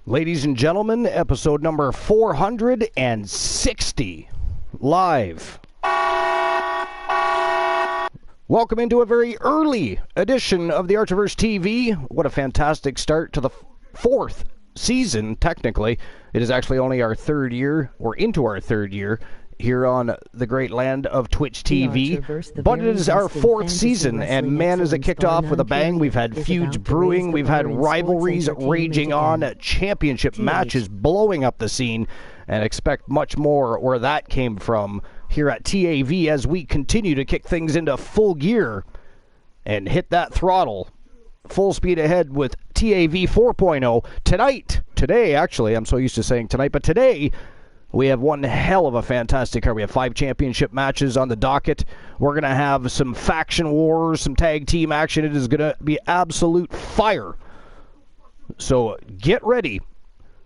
Ladies and gentlemen, episode number 460, live. Welcome into a very early edition of the Archiverse TV. What a fantastic start to the fourth season, technically. It is actually only our third year, or into our third year, here on the great land of Twitch TV. But it is our fourth season, and man, has it kicked off with a bang. We've had feuds brewing, we've had rivalries raging on, championship matches blowing up the scene, and expect much more where that came from here at TAV as we continue to kick things into full gear and hit that throttle. Full speed ahead with TAV 4.0. Today, actually, I'm so used to saying tonight, but today, we have one hell of a fantastic card. We have 5 championship matches on the docket. We're going to have some faction wars, some tag team action. It is going to be absolute fire. So get ready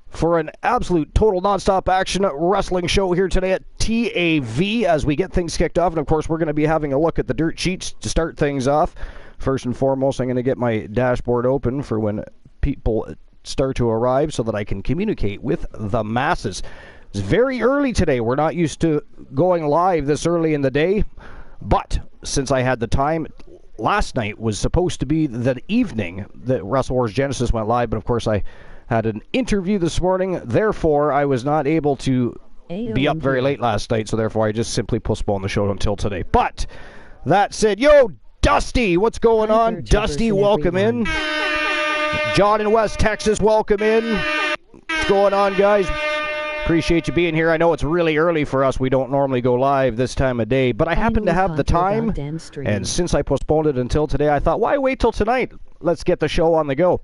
for an absolute total nonstop action wrestling show here today at TAV as we get things kicked off. And, of course, we're going to be having a look at the dirt sheets to start things off. First and foremost, I'm going to get my dashboard open for when people start to arrive so that I can communicate with the masses. It's very early today. We're not used to going live this early in the day, but since I had the time, last night was supposed to be the evening that Wrestle Wars Genesis went live, but of course I had an interview this morning, therefore I was not able to be up very late last night, so therefore I just simply postponed the show until today. But that said, yo, Dusty, what's going on? Dusty, welcome in. John in West Texas, welcome in. What's going on, guys? Appreciate you being here. I know it's really early for us. We don't normally go live this time of day, but I happen to have the time, and since I postponed it until today, I thought, why wait till tonight? Let's get the show on the go.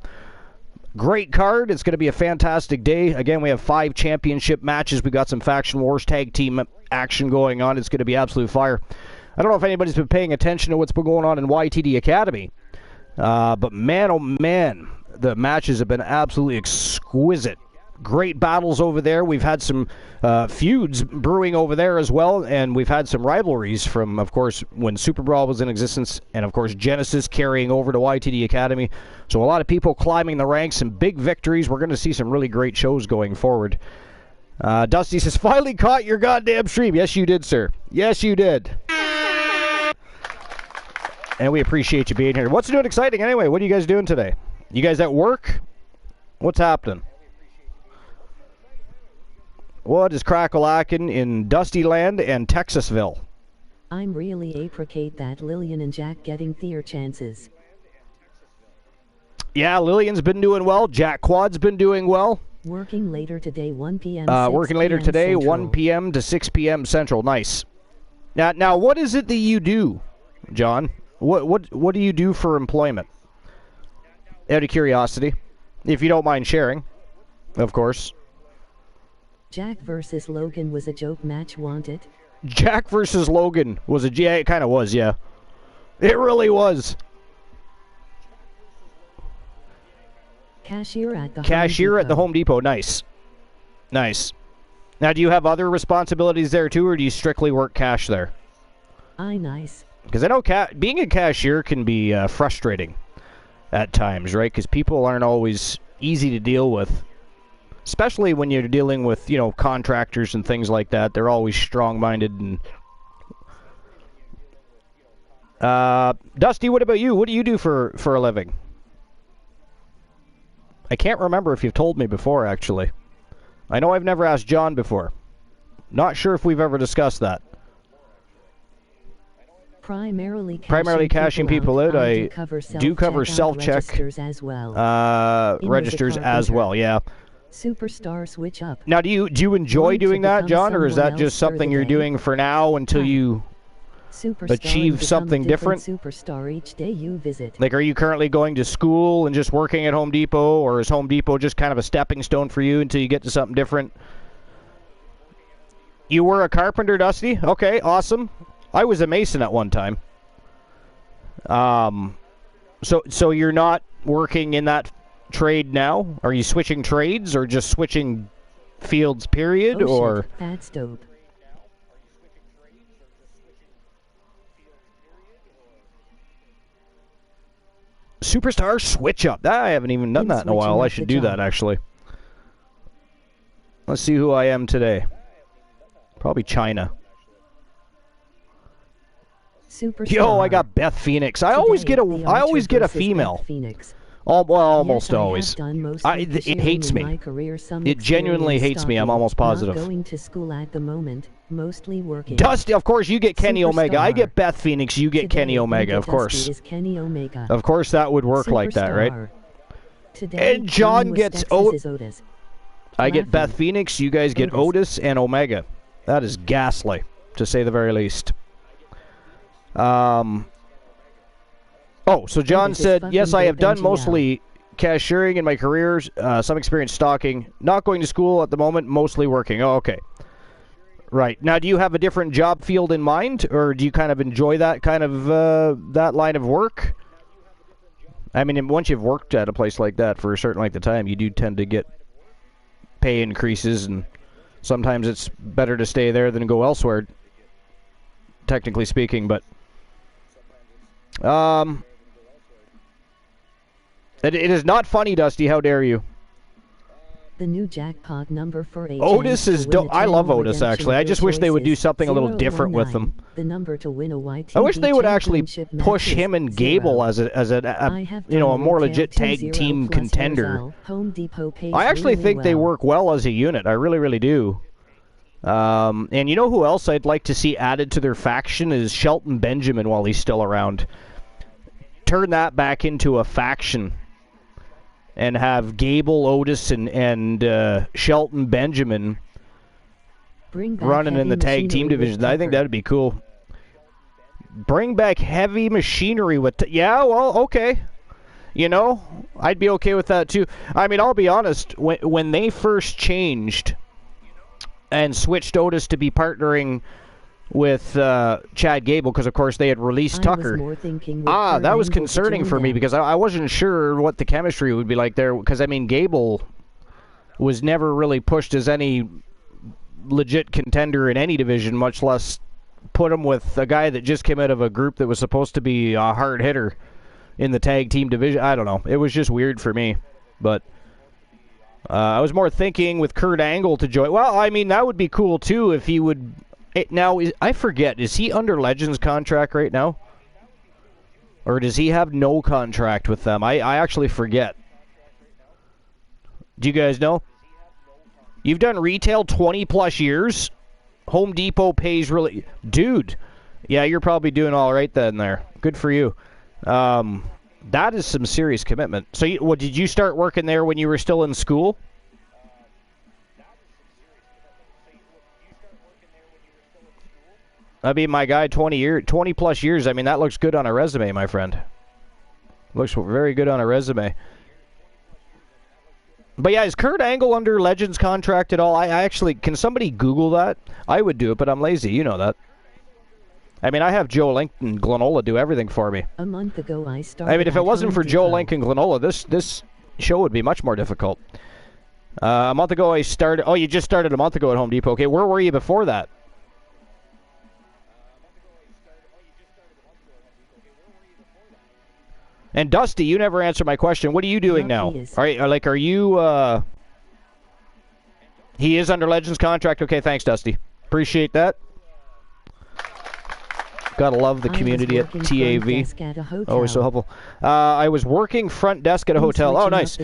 Great card. It's going to be a fantastic day. Again, we have 5 championship matches. We got some Faction Wars tag team action going on. It's going to be absolute fire. I don't know if anybody's been paying attention to what's been going on in YTD Academy, but man, oh man, the matches have been absolutely exquisite. Great battles over there. We've had some feuds brewing over there as well, and we've had some rivalries from, of course, when Super Brawl was in existence, and, of course, Genesis carrying over to YTD Academy. So a lot of people climbing the ranks, some big victories. We're going to see some really great shows going forward. Dusty says, finally caught your goddamn stream. Yes, you did, sir. Yes, you did. And we appreciate you being here. What's new and exciting anyway? What are you guys doing today? You guys at work? What's happening? What is crack-a-lackin' in Dusty Land and Texasville? I'm really appreciate that Lillian and Jack getting their chances. Yeah, Lillian's been doing well. Jack Quad's been doing well. Working later today, 1 p.m. Working later today, Central. 1 p.m. to 6 p.m. Central. Nice. Now, what is it that you do, John? What do you do for employment? Out of curiosity, if you don't mind sharing, of course. Jack versus Logan was a joke match, want it? Jack versus Logan was yeah, it kind of was, yeah. It really was. Cashier at the Home Depot. Nice. Nice. Now, do you have other responsibilities there too, or do you strictly work cash there? Nice. Because I know being a cashier can be frustrating at times, right? Because people aren't always easy to deal with. Especially when you're dealing with, contractors and things like that. They're always strong-minded. And Dusty, what about you? What do you do for a living? I can't remember if you've told me before, actually. I know I've never asked John before. Not sure if we've ever discussed that. Primarily cashing people out. I do cover self-check registers as well. Registers as well, yeah. Superstar switch up. Now, do you enjoy doing that, John, or is that just something you're doing for now until you achieve something different? Superstar each day you visit. Like, are you currently going to school and just working at Home Depot, or is Home Depot just kind of a stepping stone for you until you get to something different? You were a carpenter, Dusty? Okay, awesome. I was a mason at one time. So you're not working in that trade now? Are you switching trades or just switching fields, period? Or shit, that's dope. Superstar switch up. I haven't even done that in a while. I should do that, actually. Let's see who I am today. Probably China. Superstar. Yo, I got Beth Phoenix. I always get a female. Almost always. It hates me. It genuinely hates me. I'm almost positive. Not going to school at the moment, mostly working. Dusty, of course you get Kenny Omega. Superstar. I get Beth Phoenix. You get Today, Kenny Omega, of Dusty course. is Kenny Omega. Of course that would work like that, right? Superstar. Today, And John gets Otis. I get Laughing. Beth Phoenix. You guys get Otis and Omega. That is ghastly, to say the very least. Oh, so John Otis is said, fucking yes, I have dope done NGL. mostly cashiering in my career, some experience stocking. Not going to school at the moment, mostly working. Oh, okay. Right. Now, do you have a different job field in mind, or do you kind of enjoy that kind of, that line of work? I mean, once you've worked at a place like that for a certain length of time, you do tend to get pay increases, and sometimes it's better to stay there than go elsewhere, technically speaking, but it is not funny, Dusty. How dare you? The new jackpot number for Otis is dope. I love Otis, actually. I just wish they would do something a little different with him. The number to win a YTV I wish they would actually championship push match him is and Gable 0. as I have a done more retail legit tag 10 team plus contender. Roselle. Home Depot pays I actually really think they well. work well as a unit. I really, really do. And you know who else I'd like to see added to their faction is Shelton Benjamin while he's still around. Turn that back into a faction and have Gable, Otis, and Shelton Benjamin Bring back running in heavy the tag team machinery with division. I think Tucker. that'd be cool. Bring back heavy machinery with... yeah, well, okay. You know, I'd be okay with that too. I mean, I'll be honest. When they first changed and switched Otis to be partnering with Chad Gable, because of course they had released Tucker. That was concerning for me because I wasn't sure what the chemistry would be like there, because I mean Gable was never really pushed as any legit contender in any division, much less put him with a guy that just came out of a group that was supposed to be a hard hitter in the tag team division. I don't know. It was just weird for me, but I was more thinking with Kurt Angle to join. Well, I mean that would be cool too if he would. Now, I forget, is he under Legends contract right now? Or does he have no contract with them? I actually forget. Do you guys know? You've done retail 20 plus years? Home Depot pays really... Dude, yeah, you're probably doing all right then there. Good for you. That is some serious commitment. So, did you start working there when you were still in school? I mean, my guy, 20 plus years. I mean, that looks good on a resume, my friend. Looks very good on a resume. But yeah, is Kurt Angle under Legends contract at all? I actually, can somebody Google that? I would do it, but I'm lazy. You know that. I mean, I have Joe Link and Glenola do everything for me. A month ago, I started. I mean, if it at wasn't Home for Joe Depot. Link and Glenola, this show would be much more difficult. A month ago, I started. Oh, you just started a month ago at Home Depot. Okay, where were you before that? And Dusty, you never answered my question. What are you doing now? Are you? He is under Legends contract. Okay, thanks, Dusty. Appreciate that. Gotta love the community at TAV. Always so helpful. I was working front desk at a hotel. Oh, nice.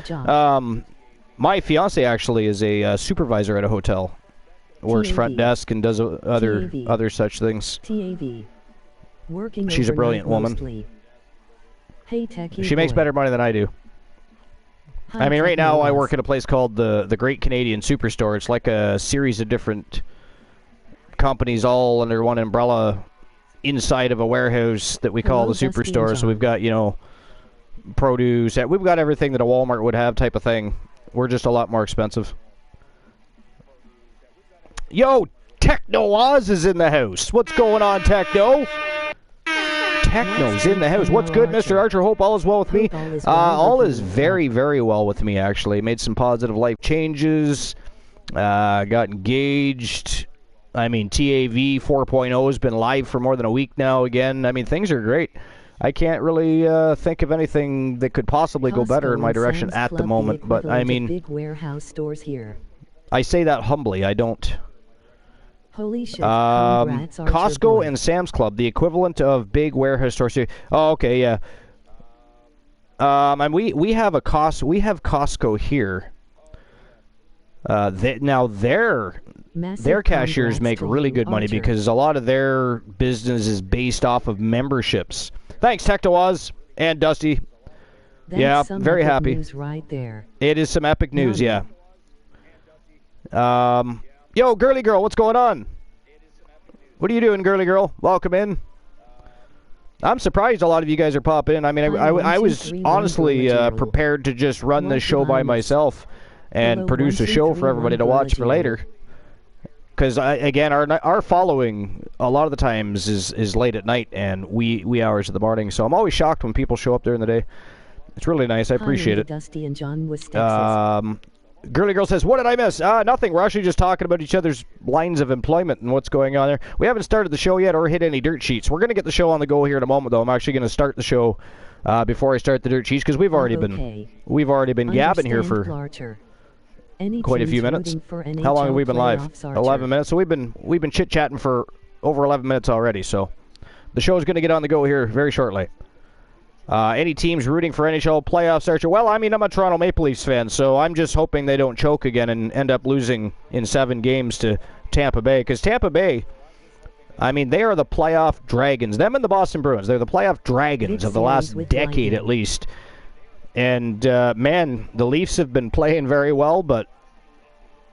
My fiance actually is a supervisor at a hotel. Works front desk and does other such things. TAV. Working She's a overnight brilliant woman. mostly. Hey, techie She makes boy. better money than I do. Hi, I mean, right now I techie work at a place called the Great Canadian Superstore. It's like a series of different companies all under one umbrella inside of a warehouse that we call Hello, the Dusty and Superstore. So John. we've got, produce. We've got everything that a Walmart would have type of thing. We're just a lot more expensive. Yo, Techno Oz is in the house. What's going on, Techno? Techno's in the house. What's good, Mr. Archer? Hope all is well with me. All is very, very well with me, actually. Made some positive life changes. Got engaged. I mean, TAV 4.0 has been live for more than a week now again. I mean, things are great. I can't really think of anything that could possibly go better in my direction at the moment. But, I mean, big warehouse stores here. I say that humbly. I don't. Holy shit, congrats, Archer Costco boy. and Sam's Club, the equivalent of big warehouse stores. Oh, okay, yeah. And we have Costco here. Now their cashiers make really good money because a lot of their business is based off of memberships. Thanks, Tectowaz and Dusty. That's very happy. News right there. It is some epic news, yeah. Yo, girly girl, what's going on? What are you doing, girly girl? Welcome in. I'm surprised a lot of you guys are popping in. I mean, I was honestly prepared to just run this show by myself and produce a show for everybody to watch for later. Because, again, our following a lot of the times is late at night and wee hours of the morning. So I'm always shocked when people show up during the day. It's really nice. I appreciate it. Dusty and John was Texas. Girly girl says, what did I miss? Nothing. We're actually just talking about each other's lines of employment and what's going on there. We haven't started the show yet or hit any dirt sheets. We're going to get the show on the go here in a moment, though. I'm actually going to start the show before I start the dirt sheets because we've already been gabbing here for quite a few minutes. How long have we been live? 11 minutes. So we've been chit-chatting for over 11 minutes already. So the show is going to get on the go here very shortly. Any teams rooting for NHL playoffs, Archer? Well, I mean, I'm a Toronto Maple Leafs fan, so I'm just hoping they don't choke again and end up losing in 7 games to Tampa Bay. Because Tampa Bay, I mean, they are the playoff dragons. Them and the Boston Bruins, they're the playoff dragons of the last decade at least. And, man, the Leafs have been playing very well, but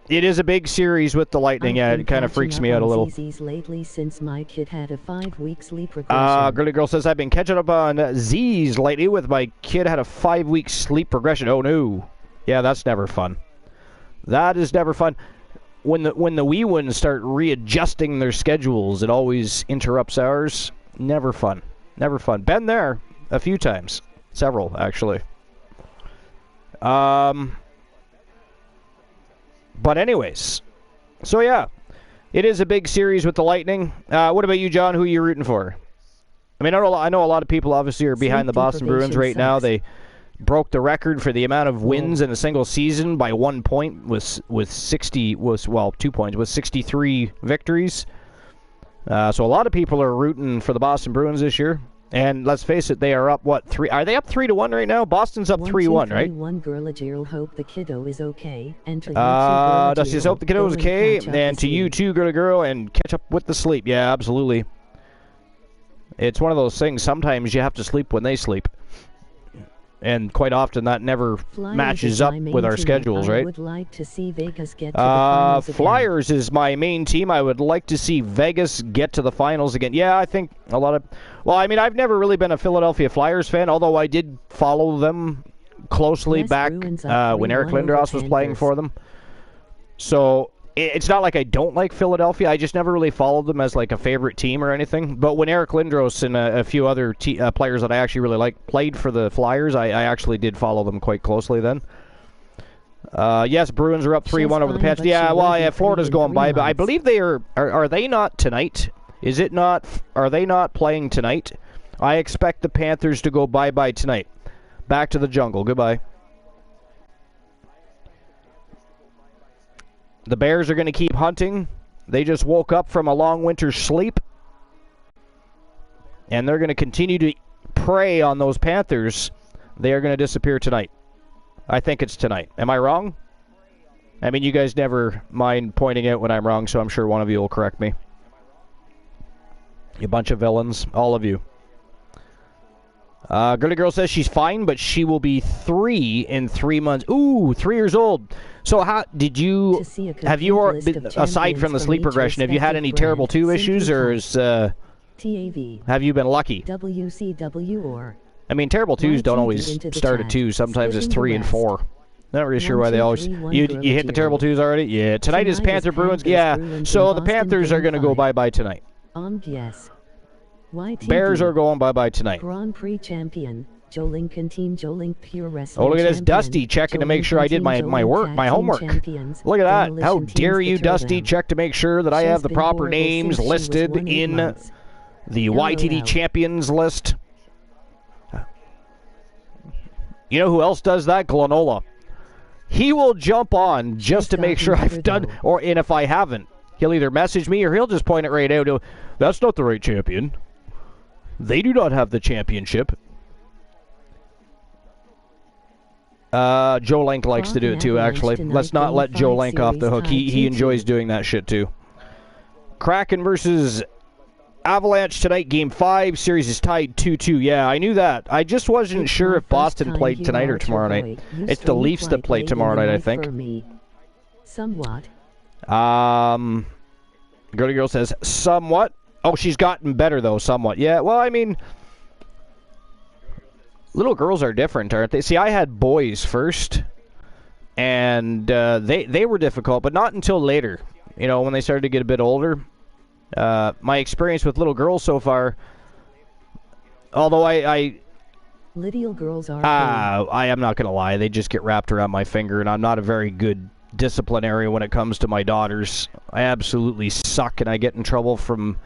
it is a big series with the Lightning. Yeah, it kind of freaks me out a little. Lately since my kid had a 5-week sleep regression. Girly girl says, I've been catching up on Z's lately with my kid had a 5-week sleep regression. Oh, no. Yeah, that's never fun. That is never fun. When the wee ones start readjusting their schedules, it always interrupts ours. Never fun. Never fun. Been there a few times. Several, actually. But anyways, so yeah, it is a big series with the Lightning. What about you, John? Who are you rooting for? I mean, I know a lot of people obviously are behind the Boston Bruins right now. They broke the record for the amount of wins in a single season by 1 point with 2 points with 63 victories. So a lot of people are rooting for the Boston Bruins this year. And let's face it, they are up, what, 3? Are they up 3-1 right now? Boston's up 3-1, right? 1 Girl hope the kiddo is okay. And to Dusty says, hope the kiddo is okay. And to you too, girl, and catch up with the sleep. Yeah, absolutely. It's one of those things, sometimes you have to sleep when they sleep. And quite often that never matches up with our schedules, right? I would like to see Vegas get to the finals again. Flyers is my main team. I would like to see Vegas get to the finals again. Yeah, I think a lot of... Well, I mean, I've never really been a Philadelphia Flyers fan, although I did follow them closely back when Eric Lindros was playing for them. So... It's not like I don't like Philadelphia. I just never really followed them as like a favorite team or anything. But when Eric Lindros and a few other players that I actually really like played for the Flyers, I actually did follow them quite closely then. Yes, Bruins are up 3-1 over the Panthers. Yeah, well, yeah, Florida's going by, but I believe they are they not tonight? Is it not? Are they not playing tonight? I expect the Panthers to go bye-bye tonight. Back to the jungle. Goodbye. The Bears are going to keep hunting. They just woke up from a long winter's sleep. And they're going to continue to prey on those Panthers. They are going to disappear tonight. I think it's tonight. Am I wrong? I mean, you guys never mind pointing out when I'm wrong, so I'm sure one of you will correct me. You bunch of villains. All of you. Girly Girl says she's fine, but she will be 3 in 3 months. Ooh, 3 years old. So how did you, have you, aside from the sleep regression, have you had any terrible 2 issues, or is, have you been lucky? WCW or I mean, terrible 2s don't always start at 2. Sometimes it's 3 and 4. Not really sure why they always... You hit the terrible 2s already? Yeah. Tonight is Panther Bruins. Yeah. So the Panthers are going to go bye-bye tonight. Yes. Bears are going bye-bye tonight. Grand Prix champion, Joe Lincoln Team Joe Link Pure Wrestling. Oh, look at this Dusty checking to make sure I did my homework. Look at that. How dare you, Dusty, check to make sure that I have the proper names listed in the YTD Champions list. You know who else does that? Glenola. he will jump on just to make sure I've done, and if I haven't, he'll either message me or he'll just point it right out. That's not the right champion. They do not have the championship. Joe Lenk likes to do it too, actually. Let's not let Joe Lenk off the hook. He enjoys doing that shit too. Kraken versus Avalanche tonight, Game 5. Series is tied 2-2. Yeah, I knew that. I just wasn't sure if Boston played tonight or tomorrow night. It's the Leafs that play tomorrow night, I think. Somewhat. Girly Girl says, somewhat. Oh, she's gotten better, though, somewhat. Yeah, well, I mean, little girls are different, aren't they? See, I had boys first, and they were difficult, but not until later. You know, when they started to get a bit older. My experience with little girls so far, although little girls are I am not going to lie, they just get wrapped around my finger, and I'm not a very good disciplinarian when it comes to my daughters. I absolutely suck, and I get in trouble from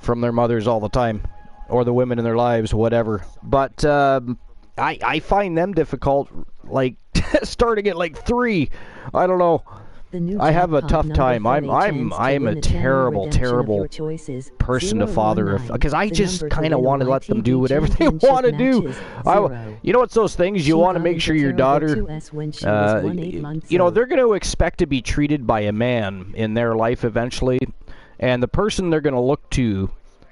their mothers all the time, or the women in their lives, whatever. But I find them difficult, like starting at like 3. I don't know. I have a tough time. I'm a terrible person to father, because I just kind of want to let them do whatever they want to do. You know, it's those things you want to make sure your daughter, you know, they're going to expect to be treated by a man in their life eventually, and the person they're going to look to,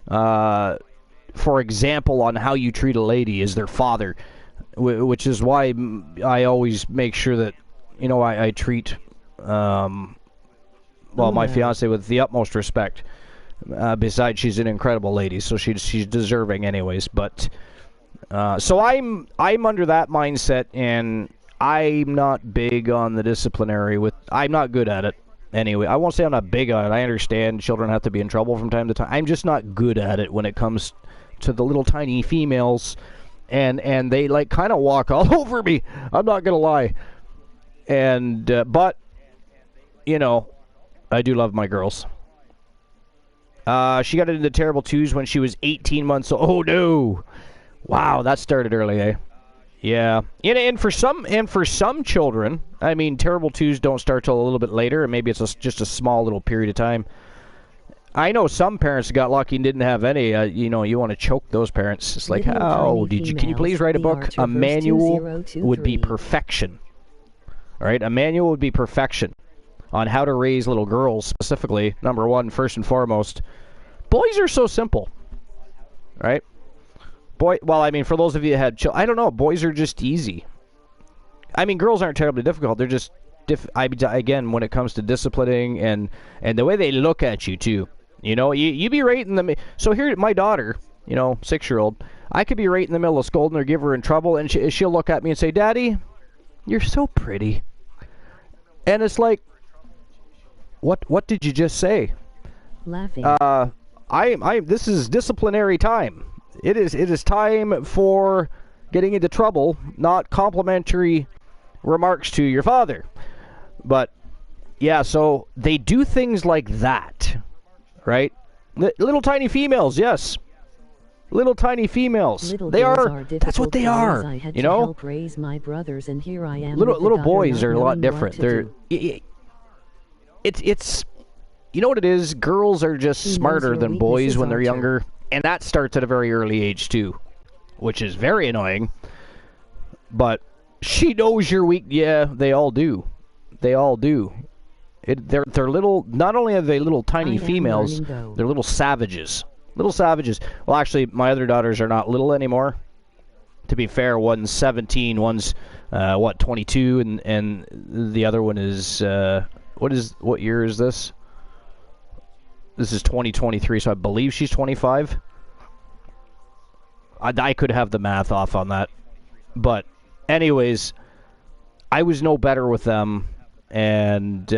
for example, on how you treat a lady is their father, which is why I always make sure that, you know, I treat my fiance with the utmost respect. Besides, she's an incredible lady, so she's deserving anyways. But so I'm under that mindset, and I'm not big on the disciplinary. I'm not good at it anyway. I won't say I'm not big on it. I understand children have to be in trouble from time to time. I'm just not good at it when it comes to the little tiny females, and they like kind of walk all over me. I'm not gonna lie, and but. You know, I do love my girls. She got into terrible twos when she was 18 months old. Oh, no. Wow, that started early, eh? Yeah. And for some children, I mean, terrible twos don't start till a little bit later, and maybe it's just a small little period of time. I know some parents got lucky and didn't have any. You know, you want to choke those parents. It's like, how did you? Can you please write a book? A manual would be perfection. All right, a manual would be perfection on how to raise little girls, specifically. Number one, first and foremost, boys are so simple, right? Well, I mean, for those of you that had children, I don't know, boys are just easy. I mean, girls aren't terribly difficult. They're just, again, when it comes to disciplining and the way they look at you, too. You know, you be right in the... So here, my daughter, you know, 6-year-old, I could be right in the middle of scolding her, give her in trouble, and she'll look at me and say, Daddy, you're so pretty. And it's like, What did you just say? Laughing. This is disciplinary time. It is time for getting into trouble, not complimentary remarks to your father. But yeah, so they do things like that, right? Little tiny females, yes. Little tiny females. They are. That's what they are. You know. Help raise my brothers, and here I am. Little boys are a lot different. They're. It's you know what it is? Girls are just smarter than boys when they're younger, and that starts at a very early age too, which is very annoying. But she knows your weak. Yeah, they all do. They all do. They're little. Not only are they little tiny females, they're little savages. Little savages. Well, actually, my other daughters are not little anymore. To be fair, one's 17, one's 22, and the other one is. What year is this? This is 2023, so I believe she's 25. I could have the math off on that. But anyways, I was no better with them, and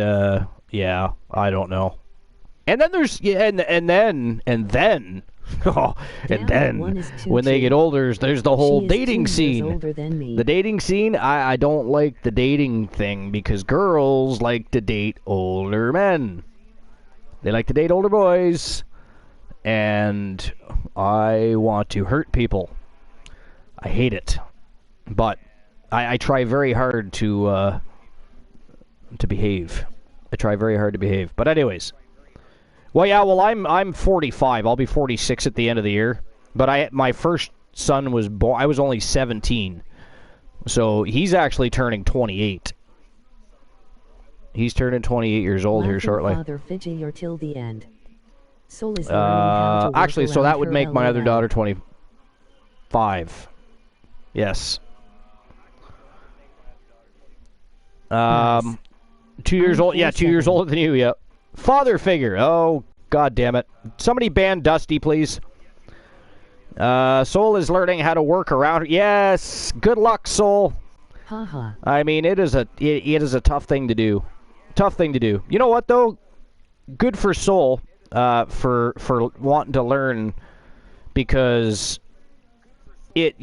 yeah, I don't know. And then there's and then when they get older, there's the whole dating scene. The dating scene, I don't like the dating thing because girls like to date older men. They like to date older boys, and I want to hurt people. I hate it, but I try very hard to to behave. I try very hard to behave. But anyways. Well, yeah, well, I'm 45. I'll be 46 at the end of the year. But my first son was born. I was only 17. So he's actually turning 28. He's turning 28 years old here shortly. Father fidget till the end. Soul is learning how to work actually, so that would around make her my other LOL. daughter 25. Yes. 2 years old. Yeah, 2 years older than you. Yeah. Father figure. Oh, god damn it! Somebody ban Dusty, please. Soul is learning how to work around. Yes. Good luck, Soul. Haha. I mean, it is a tough thing to do. Tough thing to do. You know what though? Good for Soul. For wanting to learn, because it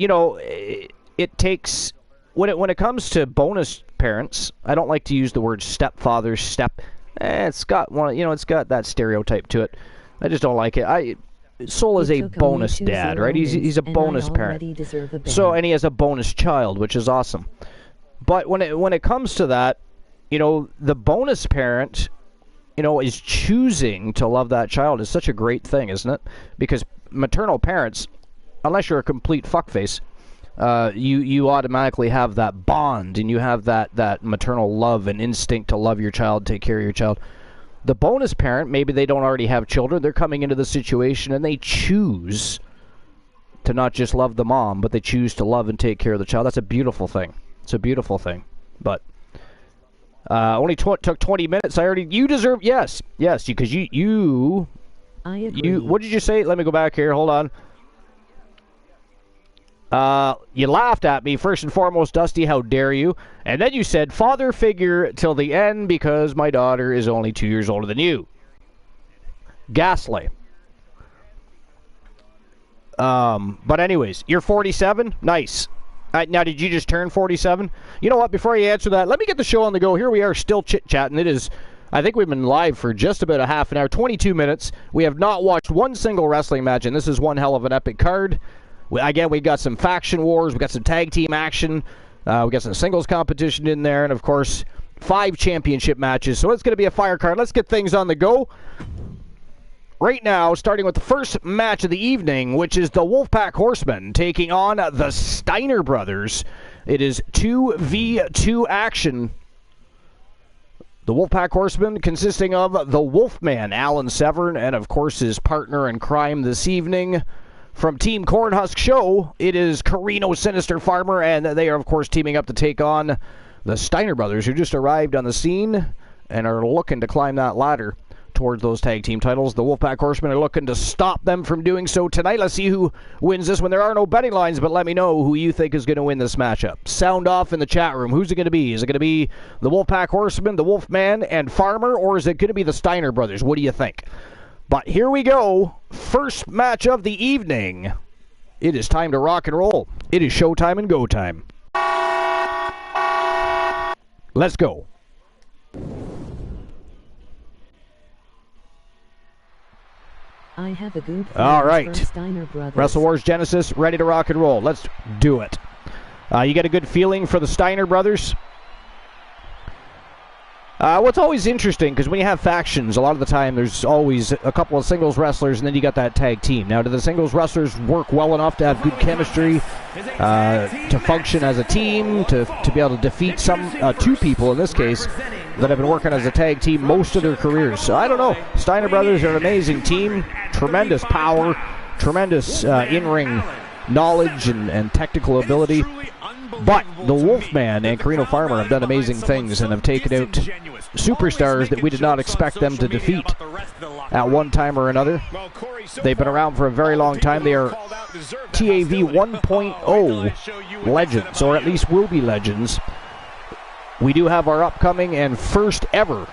takes when it comes to bonus parents. I don't like to use the word stepfathers. It's got that stereotype to it. I just don't like it. Soul is a bonus dad, right? He's a bonus parent. So, and he has a bonus child, which is awesome. But when it comes to that, the bonus parent, is choosing to love that child is such a great thing, isn't it? Because maternal parents, unless you're a complete fuckface, you automatically have that bond, and you have that maternal love and instinct to love your child, take care of your child. The bonus parent, maybe they don't already have children, they're coming into the situation and they choose to not just love the mom, but they choose to love and take care of the child. That's a beautiful thing. It's a beautiful thing. But only took 20 minutes. You deserve, yes, because you. I agree. What did you say? Let me go back here. Hold on. You laughed at me, first and foremost, Dusty, how dare you? And then you said, father figure till the end because my daughter is only 2 years older than you. Ghastly. But anyways, you're 47? Nice. Now, did you just turn 47? You know what, before you answer that, let me get the show on the go. Here we are, still chit-chatting. It is, I think we've been live for just about a half an hour, 22 minutes. We have not watched one single wrestling match, and this is one hell of an epic card. Again, we got some faction wars, we got some tag team action, we got some singles competition in there, and of course, 5 championship matches. So it's going to be a fire card. Let's get things on the go. Right now, starting with the first match of the evening, which is the Wolfpack Horsemen taking on the Steiner Brothers. It is 2v2 action. The Wolfpack Horsemen consisting of the Wolfman, Alan Severn, and of course his partner in crime this evening. From Team Cornhusk Show, it is Carino Sinister Farmer, and they are, of course, teaming up to take on the Steiner Brothers, who just arrived on the scene and are looking to climb that ladder towards those tag team titles. The Wolfpack Horsemen are looking to stop them from doing so tonight. Let's see who wins this one. There are no betting lines, but let me know who you think is going to win this matchup. Sound off in the chat room. Who's it going to be? Is it going to be the Wolfpack Horsemen, the Wolfman, and Farmer, or is it going to be the Steiner Brothers? What do you think? But here we go. First match of the evening. It is time to rock and roll. It is showtime and go time. Let's go. I have a good all right. Steiner Brothers. Wrestle Wars Genesis, ready to rock and roll. Let's do it. You get a good feeling for the Steiner Brothers? What's always interesting, because when you have factions, a lot of the time there's always a couple of singles wrestlers, and then you got that tag team. Now, do the singles wrestlers work well enough to have good chemistry, to function as a team, to be able to defeat two people, in this case, that have been working as a tag team most of their careers? So I don't know. Steiner Brothers are an amazing team, tremendous power, tremendous in-ring knowledge and technical ability. But the Wolfman and Carino Farmer have done amazing things and have taken out superstars that we did not expect them to defeat at one time or another. They've been around for a very long time. They are TAV 1.0 legends, or at least will be legends. We do have our upcoming and first ever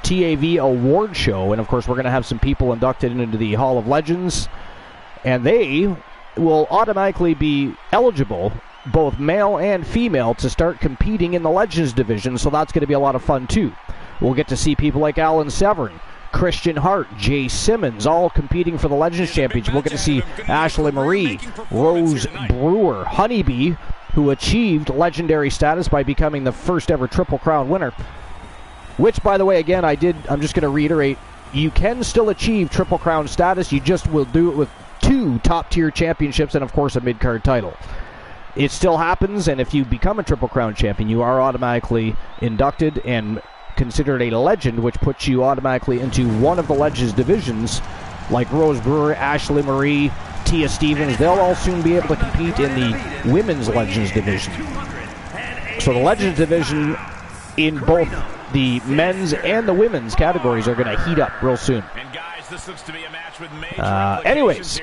TAV award show, and of course we're going to have some people inducted into the Hall of Legends, and they will automatically be eligible, both male and female, to start competing in the Legends division, so that's going to be a lot of fun too. We'll get to see people like Alan Severn, Christian Hart, Jay Simmons, all competing for the Legends Championship. We'll get to see Ashley Marie, Rose Brewer, Honeybee, who achieved legendary status by becoming the first ever Triple Crown winner. which, by the way, again, I'm just going to reiterate, you can still achieve Triple Crown status. You just will do it with 2 top-tier championships and, of course, a mid-card title. It still happens, and if you become a Triple Crown champion, you are automatically inducted and considered a legend, which puts you automatically into one of the Legends divisions, like Rose Brewer, Ashley Marie, Tia Stevens. They'll all soon be able to compete in the Women's Legends division. So the Legends division in both the men's and the women's categories are going to heat up real soon. Anyways,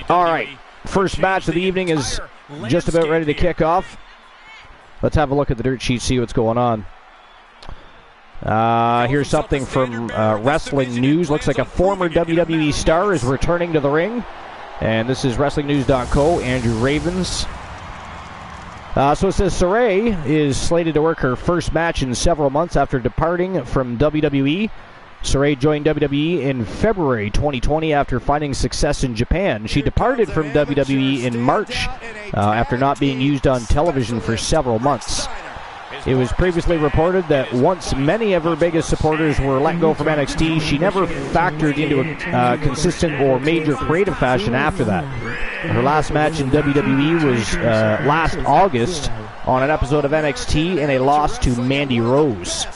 all right. First match of the evening is just about ready to kick off. Let's have a look at the dirt sheet, see what's going on. Here's something from Wrestling News. Looks like a former WWE star is returning to the ring. And this is WrestlingNews.co, Andrew Ravens. So it says Saray is slated to work her first match in several months after departing from WWE. Saray joined WWE in February 2020 after finding success in Japan. She departed from WWE in March after not being used on television for several months. It was previously reported that once many of her biggest supporters were let go from NXT, she never factored into a consistent or major creative fashion after that. Her last match in WWE was last August on an episode of NXT in a loss to Mandy Rose.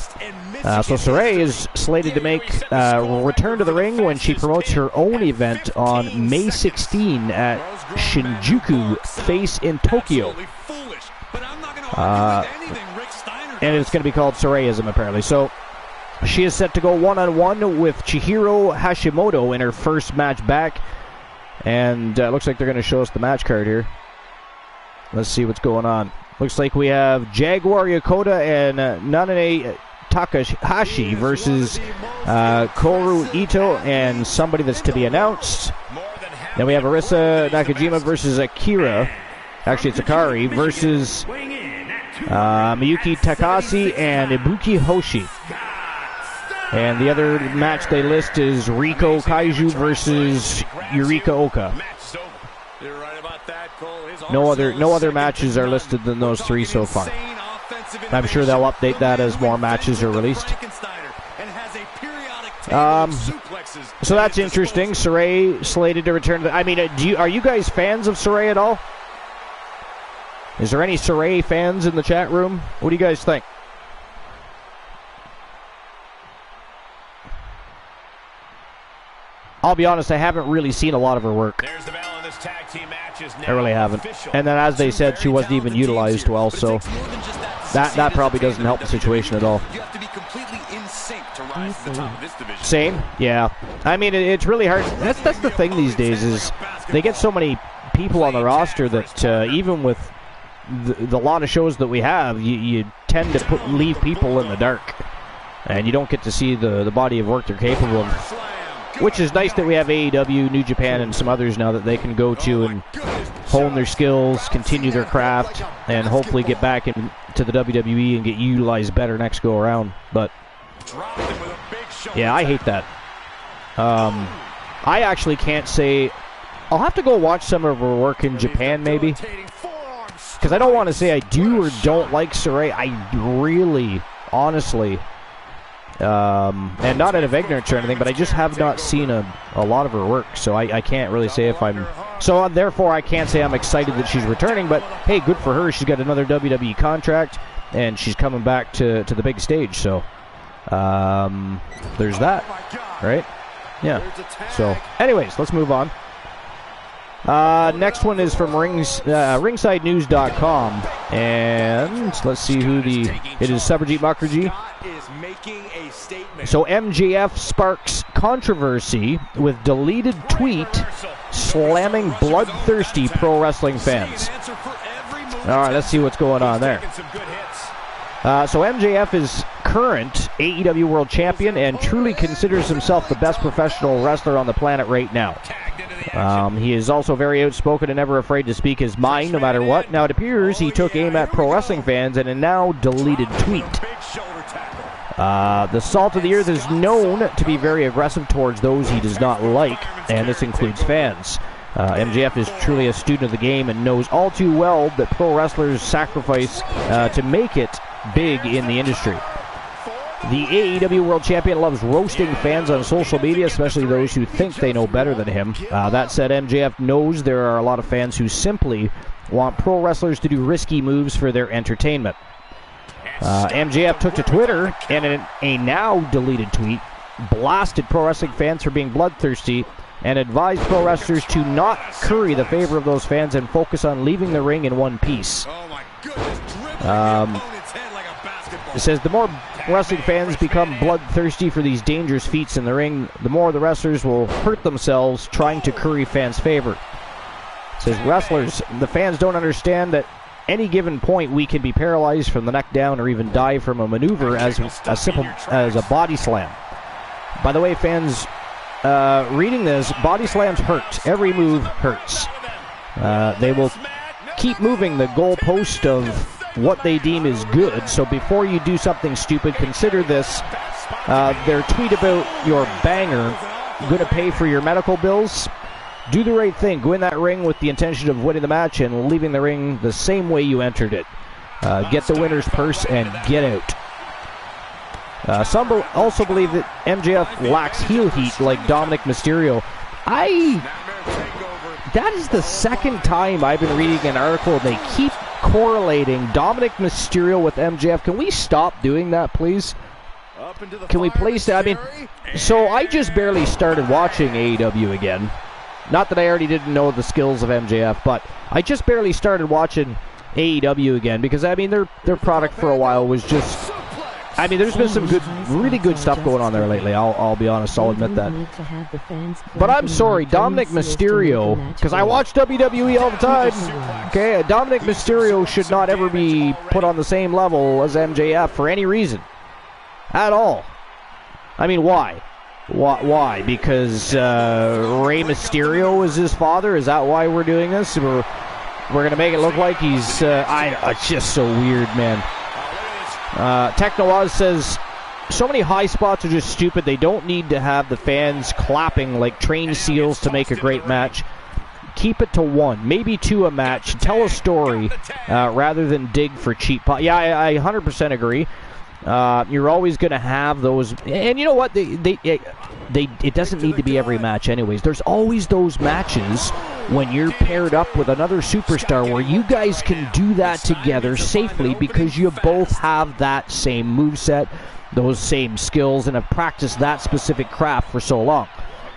So Saray is slated to make a return to the ring when she promotes her own event on May 16 at Shinjuku Face in Tokyo. And it's going to be called Sarayism, apparently. So she is set to go one-on-one with Chihiro Hashimoto in her first match back. And looks like they're going to show us the match card here. Let's see what's going on. Looks like we have Jaguar Yokota and Nanane Takahashi versus Koru Ito and somebody that's to be announced. Then we have Arisa Nakajima versus Akira. Actually, it's Akari versus Miyuki Takase and Ibuki Hoshi. And the other match they list is Riko Kaiju versus Yurika Oka. No other matches are listed than those 3 so far. I'm sure they'll update that as more matches are released. So that's interesting. Saray slated to return. I mean, are you guys fans of Saray at all? Is there any Saray fans in the chat room? What do you guys think? I'll be honest, I haven't really seen a lot of her work. I really haven't. And then as they said, she wasn't even utilized well, so that probably doesn't help the situation at all. Same? Yeah. I mean, it's really hard. That's the thing these days is they get so many people on the roster that even with the lot of shows that we have, you tend to leave people in the dark. And you don't get to see the body of work they're capable of. Which is nice that we have AEW, New Japan, and some others now that they can go to and hone their skills, continue their craft, and hopefully get back into the WWE and get utilized better next go around. But yeah, I hate that. I actually can't say. I'll have to go watch some of her work in Japan maybe, because I don't want to say I do or don't like Saray. I really, honestly, and not out of ignorance or anything, but I just have not seen a lot of her work, so I can't really say if I'm... So therefore I can't say I'm excited that she's returning, but hey, good for her. She's got another WWE contract, and she's coming back to the big stage, so there's that, right? Yeah. So anyways, let's move on. Next one is from RingsideNews.com, and let's see who it is. Sabarjeet Mukherjee. So MJF sparks controversy with deleted tweet slamming bloodthirsty pro wrestling fans. All right, let's see what's going on there. So MJF is current AEW World Champion and truly considers himself the best professional wrestler on the planet right now. He is also very outspoken and never afraid to speak his mind no matter what. Now it appears he took aim at pro wrestling fans in a now deleted tweet. The Salt of the Earth is known to be very aggressive towards those he does not like, and this includes fans. MJF is truly a student of the game and knows all too well that pro wrestlers sacrifice to make it big in the industry. The AEW World Champion loves roasting fans on social media, especially those who think they know better than him. That said, MJF knows there are a lot of fans who simply want pro wrestlers to do risky moves for their entertainment. MJF took to Twitter and in a now-deleted tweet blasted pro wrestling fans for being bloodthirsty and advised pro wrestlers to not curry the favor of those fans and focus on leaving the ring in one piece. It says, the more wrestling fans become bloodthirsty for these dangerous feats in the ring, the more the wrestlers will hurt themselves trying to curry fans' favor. It says, wrestlers, the fans don't understand that any given point we can be paralyzed from the neck down or even die from a maneuver as simple as a body slam. By the way, fans, reading this, body slams hurt. Every move hurts. They will keep moving the goalpost of what they deem is good, so before you do something stupid, consider this. Their tweet about your banger, gonna pay for your medical bills. Do the right thing. Go in that ring with the intention of winning the match and leaving the ring the same way you entered it. Get the winner's purse and get out. Some also believe that MJF lacks heel heat like Dominic Mysterio. That is the second time I've been reading an article and they keep correlating Dominic Mysterio with MJF. Can we stop doing that, please? Can we place that? I mean, so I just barely started watching AEW again. Not that I already didn't know the skills of MJF, but I just barely started watching AEW again because, I mean, their product for a while was just... I mean, there's been some good, really good stuff going on there lately. I'll be honest, I'll admit that. But I'm sorry, Dominic Mysterio, because I watch WWE all the time. Okay, Dominic Mysterio should not ever be put on the same level as MJF for any reason, at all. I mean, why? Why? Because Rey Mysterio is his father? Is that why we're doing this? We're gonna make it look like he's. It's just so weird, man. Techno says, so many high spots are just stupid. They don't need to have the fans clapping like trained seals to make a great match. Keep it to one, maybe two a match. Tell a story rather than dig for cheap. Yeah, I 100% agree. You're always going to have those, and you know what? It doesn't need to be every match anyways. There's always those matches when you're paired up with another superstar where you guys can do that together safely because you both have that same moveset, those same skills, and have practiced that specific craft for so long.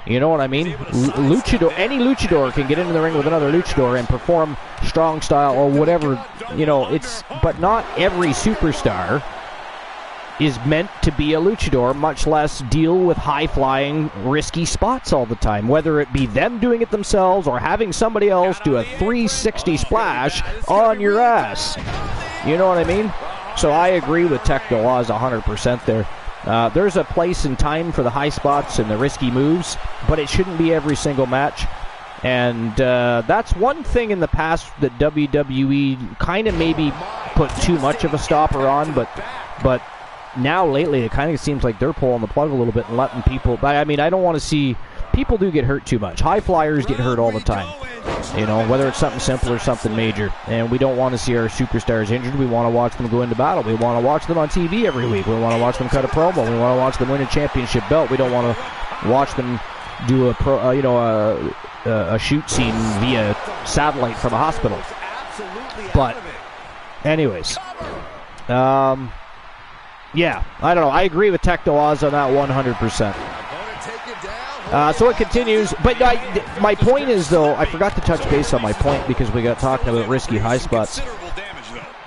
You know what I mean? Any luchador can get into the ring with another luchador and perform strong style or whatever, you know, but not every superstar is meant to be a luchador, much less deal with high-flying, risky spots all the time, whether it be them doing it themselves or having somebody else do a 360 splash on your ass. You know what I mean? So I agree with Techno Oz 100% there. There's a place and time for the high spots and the risky moves, but it shouldn't be every single match. And that's one thing in the past that WWE kind of maybe put too much of a stopper on, but now lately it kind of seems like they're pulling the plug a little bit and letting people... But I mean, I don't want to see... People do get hurt too much. High flyers get hurt all the time. You know, whether it's something simple or something major. And we don't want to see our superstars injured. We want to watch them go into battle. We want to watch them on TV every week. We want to watch them cut a promo. We want to watch them win a championship belt. We don't want to watch them do a shoot scene via satellite from a hospital. But anyways, yeah, I don't know. I agree with Techno Oz on that 100%. So it continues. But my point is, though, I forgot to touch base on my point because we got talking about risky high spots.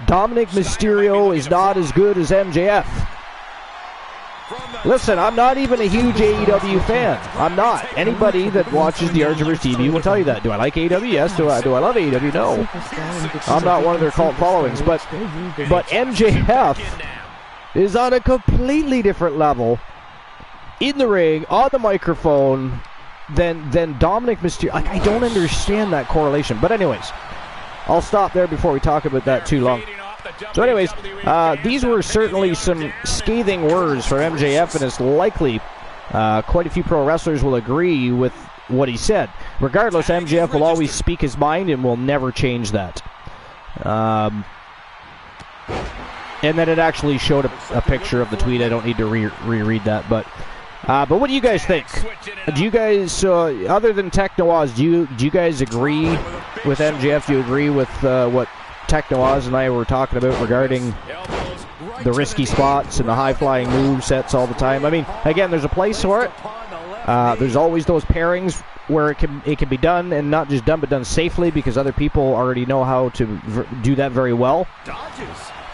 Dominic Mysterio is not as good as MJF. Listen, I'm not even a huge AEW fan. I'm not. Anybody that watches the Archivers TV will tell you that. Do I like AEW? Yes. Do I love AEW? No. I'm not one of their cult followings. But MJF is on a completely different level in the ring, on the microphone, than Dominic Mysterio. I don't understand that correlation. But anyways, I'll stop there before we talk about that too long. So anyways, these were certainly some scathing words for MJF, and it's likely quite a few pro wrestlers will agree with what he said. Regardless, MJF will always speak his mind and will never change that. And then it actually showed a picture of the tweet. I don't need to reread that, but what do you guys think? Do you guys, other than Techno Oz, do you guys agree with MJF? Do you agree with what Techno Oz and I were talking about regarding the risky spots and the high-flying move sets all the time? I mean, again, there's a place for it. There's always those pairings where it can be done, and not just done, but done safely, because other people already know how to do that very well.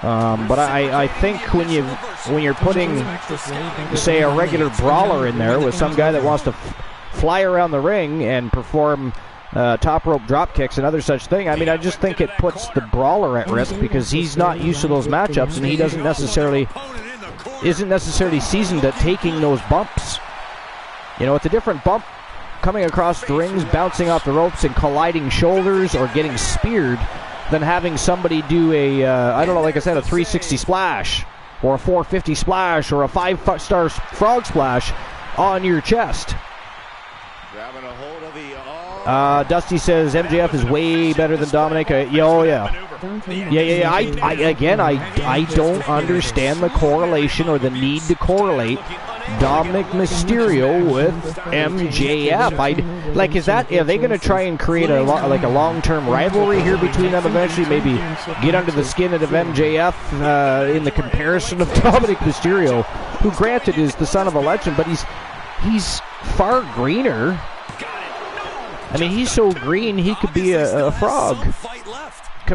But I think when you're putting, say, a regular brawler in there with some guy that wants to fly around the ring and perform top rope drop kicks and other such thing, I mean, I just think it puts the brawler at risk, because he's not used to those matchups, and he isn't necessarily seasoned at taking those bumps. You know, it's a different bump coming across the rings, bouncing off the ropes and colliding shoulders or getting speared, than having somebody do a, I don't know, like I said, a 360 splash or a 450 splash or a 5-star frog splash on your chest. Grabbing a hold of the Dusty says MJF is way better than Dominic. Yeah. I don't understand the correlation or the need to correlate Dominic Mysterio with MJF. Is that, are they going to try and create a long-term rivalry here between them eventually? Maybe get under the skin of MJF in the comparison of Dominic Mysterio, who granted is the son of a legend, but he's far greener. I mean, he's so green he could be a frog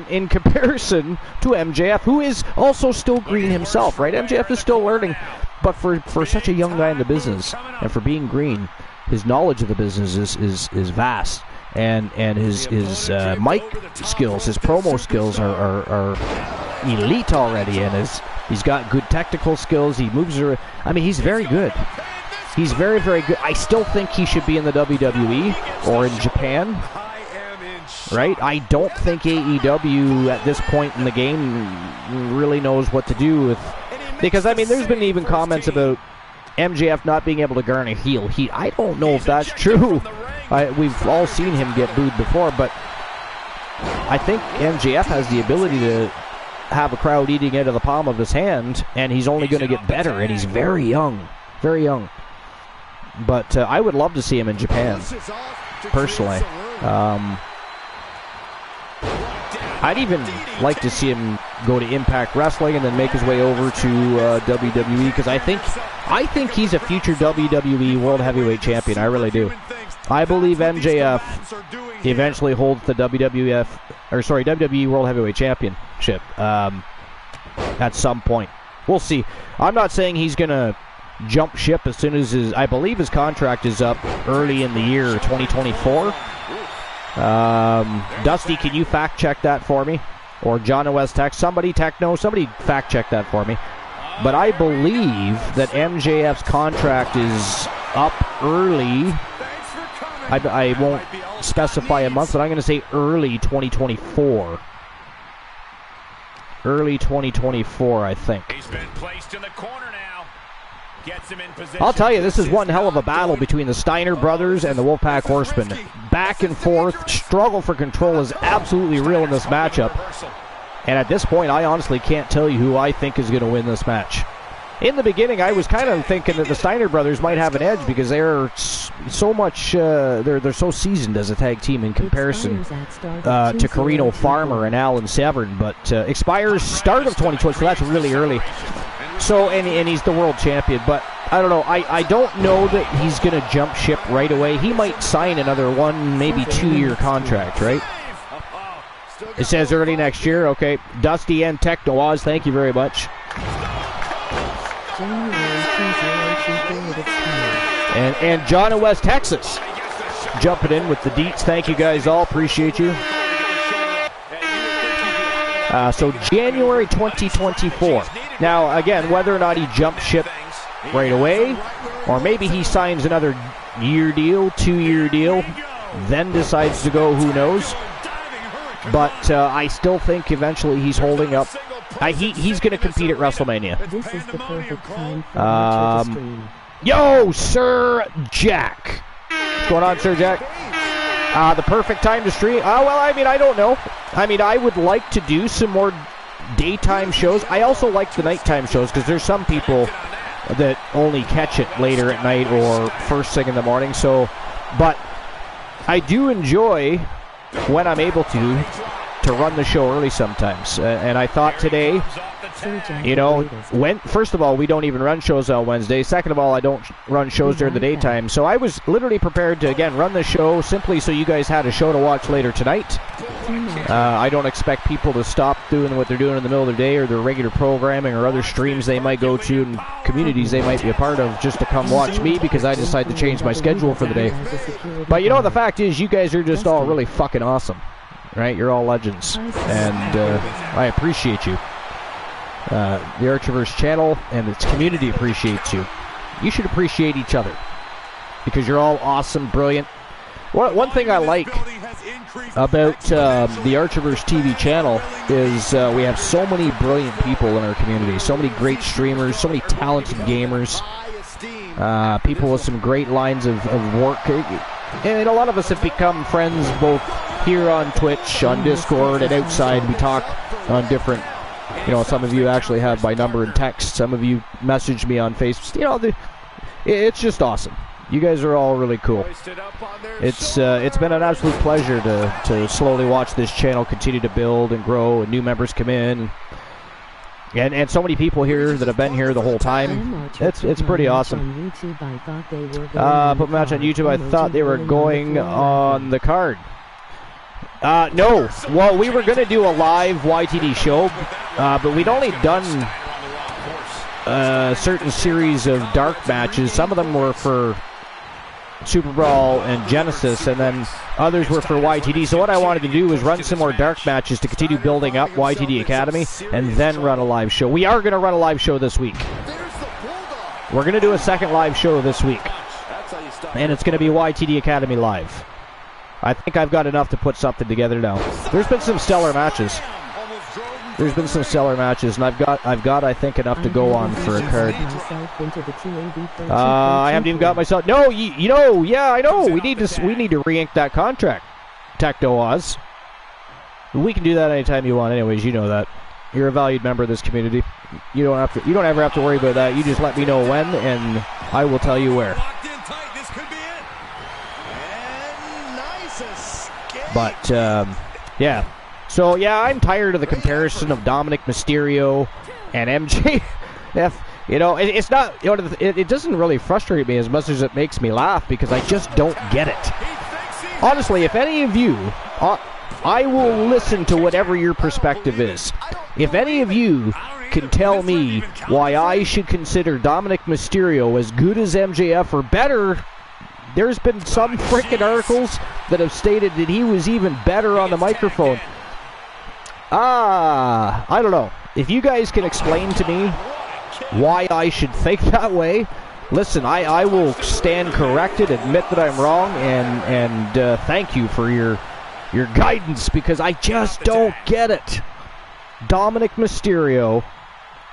in comparison to MJF, who is also still green himself, right? MJF is still learning, but for such a young guy in the business, and for being green, his knowledge of the business is vast, and his mic skills, his promo skills are elite already, and he's got good technical skills. He moves around. I mean, he's very good. He's very, very good. I still think he should be in the WWE or in Japan, right? I don't think AEW at this point in the game really knows what to do with, because, I mean, there's been even comments about MJF not being able to garner heel heat. I don't know if that's true. We've all seen him get booed before, but I think MJF has the ability to have a crowd eating out of the palm of his hand, and he's only going to get better, and he's very young. Very young. But I would love to see him in Japan, personally. I'd even like to see him go to Impact Wrestling and then make his way over to WWE, because I think he's a future WWE World Heavyweight Champion. I really do. I believe MJF eventually holds the WWE World Heavyweight Championship at some point. We'll see. I'm not saying he's going to jump ship as soon as I believe his contract is up early in the year 2024. Dusty, can you fact check that for me? Or John West Tech, somebody fact check that for me. But I believe that MJF's contract is up early. I won't specify a month, but I'm going to say early 2024. Early 2024, I think. He's been placed in the corner now. Gets him in position. I'll tell you, this is one hell of a battle between the Steiner brothers and the Wolfpack Horsemen. Back and forth, struggle for control is absolutely real in this matchup. And at this point, I honestly can't tell you who I think is going to win this match. In the beginning, I was kind of thinking that the Steiner brothers might have an edge, because they're so much, they're so seasoned as a tag team in comparison to Carino Farmer and Alan Severn. But expires start of 2020, so that's really early. So, and he's the world champion, but I don't know. I don't know that he's going to jump ship right away. He might sign another 1, maybe 2-year contract, right? It says early next year. Okay, Dusty and Techno Oz, thank you very much. And John in West Texas jumping in with the deets. Thank you guys all. Appreciate you. So January 2024. Now, again, whether or not he jumps ship right away, or maybe he signs another year deal, 2-year deal, then decides to go, who knows. But I still think eventually he's holding up. He's going to compete at WrestleMania. This is the perfect time for Yo, Sir Jack. What's going on, Sir Jack? The perfect time to stream. Well, I mean, I don't know. I mean, I would like to do some more daytime shows. I also like the nighttime shows because there's some people that only catch it later at night or first thing in the morning. So, but I do enjoy when I'm able to run the show early sometimes. And I thought today, you know, first of all, we don't even run shows on Wednesday. Second of all, I don't run shows during the daytime. So I was literally prepared to, again, run the show simply so you guys had a show to watch later tonight. I don't expect people to stop doing what they're doing in the middle of the day or their regular programming or other streams they might go to and communities they might be a part of just to come watch me because I decided to change my schedule for the day. But you know, the fact is, you guys are just all really fucking awesome. Right? You're all legends. And I appreciate you. The Archiverse channel and its community appreciates you. You should appreciate each other because you're all awesome, brilliant. One thing I like about the Archiverse TV channel is we have so many brilliant people in our community, so many great streamers, so many talented gamers, people with some great lines of work. And a lot of us have become friends both here on Twitch, on Discord, and outside. We talk on different, you know, some of you actually have my number and text. Some of you message me on Facebook. You know, it's just awesome. You guys are all really cool. It's been an absolute pleasure to slowly watch this channel continue to build and grow, and new members come in. And so many people here that have been here the whole time. It's pretty awesome. Put a match on YouTube. I thought they were going on the card. No. Well, we were going to do a live YTD show, but we'd only done a certain series of dark matches. Some of them were for Super Brawl and Genesis, and then others were for YTD. So what I wanted to do was run some more dark matches to continue building up YTD Academy, and then run a live show. We are going to run a live show this week. We're going to do a second live show this week, and it's going to be YTD Academy Live. I think I've got enough to put something together now. There's been some stellar matches. And I've got I think enough to go on for a card. I haven't even got myself. No, you know, yeah, I know. We need to re-ink that contract, Tecto Oz. We can do that anytime you want. Anyways, you know that. You're a valued member of this community. You don't ever have to worry about that. You just let me know when, and I will tell you where. But yeah. So, yeah, I'm tired of the comparison of Dominic Mysterio and MJF. You know, it's not, you know, it doesn't really frustrate me as much as it makes me laugh because I just don't get it. Honestly, if any of you, I will listen to whatever your perspective is. If any of you can tell me why I should consider Dominic Mysterio as good as MJF or better, there's been some frickin' articles that have stated that he was even better on the microphone. I don't know. If you guys can explain to me why I should think that way, listen, I will stand corrected, admit that I'm wrong, and thank you for your guidance, because I just don't get it. Dominic Mysterio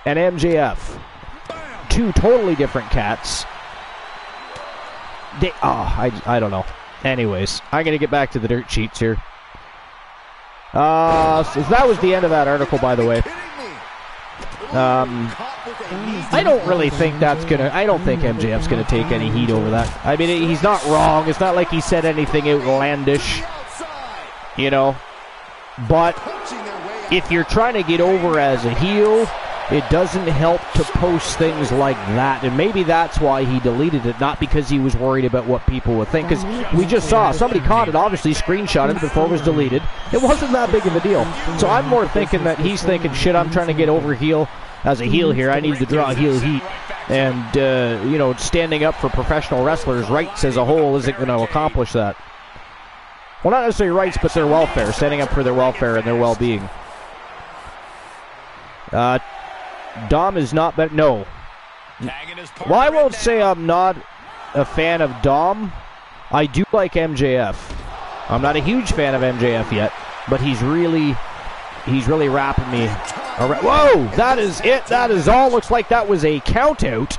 and MJF, two totally different cats. I don't know. Anyways, I'm going to get back to the dirt sheets here. So that was the end of that article, by the way. I don't really think I don't think MJF's gonna take any heat over that. I mean, he's not wrong. It's not like he said anything outlandish, you know. But if you're trying to get over as a heel, it doesn't help to post things like that. And maybe that's why he deleted it, not because he was worried about what people would think. Because we just saw, somebody caught it, obviously screenshotted it before it was deleted. It wasn't that big of a deal. So I'm more thinking that he's thinking, shit, I'm trying to get over heel as a heel here. I need to draw heel heat. And, you know, standing up for professional wrestlers' rights as a whole isn't going to accomplish that. Well, not necessarily rights, but their welfare. Standing up for their welfare and their well-being. Dom is not better. No. Well, I won't say I'm not a fan of Dom. I do like MJF. I'm not a huge fan of MJF yet, but he's really wrapping me around. Whoa! That is it. That is all. Looks like that was a count out.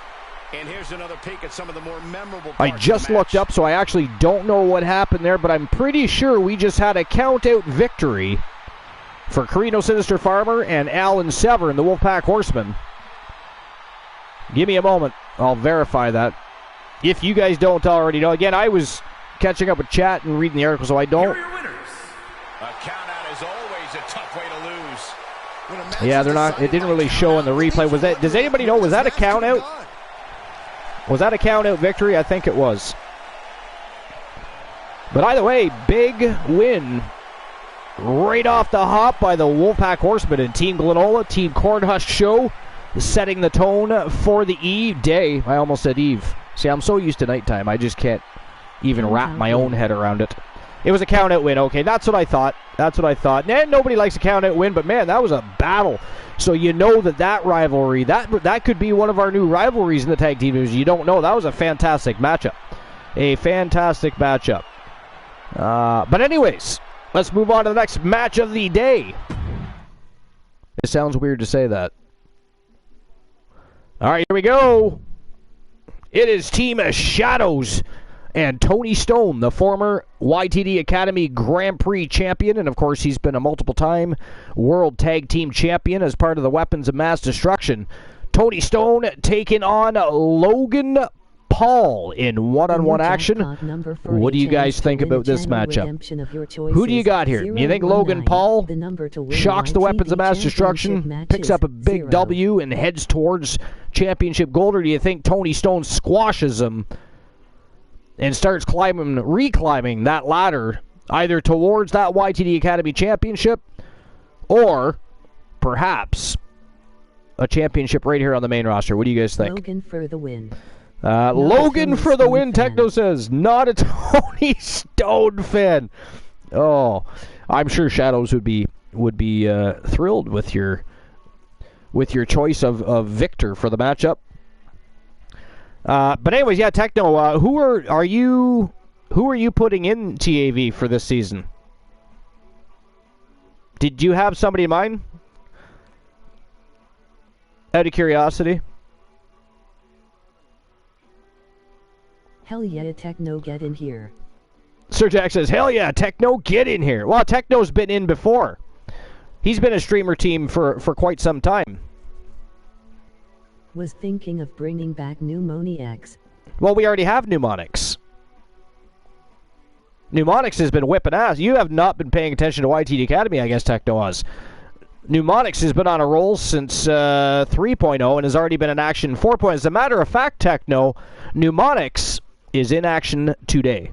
And here's another peek at some of the more memorable I just looked up, so I actually don't know what happened there, but I'm pretty sure we just had a count out victory for Carino Sinister Farmer and Alan Severn, the Wolfpack Horsemen. Give me a moment. I'll verify that. If you guys don't already know. Again, I was catching up with chat and reading the article, so I don't. Here are your winners. A countout is always a tough way to lose. Yeah, they're not. It didn't really show in the replay. Was that? Does anybody know? Was that a count out? Was that a count out victory? I think it was. But either way, big win right off the hop by the Wolfpack Horsemen and Team Glenola, Team Cornhusk Show, setting the tone for the eve day. I almost said eve. See, I'm so used to nighttime, I just can't even wrap my own head around it. It was a count-out win. Okay, that's what I thought. That's what I thought. And nobody likes a count-out win, but man, that was a battle. So you know that rivalry, that could be one of our new rivalries in the tag team news. You don't know. That was a fantastic matchup. A fantastic matchup. But anyways, let's move on to the next match of the day. It sounds weird to say that. All right, here we go. It is Team Shadows and Tony Stone, the former YTD Academy Grand Prix champion, and of course he's been a multiple-time World Tag Team champion as part of the Weapons of Mass Destruction. Tony Stone taking on Logan Paul in one-on-one action. What do you guys think about this matchup? Who do you got here? Do you think Logan Paul shocks the Weapons of Mass Destruction, picks up a big W, and heads towards championship gold, or do you think Tony Stone squashes him and starts reclimbing that ladder either towards that YTD Academy championship or perhaps a championship right here on the main roster? What do you guys think? Logan for the win. Logan for the win, Techno says. Not a Tony Stone fan. Oh, I'm sure Shadows would be thrilled with your choice of Victor for the matchup. But anyways, yeah, Techno. Who are you putting in TAV for this season? Did you have somebody in mind? Out of curiosity. Hell yeah, Techno, get in here. Sir Jack says, hell yeah, Techno, get in here. Well, Techno's been in before. He's been a streamer team for quite some time. Was thinking of bringing back Mnemonics. Well, we already have Mnemonics. Mnemonics has been whipping ass. You have not been paying attention to YTD Academy, I guess Techno has. Mnemonics has been on a roll since 3.0 and has already been in action 4.0. As a matter of fact, Techno, Mnemonics is in action today.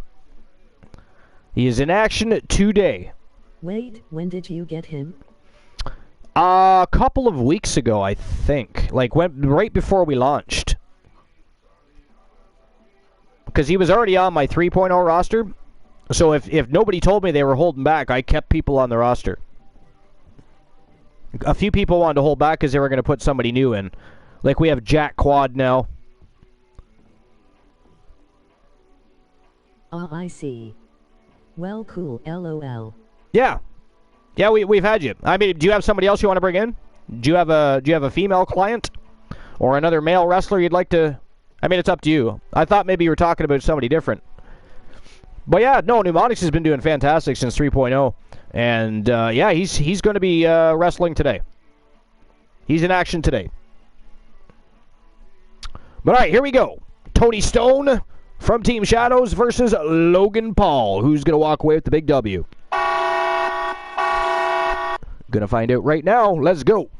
He is in action today. Wait, when did you get him? A couple of weeks ago, I think. Like, right before we launched. Because he was already on my 3.0 roster. So if nobody told me they were holding back, I kept people on the roster. A few people wanted to hold back because they were going to put somebody new in. Like, we have Jack Quad now. Oh, I see. Well, cool, LOL. Yeah. Yeah, we've had you. I mean, do you have somebody else you want to bring in? Do you have a female client? Or another male wrestler you'd like to... I mean, it's up to you. I thought maybe you were talking about somebody different. But yeah, no, Mnemonics has been doing fantastic since 3.0. And yeah, he's going to be wrestling today. He's in action today. But all right, here we go. Tony Stone from Team Shadows versus Logan Paul. Who's going to walk away with the big W? Gonna find out right now. Let's go.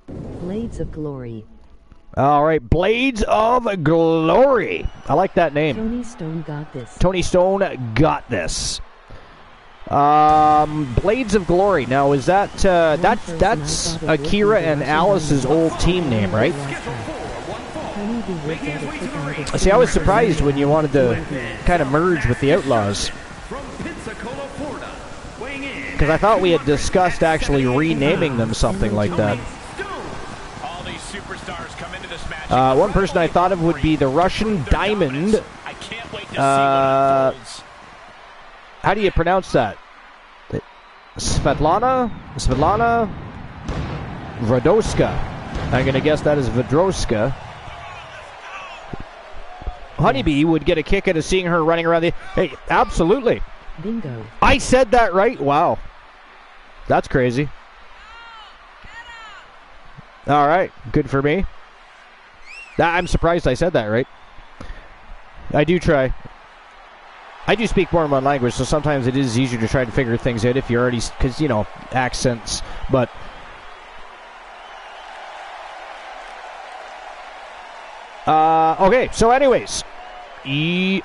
Blades of Glory. All right, Blades of Glory. I like that name. Tony Stone got this. Tony Stone got this. Blades of Glory. Now, is that that's Akira and Alice's old team name, right? See, I was surprised when you wanted to kind of merge with the Outlaws. Because I thought we had discussed actually renaming them something like that. One person I thought of would be the Russian Diamond. How do you pronounce that? Svetlana Vodoska. I'm going to guess that is Vodroska. Honeybee would get a kick out of seeing her running around the... Hey, absolutely. Bingo. I said that right? Wow. That's crazy. All right, good for me. I'm surprised I said that right. I do try. I do speak more than one language, so sometimes it is easier to try to figure things out if you're already, because, you know, accents. But okay, so anyways.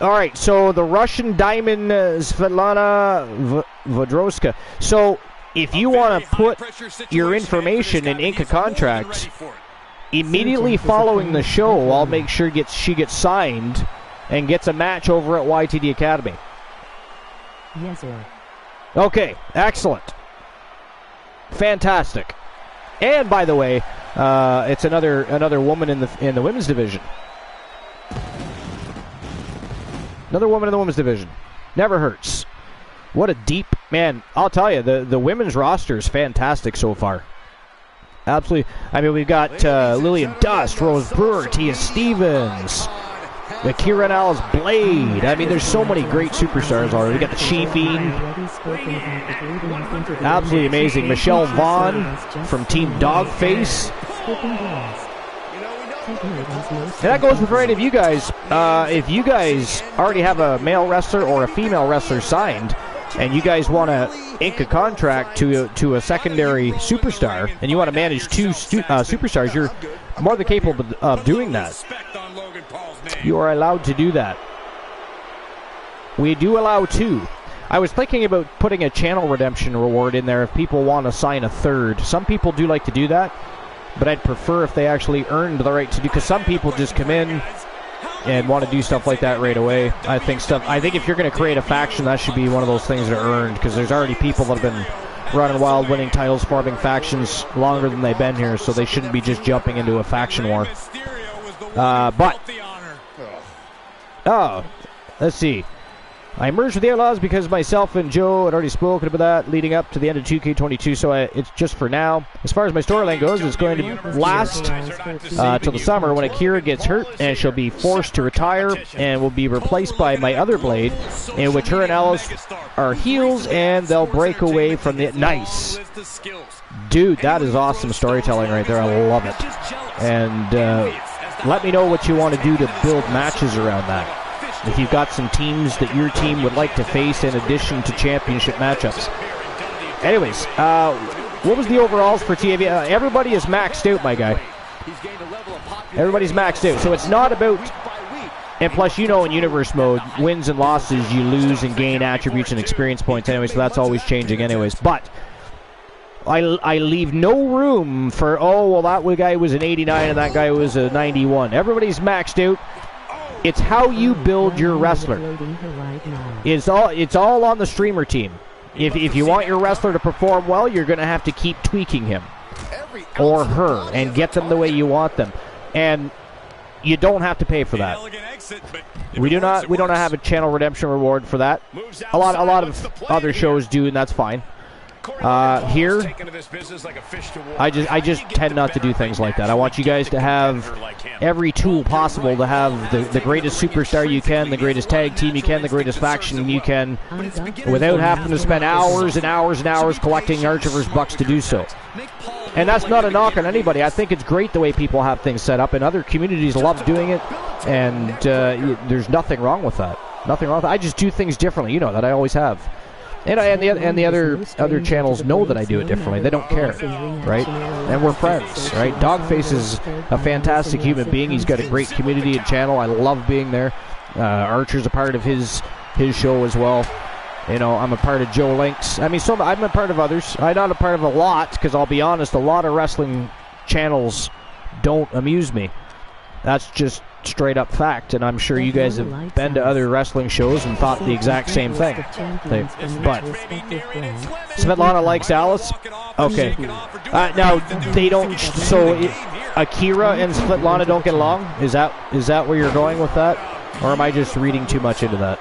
All right, so the Russian Diamond, Svetlana Vodroska. So if you want to put your information in Inca contracts, immediately following the show, I'll make sure she gets signed and gets a match over at YTD Academy. Yes, sir. Okay, excellent. Fantastic. And by the way, it's another woman in the women's division. Another woman in the women's division. Never hurts. What a deep, man, I'll tell you, the women's roster is fantastic so far. Absolutely. I mean, we've got Lillian Dust, Rose Brewer, Tia Stevens, Akira and Alice Blade. I mean, there's so many great superstars already. We got the She-Fiend. Absolutely amazing. Michelle Vaughn from Team Dogface. And that goes with any of you guys. If you guys already have a male wrestler or a female wrestler signed, and you guys want to ink a contract to a secondary superstar, and you want to manage two superstars, you're more than capable of doing that. You are allowed to do that. We do allow two. I was thinking about putting a channel redemption reward in there if people want to sign a third. Some people do like to do that, but I'd prefer if they actually earned the right to do, because some people just come in and want to do stuff like that right away. I think if you're going to create a faction, that should be one of those things that are earned, because there's already people that have been running wild, winning titles, forming factions longer than they've been here, so they shouldn't be just jumping into a faction war. Let's see. I merged with the Outlaws because myself and Joe had already spoken about that leading up to the end of 2K22, so it's just for now. As far as my storyline goes, it's going to last till the summer when Akira gets hurt and she'll be forced to retire and will be replaced by my other Blade, in which her and Alice are heels and they'll break away from the... Nice. Dude, that is awesome storytelling right there. I love it. And let me know what you want to do to build matches around that. If you've got some teams that your team would like to face in addition to championship matchups. Anyways, what was the overalls for TAV? Everybody is maxed out, my guy. Everybody's maxed out. So it's not about... And plus, you know, in Universe mode, wins and losses, you lose and gain attributes and experience points anyway, so that's always changing anyways. But I leave no room for, oh, well, that guy was an 89 and that guy was a 91. Everybody's maxed out. It's how you build your wrestler. It's all on the streamer team. If you want your wrestler to perform well, you're going to have to keep tweaking him or her and get them the way you want them. And you don't have to pay for that. We do not have a channel redemption reward for that. A lot of other shows do, and that's fine. Here, I just tend not to do things like that. I want you guys to have every tool possible to have the greatest superstar you can, the greatest tag team you can, the greatest faction you can, without having to spend hours and hours and hours collecting Archiver's bucks to do so. And that's not a knock on anybody. I think it's great the way people have things set up, and other communities love doing it, and there's nothing wrong with that. Nothing wrong with that. I just do things differently. You know that I always have. And the other channels know that I do it differently. They don't care, right? And we're friends, right? Dogface is a fantastic human being. He's got a great community and channel. I love being there. Archer's a part of his show as well. You know, I'm a part of Joe Link's. I mean, I'm a part of others. I'm not a part of a lot, because I'll be honest, a lot of wrestling channels don't amuse me. That's just straight up fact, and I'm sure you guys have been to other wrestling shows and thought the exact same thing. But Svetlana likes Alice. Okay. Now they don't. So Akira and Svetlana don't get along. Is that where you're going with that, or am I just reading too much into that?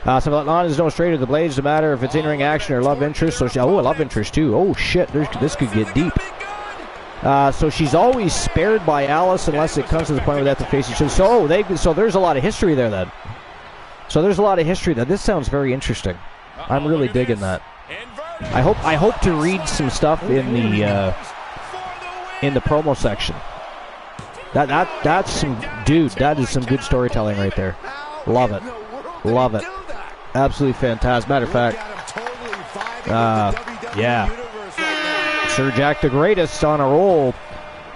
Svetlana is no stranger to the blades, no matter if it's in-ring action or love interest. So a love interest too. Oh shit, this could get deep. So she's always spared by Alice unless it comes to the point where they have to face each other. So there's a lot of history there then. So there's a lot of history there. This sounds very interesting. I'm really digging that. I hope to read some stuff in the promo section. That's some dude. That is some good storytelling right there. Love it. Love it. Absolutely fantastic. Matter of fact, yeah. Sir Jack the Greatest on a roll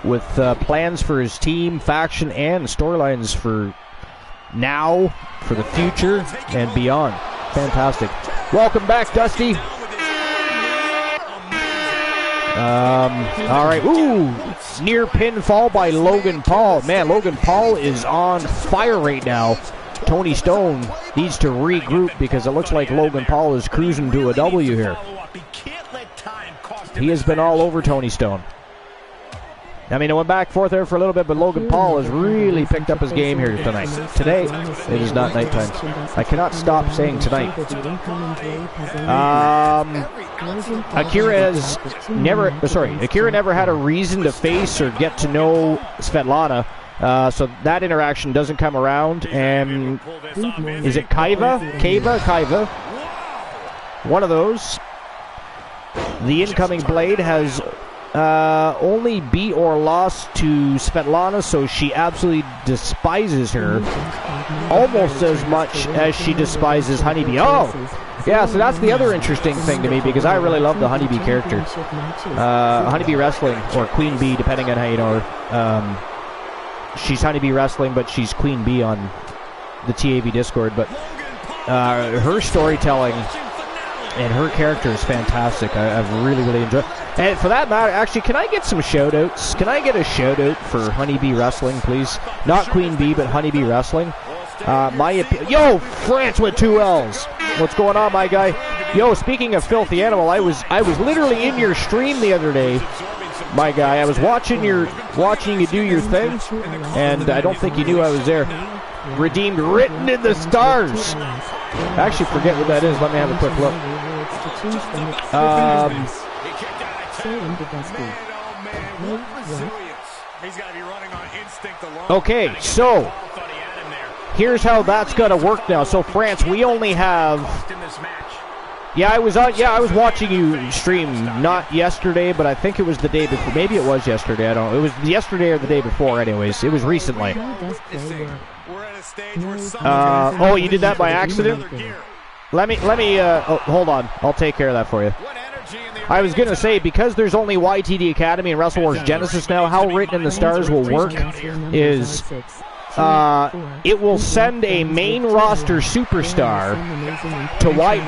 with plans for his team, faction, and storylines for now, for the future, and beyond. Fantastic. Welcome back, Dusty. All right. Ooh, near pinfall by Logan Paul. Man, Logan Paul is on fire right now. Tony Stone needs to regroup because it looks like Logan Paul is cruising to a W here. He has been all over Tony Stone. I mean, it went back and forth there for a little bit, but Logan Paul has really picked up his game here tonight. Today, it is not nighttime. I cannot stop saying tonight. Akira never had a reason to face or get to know Svetlana, so that interaction doesn't come around. And is it Kaiva? One of those. The incoming Blade has only beat or lost to Svetlana, so she absolutely despises her almost as much as she despises Honeybee. Oh, yeah, so that's the other interesting thing to me, because I really love the Honeybee character. Honeybee Wrestling, or Queen Bee, depending on how you know her. She's Honeybee Wrestling, but she's Queen Bee on the TAV Discord. But her storytelling and her character is fantastic. I've really, really enjoyed it. And for that matter, actually, can I get some shout-outs? Can I get a shout-out for Honeybee Wrestling, please? Not Queen Bee, but Honeybee Wrestling. Yo, France with 2 L's. What's going on, my guy? Yo, speaking of Filthy Animal, I was literally in your stream the other day, my guy. I was watching you do your thing, and I don't think you knew I was there. Redeemed written in the stars. I actually forget what that is. Let me have a quick look. Okay, so here's how that's gonna work now. So France, we only have. I was watching you stream, not yesterday, but I think it was the day before. Maybe it was yesterday. I don't know. It was yesterday or the day before. Anyways, it was recently. Oh, you did that by accident? Let me. Hold on. I'll take care of that for you. I was gonna say, because there's only YTD Academy and Wrestle Wars Genesis now, how Written in the Stars will work is it will send a main roster superstar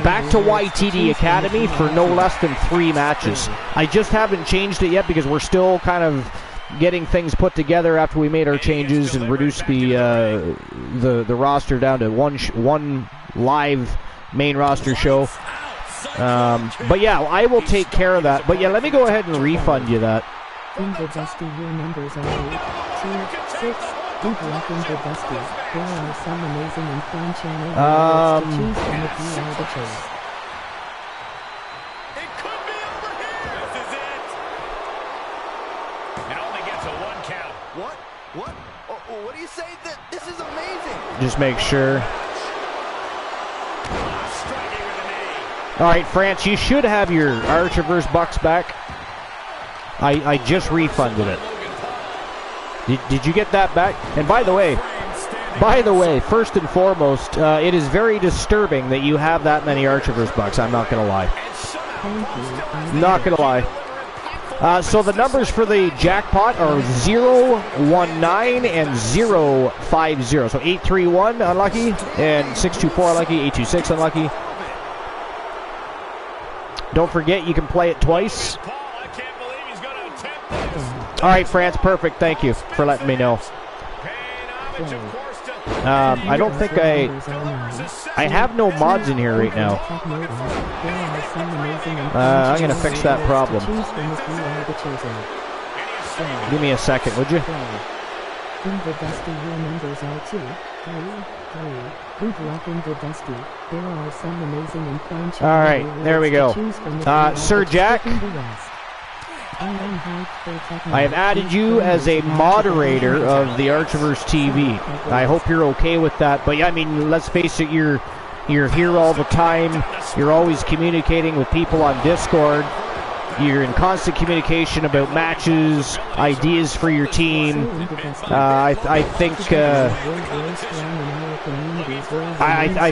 back to YTD Academy for no less than 3 matches. I just haven't changed it yet because we're still kind of getting things put together after we made our changes and reduced the roster down to one live main roster show. But yeah, I will take care of that. But yeah, let me go ahead and refund you that. Dusty, your numbers are 8, 2, 6. Good luck in the Dusty. There are some amazing and fun channels to choose from if you are the choice. It could be over here. This is it. It only gets a 1 count. What? What do you say? This is amazing. Just make sure. All right, France, you should have your Archerverse bucks back. I just refunded it. Did you get that back? And by the way, first and foremost, it is very disturbing that you have that many Archerverse bucks. I'm not gonna lie. Not gonna lie. So the numbers for the jackpot are 019 and 050. So 831 unlucky and 624 unlucky, 826 unlucky. Don't forget, you can play it twice. All right, France, perfect. Thank you for letting me know. I don't think I have no mods in here right now. I'm going to fix that problem. Give me a second, would you? All right, there we go. Sir Jack, I have added you as a moderator of the Archerverse TV. I hope you're okay with that. But yeah, I mean, let's face it, you're You're here all the time. You're always communicating with people on Discord. You're in constant communication about matches, ideas for your team. I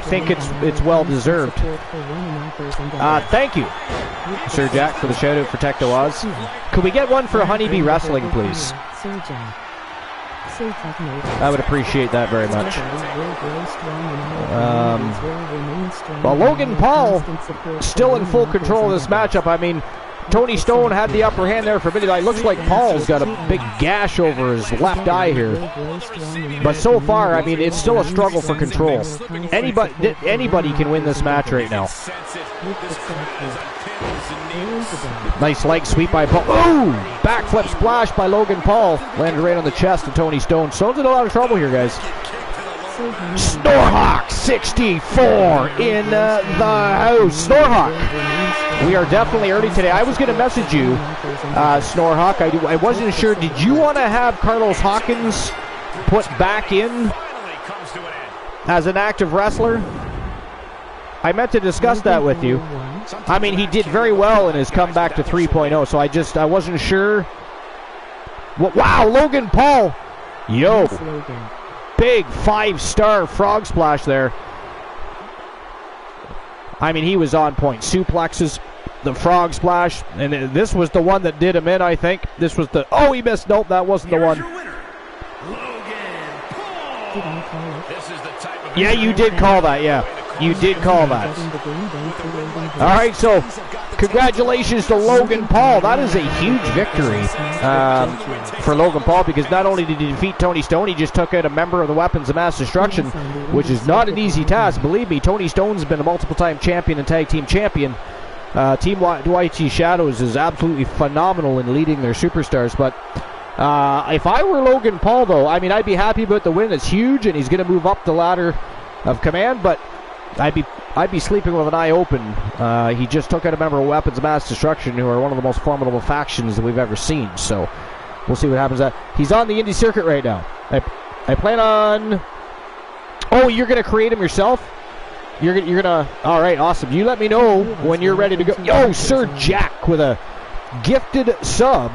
think it's well deserved. Thank you, Sir Jack, for the shout out for Techno Oz. Could we get one for Honeybee Wrestling, please? I would appreciate that very much. Well, Logan Paul still in full control of this matchup. I mean, Tony Stone had the upper hand there for a minute. It looks like Paul's got a big gash over his left eye here. But so far, I mean, it's still a struggle for control. Anybody can win this match right now. Nice leg sweep by Paul. Ooh! Backflip splash by Logan Paul. Landed right on the chest of Tony Stone. Stone's in a lot of trouble here, guys. Snorhawk 64 in the house. Snorhawk, we are definitely early today. I was going to message you, Snorhawk. I wasn't sure. Did you want to have Carlos Hawkins put back in as an active wrestler? I meant to discuss that with you. I mean, he did very well in his comeback to 3.0, so I wasn't sure. Wow, Logan Paul. Yo. Big 5-star frog splash there. I mean, he was on point. Suplexes, the frog splash, and this was the one that did him in, I think. This was the... Oh, he missed. Nope, that wasn't the one. Yeah, you did call that, yeah. You did call that. All right, so congratulations to Logan Paul. That is a huge victory for Logan Paul, because not only did he defeat Tony Stone, he just took out a member of the Weapons of Mass Destruction, which is not an easy task. Believe me, Tony Stone's been a multiple-time champion and tag team champion. Team Dwight Shadows is absolutely phenomenal in leading their superstars, but if I were Logan Paul, though, I mean, I'd be happy about the win. It's huge, and he's going to move up the ladder of command, but I'd be sleeping with an eye open. He just took out a member of Weapons of Mass Destruction, who are one of the most formidable factions that we've ever seen. So we'll see what happens. He's on the indie circuit right now. I plan on... Oh, you're going to create him yourself? You're gonna... All right, awesome. You let me know when you're ready to go. Yo, Sir Jack with a gifted sub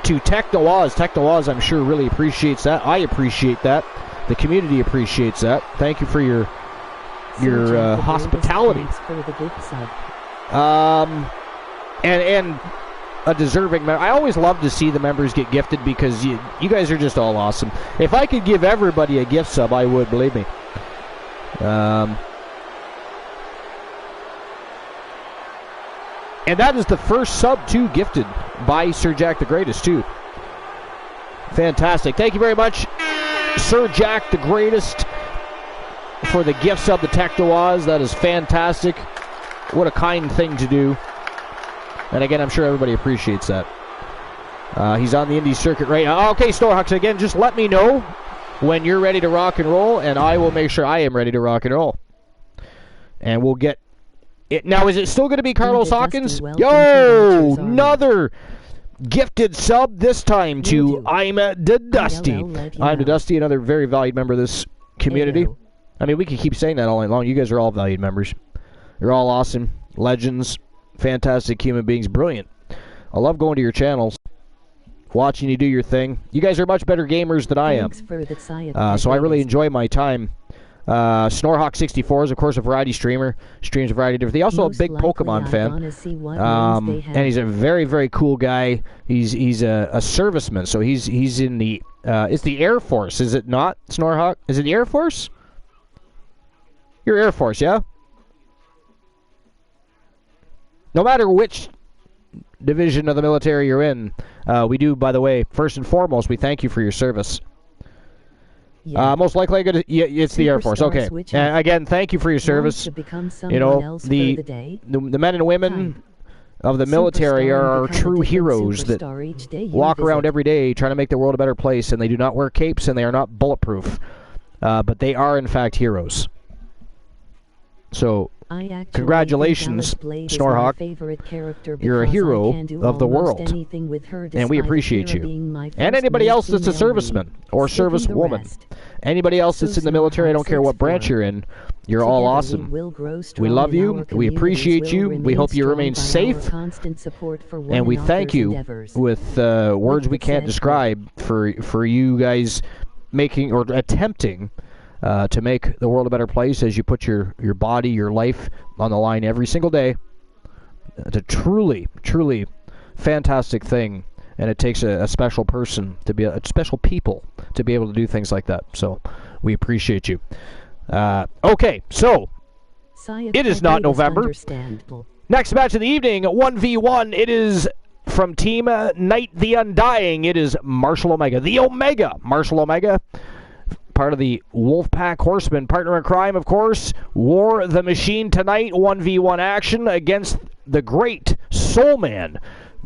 to Techno Oz. Techno Oz, I'm sure, really appreciates that. I appreciate that. The community appreciates that. Thank you for your hospitality. And a deserving member. I always love to see the members get gifted, because you guys are just all awesome. If I could give everybody a gift sub, I would, believe me. And that is the first sub too gifted by Sir Jack the Greatest too. Fantastic. Thank you very much, Sir Jack the Greatest, for the gift sub to Techno Oz. That is fantastic. What a kind thing to do. And again, I'm sure everybody appreciates that. He's on the indie circuit right now. Okay, Storehawks, again, just let me know when you're ready to rock and roll, and I will make sure I am ready to rock and roll. And we'll get it. Now, is it still going to be Carlos Hawkins? Yo, another gifted sub, this time to I'm the Dusty. I'm the Dusty, another very valued member of this community. I mean, we can keep saying that all night long. You guys are all valued members. You're all awesome, legends, fantastic human beings, brilliant. I love going to your channels, watching you do your thing. You guys are much better gamers than I am. So I really enjoy my time. Snorhawk64 is, of course, a variety streamer. Streams a variety of different. He's also a big Pokemon fan. And he's a very, very cool guy. He's a serviceman, so he's in the it's the Air Force, is it not, Snorhawk? Is it the Air Force? You're Air Force, yeah? No matter which division of the military you're in, we do, by the way, first and foremost, we thank you for your service. Yeah. Most likely, it's the Air Force. Okay. And again, thank you for your service. You know, the men and women of the military are our true heroes that walk around every day trying to make the world a better place, and they do not wear capes, and they are not bulletproof. But they are, in fact, heroes. So, congratulations, Snorhawk. You're a hero of the world, and we appreciate you. And anybody else that's a serviceman or servicewoman. Anybody else that's in the military, I don't care what branch you're in, you're all awesome. We love you. We appreciate you. We hope you remain safe. And we thank you with words we can't describe for you guys making or attempting to make the world a better place as you put your body, your life on the line every single day. It's a truly, truly fantastic thing. And it takes a special person to be a special people to be able to do things like that. So we appreciate you. Okay, so it is not November. Next match of the evening, 1v1. It is from Team Night the Undying. It is Marshall Omega. The Omega. Marshall Omega, part of the Wolfpack Horsemen. Partner in crime, of course. War the Machine tonight. 1v1 action against the great Soul Man,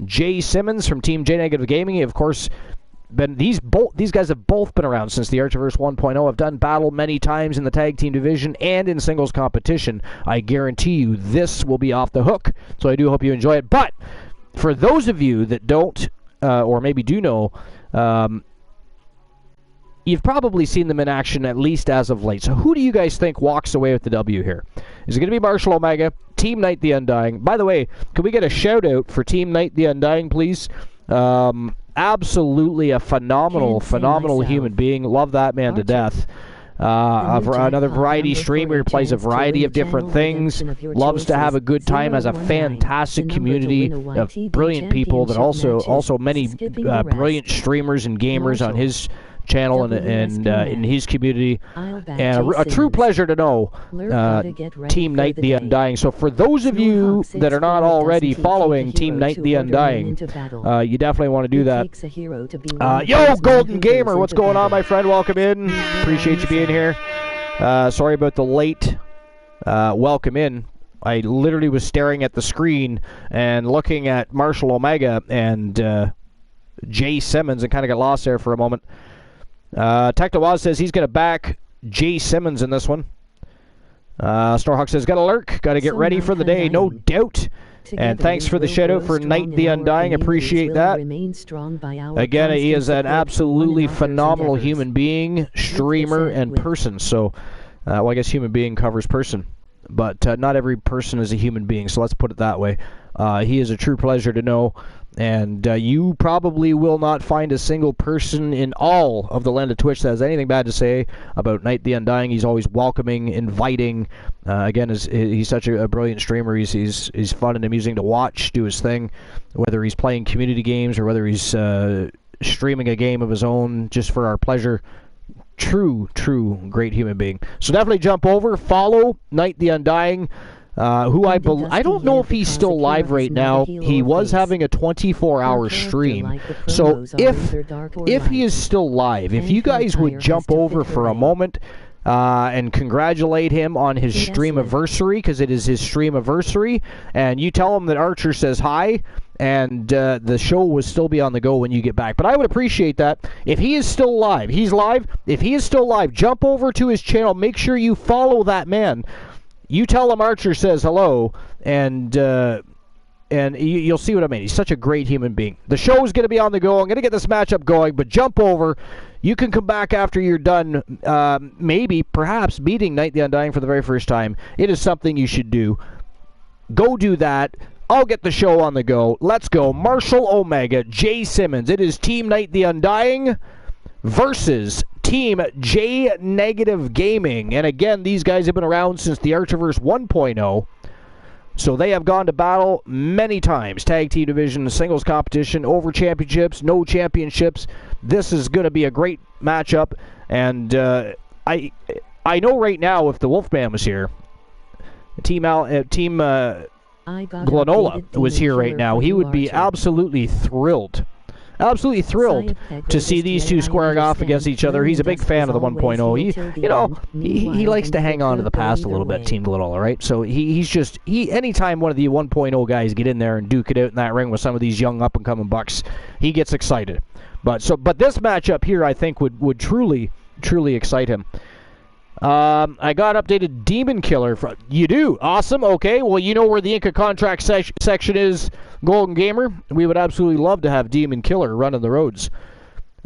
Jay Simmons from Team J Negative Gaming. Of course, these guys have both been around since the Archiverse 1.0. Have done battle many times in the tag team division and in singles competition. I guarantee you this will be off the hook. So I do hope you enjoy it. But for those of you that don't, or maybe do know, you've probably seen them in action at least as of late. So who do you guys think walks away with the W here? Is it going to be Marshall Omega, Team Night the Undying? By the way, can we get a shout out for Team Night the Undying, please? Absolutely a phenomenal human being. Love that man to death. Another variety streamer, plays a variety of different things, loves to have a good time, has a fantastic community of brilliant people, that also many brilliant streamers and gamers on his channel and in his community, and a true pleasure to know Team Night the Undying. So for those of you that are not already following Team Night the Undying, you definitely want to do that. Yo, Golden Gamer, what's going on, my friend? Welcome in. Appreciate you being here. Sorry about the late welcome in. I literally was staring at the screen and looking at Marshall Omega and Jay Simmons and kind of got lost there for a moment. Technowaz says he's going to back Jay Simmons in this one. Starhawk says, got to lurk, got to get ready for the day, no doubt. And thanks for the shout out for Night the Undying, appreciate that. Again, he is an absolutely phenomenal human being, streamer, and person. So, well, I guess human being covers person. But not every person is a human being, so let's put it that way. He is a true pleasure to know, and you probably will not find a single person in all of the land of Twitch that has anything bad to say about Night the Undying. He's always welcoming, inviting. Again, he's such a brilliant streamer. He's fun and amusing to watch, do his thing, whether he's playing community games or whether he's streaming a game of his own just for our pleasure. True great human being. So definitely jump over, follow Night the Undying, who I don't know if he's still live right now. He was having a 24-hour stream. So if he is still live, if you guys would jump over for a moment and congratulate him on his stream-iversary, because it is his stream-iversary, and you tell him that Archer says hi, and the show will still be on the go when you get back. But I would appreciate that. If he is still live, he's live. If he is still live, jump over to his channel. Make sure you follow that man. You tell him Archer says hello, and you'll see what I mean. He's such a great human being. The show is going to be on the go. I'm going to get this matchup going, but jump over. You can come back after you're done, perhaps meeting Night the Undying for the very first time. It is something you should do. Go do that. I'll get the show on the go. Let's go. Marshall Omega, Jay Simmons. It is Team Night the Undying versus Team J Negative Gaming. And again, these guys have been around since the Archiverse 1.0. So they have gone to battle many times. Tag team division, singles competition, over championships, no championships. This is going to be a great matchup. And I know right now if the Wolfman was here, Team Glenola was here right now, he would be absolutely thrilled. Absolutely thrilled to see these two squaring off against each other. He's a big fan of the 1.0. He likes to hang on to the past a little bit, Team Glenola, right? So anytime one of the 1.0 guys get in there and duke it out in that ring with some of these young up-and-coming bucks, he gets excited. But this matchup here, I think, would truly excite him. I got updated Demon Killer. You do? Awesome. Okay. Well, you know where the Inca contract section is, Golden Gamer. We would absolutely love to have Demon Killer running the roads.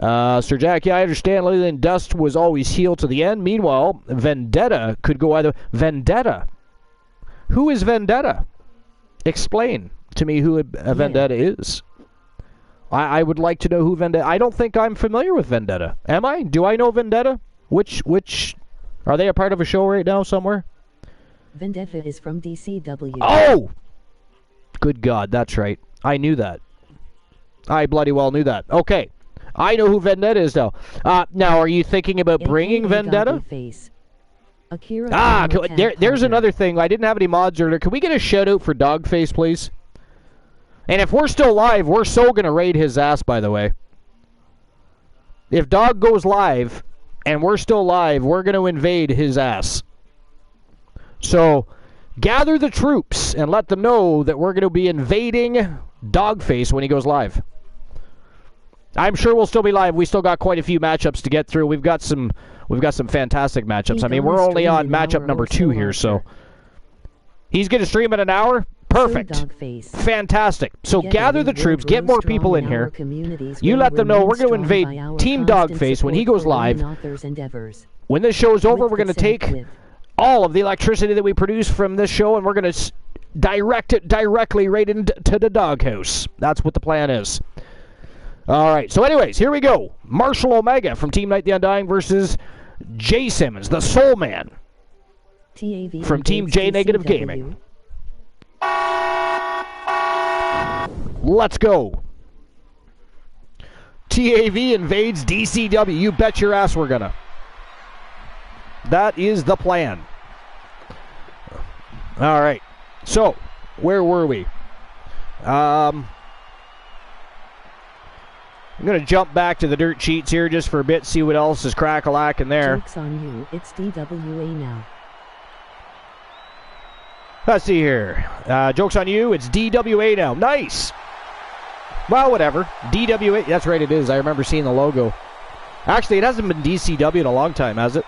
Sir Jackie, I understand Leyland Dust was always heel to the end. Meanwhile, Vendetta could go either. Vendetta? Who is Vendetta? Explain to me who a Vendetta is. I would like to know who Vendetta... I don't think I'm familiar with Vendetta. Am I? Do I know Vendetta? Which... Are they a part of a show right now somewhere? Vendetta is from DCW. Oh! Good God, that's right. I knew that. I bloody well knew that. Okay. I know who Vendetta is now. Now, are you thinking about bringing Vendetta? There's another thing. I didn't have any mods earlier. Can we get a shout-out for Dogface, please? And if we're still live, we're so going to raid his ass, by the way. If Dog goes live, and we're still live, we're going to invade his ass. So, gather the troops, and let them know that we're going to be invading Dogface when he goes live. I'm sure we'll still be live. We still got quite a few matchups to get through. We've got some fantastic matchups. I mean, we're only on matchup number 2 here, so he's going to stream in an hour. Perfect. Fantastic. So gather the troops, get more people in here. You let them know we're going to invade Team Dogface when he goes live. When this show's over, we're going to take all of the electricity that we produce from this show and we're going to direct it directly right into the doghouse. That's what the plan is. All right, so anyways, here we go. Marshall Omega from Team Night the Undying versus Jay Simmons, the Soul Man, from Team J Negative Gaming. Let's go. TAV invades DCW. You bet your ass we're gonna. That is the plan. All right, so where were we? I'm going to jump back to the dirt sheets here just for a bit, see what else is crack-a-lacking there. Joke's on you, it's DWA now. Let's see here. Joke's on you, it's DWA now. Nice! Well, whatever. DWA, that's right, it is. I remember seeing the logo. Actually, it hasn't been DCW in a long time, has it?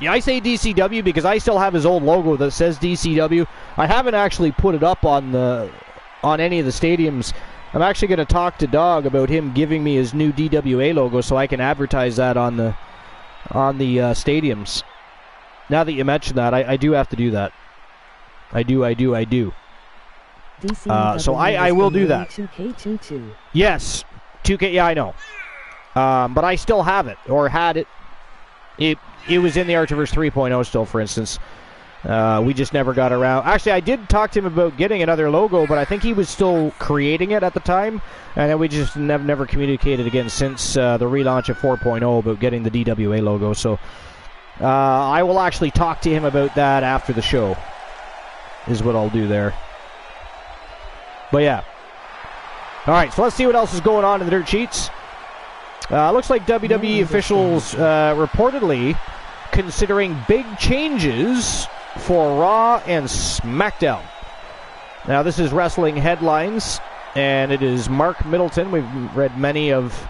Yeah, I say DCW because I still have his old logo that says DCW. I haven't actually put it up on any of the stadiums. I'm actually going to talk to Dog about him giving me his new DWA logo so I can advertise that on the stadiums. Now that you mention that, I do have to do that. I do. So I will do that. 2K22. Yes, 2K. Yeah, I know. But I still have it, or had it. It was in the Archiverse 3.0 still, for instance. We just never got around. Actually, I did talk to him about getting another logo, but I think he was still creating it at the time, and then we just never communicated again since the relaunch of 4.0 about getting the DWA logo. So I will actually talk to him about that after the show, is what I'll do there. But yeah. All right, so let's see what else is going on in the dirt sheets. Looks like WWE officials reportedly considering big changes for Raw and SmackDown. Now, this is Wrestling Headlines, and it is Mark Middleton. We've read many of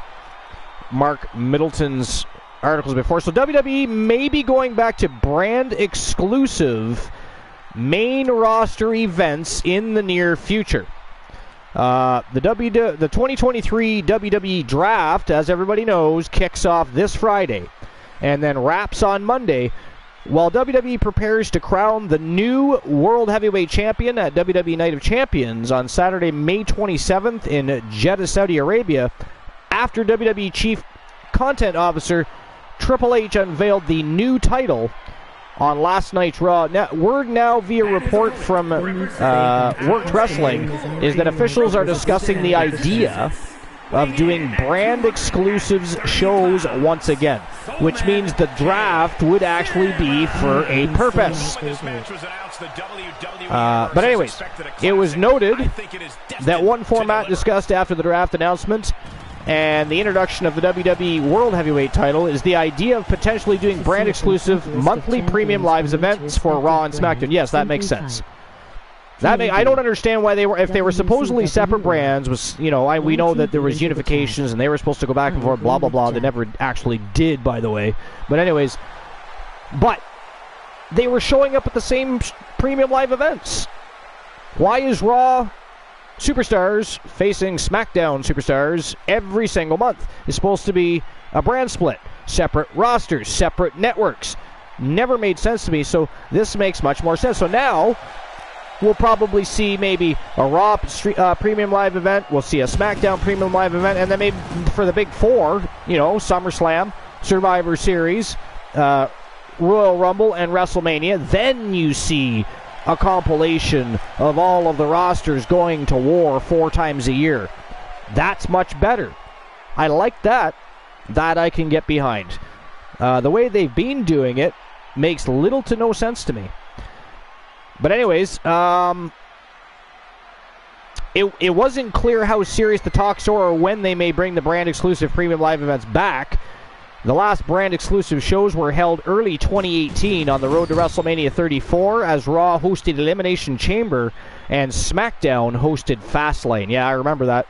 Mark Middleton's articles before. So WWE may be going back to brand-exclusive main roster events in the near future. The 2023 WWE Draft, as everybody knows, kicks off this Friday and then wraps on Monday, while WWE prepares to crown the new World Heavyweight Champion at WWE Night of Champions on Saturday, May 27th in Jeddah, Saudi Arabia. After WWE Chief Content Officer Triple H unveiled the new title on last night's Raw. Now, word now via report from Worked Wrestling is that officials are discussing the idea of doing brand exclusives shows once again, which means the draft would actually be for a purpose. But anyways, it was noted that one format discussed after the draft announcement and the introduction of the WWE World Heavyweight title is the idea of potentially doing brand exclusive monthly premium lives events for Raw and SmackDown. Yes, that makes sense. I don't understand why they were, if they were supposedly separate brands, was, we know that there was unifications and they were supposed to go back and forth, blah, blah, blah. They never actually did, by the way. But anyways, but they were showing up at the same premium live events. Why is Raw Superstars facing SmackDown Superstars every single month? It's supposed to be a brand split, separate rosters, separate networks. Never made sense to me, so this makes much more sense. So now we'll probably see maybe a Raw premium live event, we'll see a SmackDown premium live event, and then maybe for the big four, SummerSlam, Survivor Series, Royal Rumble, and WrestleMania, then you see a compilation of all of the rosters going to war 4 times a year. That's much better. I like that. That I can get behind. The way they've been doing it makes little to no sense to me. But anyways, it wasn't clear how serious the talks are or when they may bring the brand-exclusive premium live events back. The last brand-exclusive shows were held early 2018 on the road to WrestleMania 34 as Raw hosted Elimination Chamber and SmackDown hosted Fastlane. Yeah, I remember that.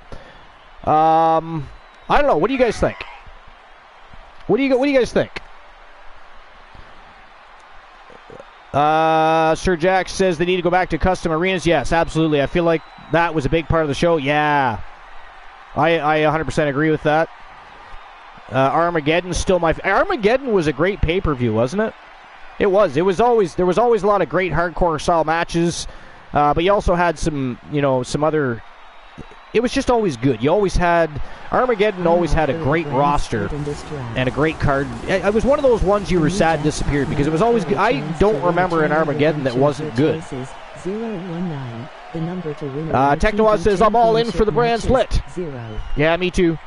I don't know. What do you guys think? What do you guys think? Sir Jack says they need to go back to custom arenas. Yes, absolutely. I feel like that was a big part of the show. Yeah. I 100% agree with that. Armageddon's still Armageddon was a great pay-per-view, wasn't it? It was. There was always a lot of great hardcore style matches, but you also had some other. It was just always good. You always had Armageddon. Always had a great roster and a great card. It was one of those ones you were sad disappeared because it was always good. I don't remember an Armageddon that wasn't good. Technoaz says I'm all in for the brand split. Yeah, me too.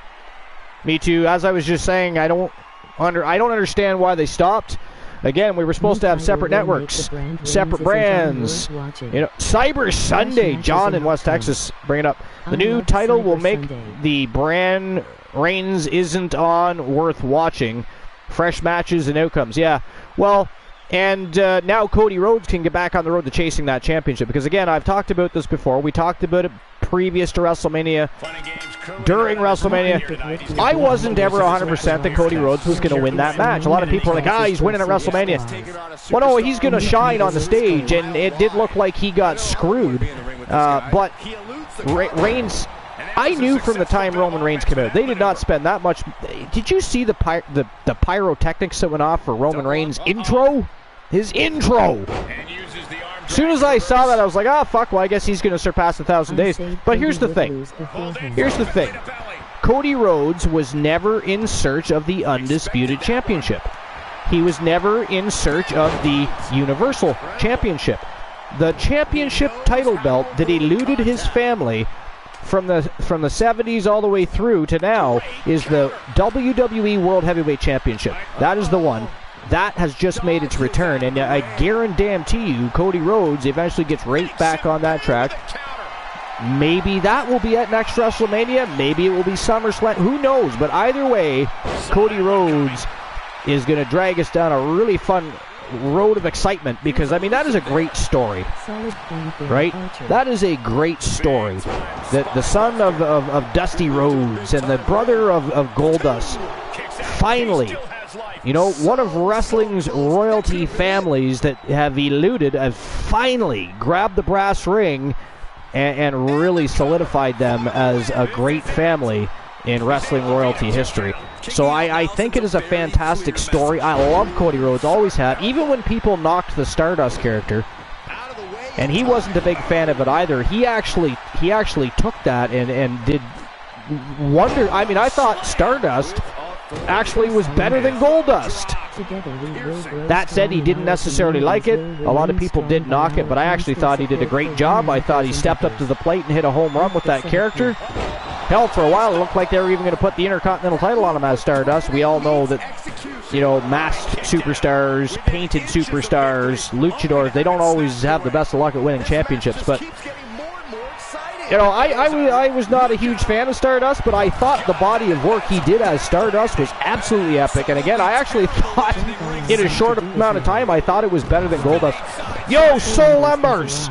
Me too. As I was just saying, I don't understand why they stopped. Again, we were supposed to have separate networks, separate brands. Cyber Sunday. John in West Texas bringing up the new title will make the brand Reigns isn't on worth watching. Fresh matches and outcomes. Yeah. Well, and now Cody Rhodes can get back on the road to chasing that championship because again, I've talked about this before. We talked about it previous to WrestleMania. During WrestleMania, I wasn't ever 100% that Cody Rhodes was going to win that match. A lot of people are like, he's winning at WrestleMania. Well, no, he's going to shine on the stage, and it did look like he got screwed. But Reigns, I knew from the time Roman Reigns came out, they did not spend that much. Did you see the pyrotechnics that went off for Roman Reigns' intro? His intro! As soon as I saw that, I was like, fuck, well, I guess he's going to surpass 1,000 days. But here's the thing. Cody Rhodes was never in search of the Undisputed Championship. He was never in search of the Universal Championship. The championship title belt that eluded his family from the 70s all the way through to now is the WWE World Heavyweight Championship. That is the one. That has just made its return, and I guarantee you Cody Rhodes eventually gets right back on that track. Maybe that will be at next WrestleMania. Maybe it will be SummerSlam. Who knows? But either way, Cody Rhodes is going to drag us down a really fun road of excitement because, I mean, that is a great story, right? That is a great story. That the son of Dusty Rhodes and the brother of Goldust finally, one of wrestling's royalty families that have eluded have finally grabbed the brass ring and really solidified them as a great family in wrestling royalty history. So I think it is a fantastic story. I love Cody Rhodes, always have. Even when people knocked the Stardust character, and he wasn't a big fan of it either, he actually took that and did wonder. I mean, I thought Stardust actually was better than Goldust. That said, he didn't necessarily like it. A lot of people did knock it, but I actually thought he did a great job. I thought he stepped up to the plate and hit a home run with that character. Hell, for a while it looked like they were even going to put the Intercontinental title on him as Stardust. We all know that, masked superstars, painted superstars, luchadors, they don't always have the best of luck at winning championships, but I was not a huge fan of Stardust, but I thought the body of work he did as Stardust was absolutely epic. And again, I actually thought in a short amount of time, I thought it was better than Goldust. Yo, Soul Embers!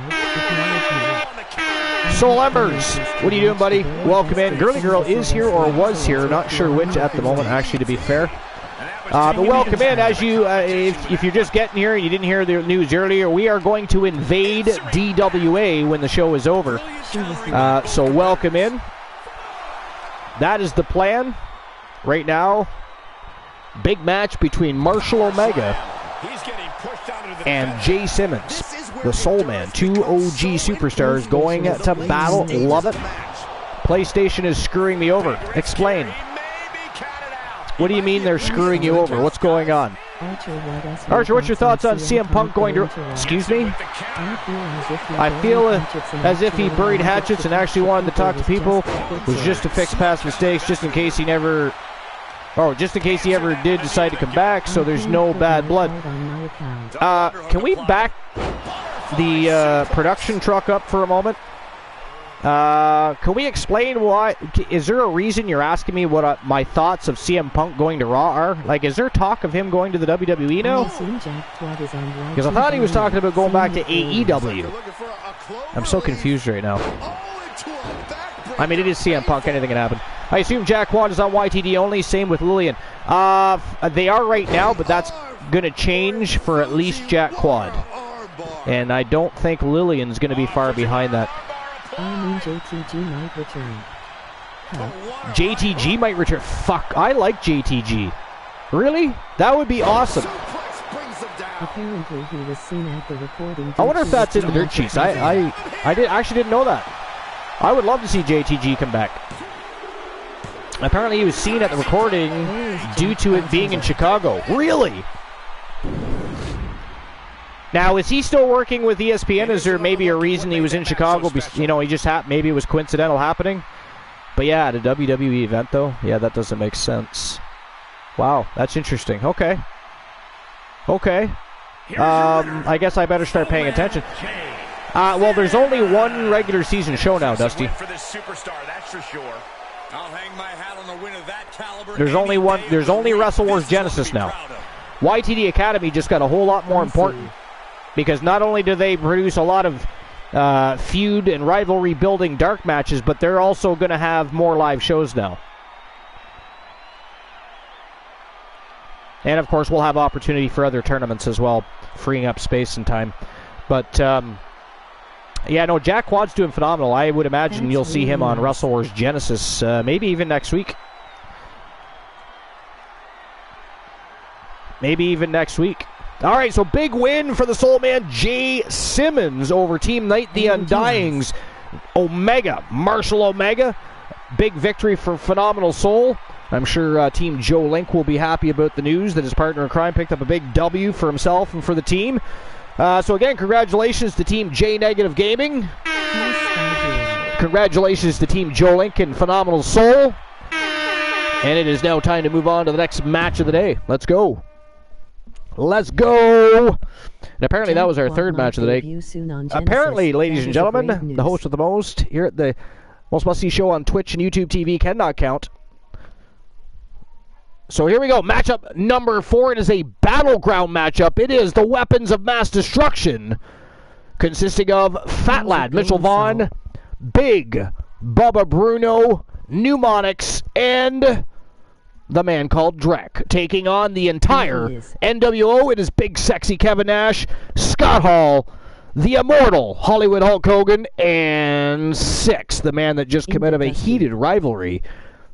Soul Embers, what are you doing, buddy? Welcome in. Girly Girl is here or was here. Not sure which at the moment, actually, to be fair. But welcome in. As you, if you're just getting here and you didn't hear the news earlier, we are going to invade DWA when the show is over. So welcome in. That is the plan. Right now, big match between Marshall Omega and Jay Simmons, the Soul Man. Two OG superstars going to battle. Love it. PlayStation is screwing me over. Explain. What do you mean they're screwing you over? What's going on? Archer, what's your thoughts on CM Punk going to... Excuse me? I feel as if he buried hatchets and actually wanted to talk to people. Was just to fix past mistakes, just in case he never... Oh, just in case he ever did decide to come back, so there's no bad blood. Can we back the production truck up for a moment? Can we explain why? Is there a reason you're asking me what my thoughts of CM Punk going to Raw are? Like, is there talk of him going to the WWE now? Because I thought he was talking about going back to AEW. I'm so confused right now. I mean, it is CM Punk. Anything can happen. I assume Jack Quad is on YTD only. Same with Lillian. They are right now, but that's going to change for at least Jack Quad. And I don't think Lillian's going to be far behind that. I mean, JTG might return. JTG might return. Fuck, I like JTG. Really? That would be awesome. Apparently, he was seen at the recording. I wonder if that's in the dirt sheets. I actually didn't know that. I would love to see JTG come back. Apparently, he was seen at the recording due to it being in Chicago. Really? Now, is he still working with ESPN? Is there maybe a reason he was in Chicago? You know, he just maybe it was coincidental happening. But yeah, at a WWE event, though, yeah, that doesn't make sense. Wow, that's interesting. Okay. I guess I better start paying attention. Well, there's only one regular season show now, Dusty. There's only one. There's only Wrestle Wars Genesis now. YTD Academy just got a whole lot more important because not only do they produce a lot of feud and rivalry building dark matches, but they're also going to have more live shows now. And of course, we'll have opportunity for other tournaments as well, freeing up space and time. But yeah, no, Jack Quad's doing phenomenal. I would imagine you'll see him on Wrestle Wars Genesis, maybe even next week. Maybe even next week. All right, so big win for the Soul Man, Jay Simmons, over Team Night, the Undyings, Omega, Marshall Omega. Big victory for Phenomenal Soul. I'm sure Team Joe Link will be happy about the news that his partner in crime picked up a big W for himself and for the team. So again, congratulations to Team J Negative Gaming. Congratulations to Team Joe Link and Phenomenal Soul. And it is now time to move on to the next match of the day. Let's go. Let's go! And apparently that was our third match of the day. Apparently, ladies and gentlemen, the host with the most here at the Most Must-See Show on Twitch and YouTube TV cannot count. So here we go. Matchup number 4. It is a battleground matchup. It is the Weapons of Mass Destruction, consisting of Fat Lad, Mitchell Vaughn, Big Bubba Bruno, Mnemonics, and the man called Drek, taking on the entire NWO. It is Big Sexy Kevin Nash, Scott Hall, the Immortal Hollywood Hulk Hogan, and Six, the man that just came out of a heated rivalry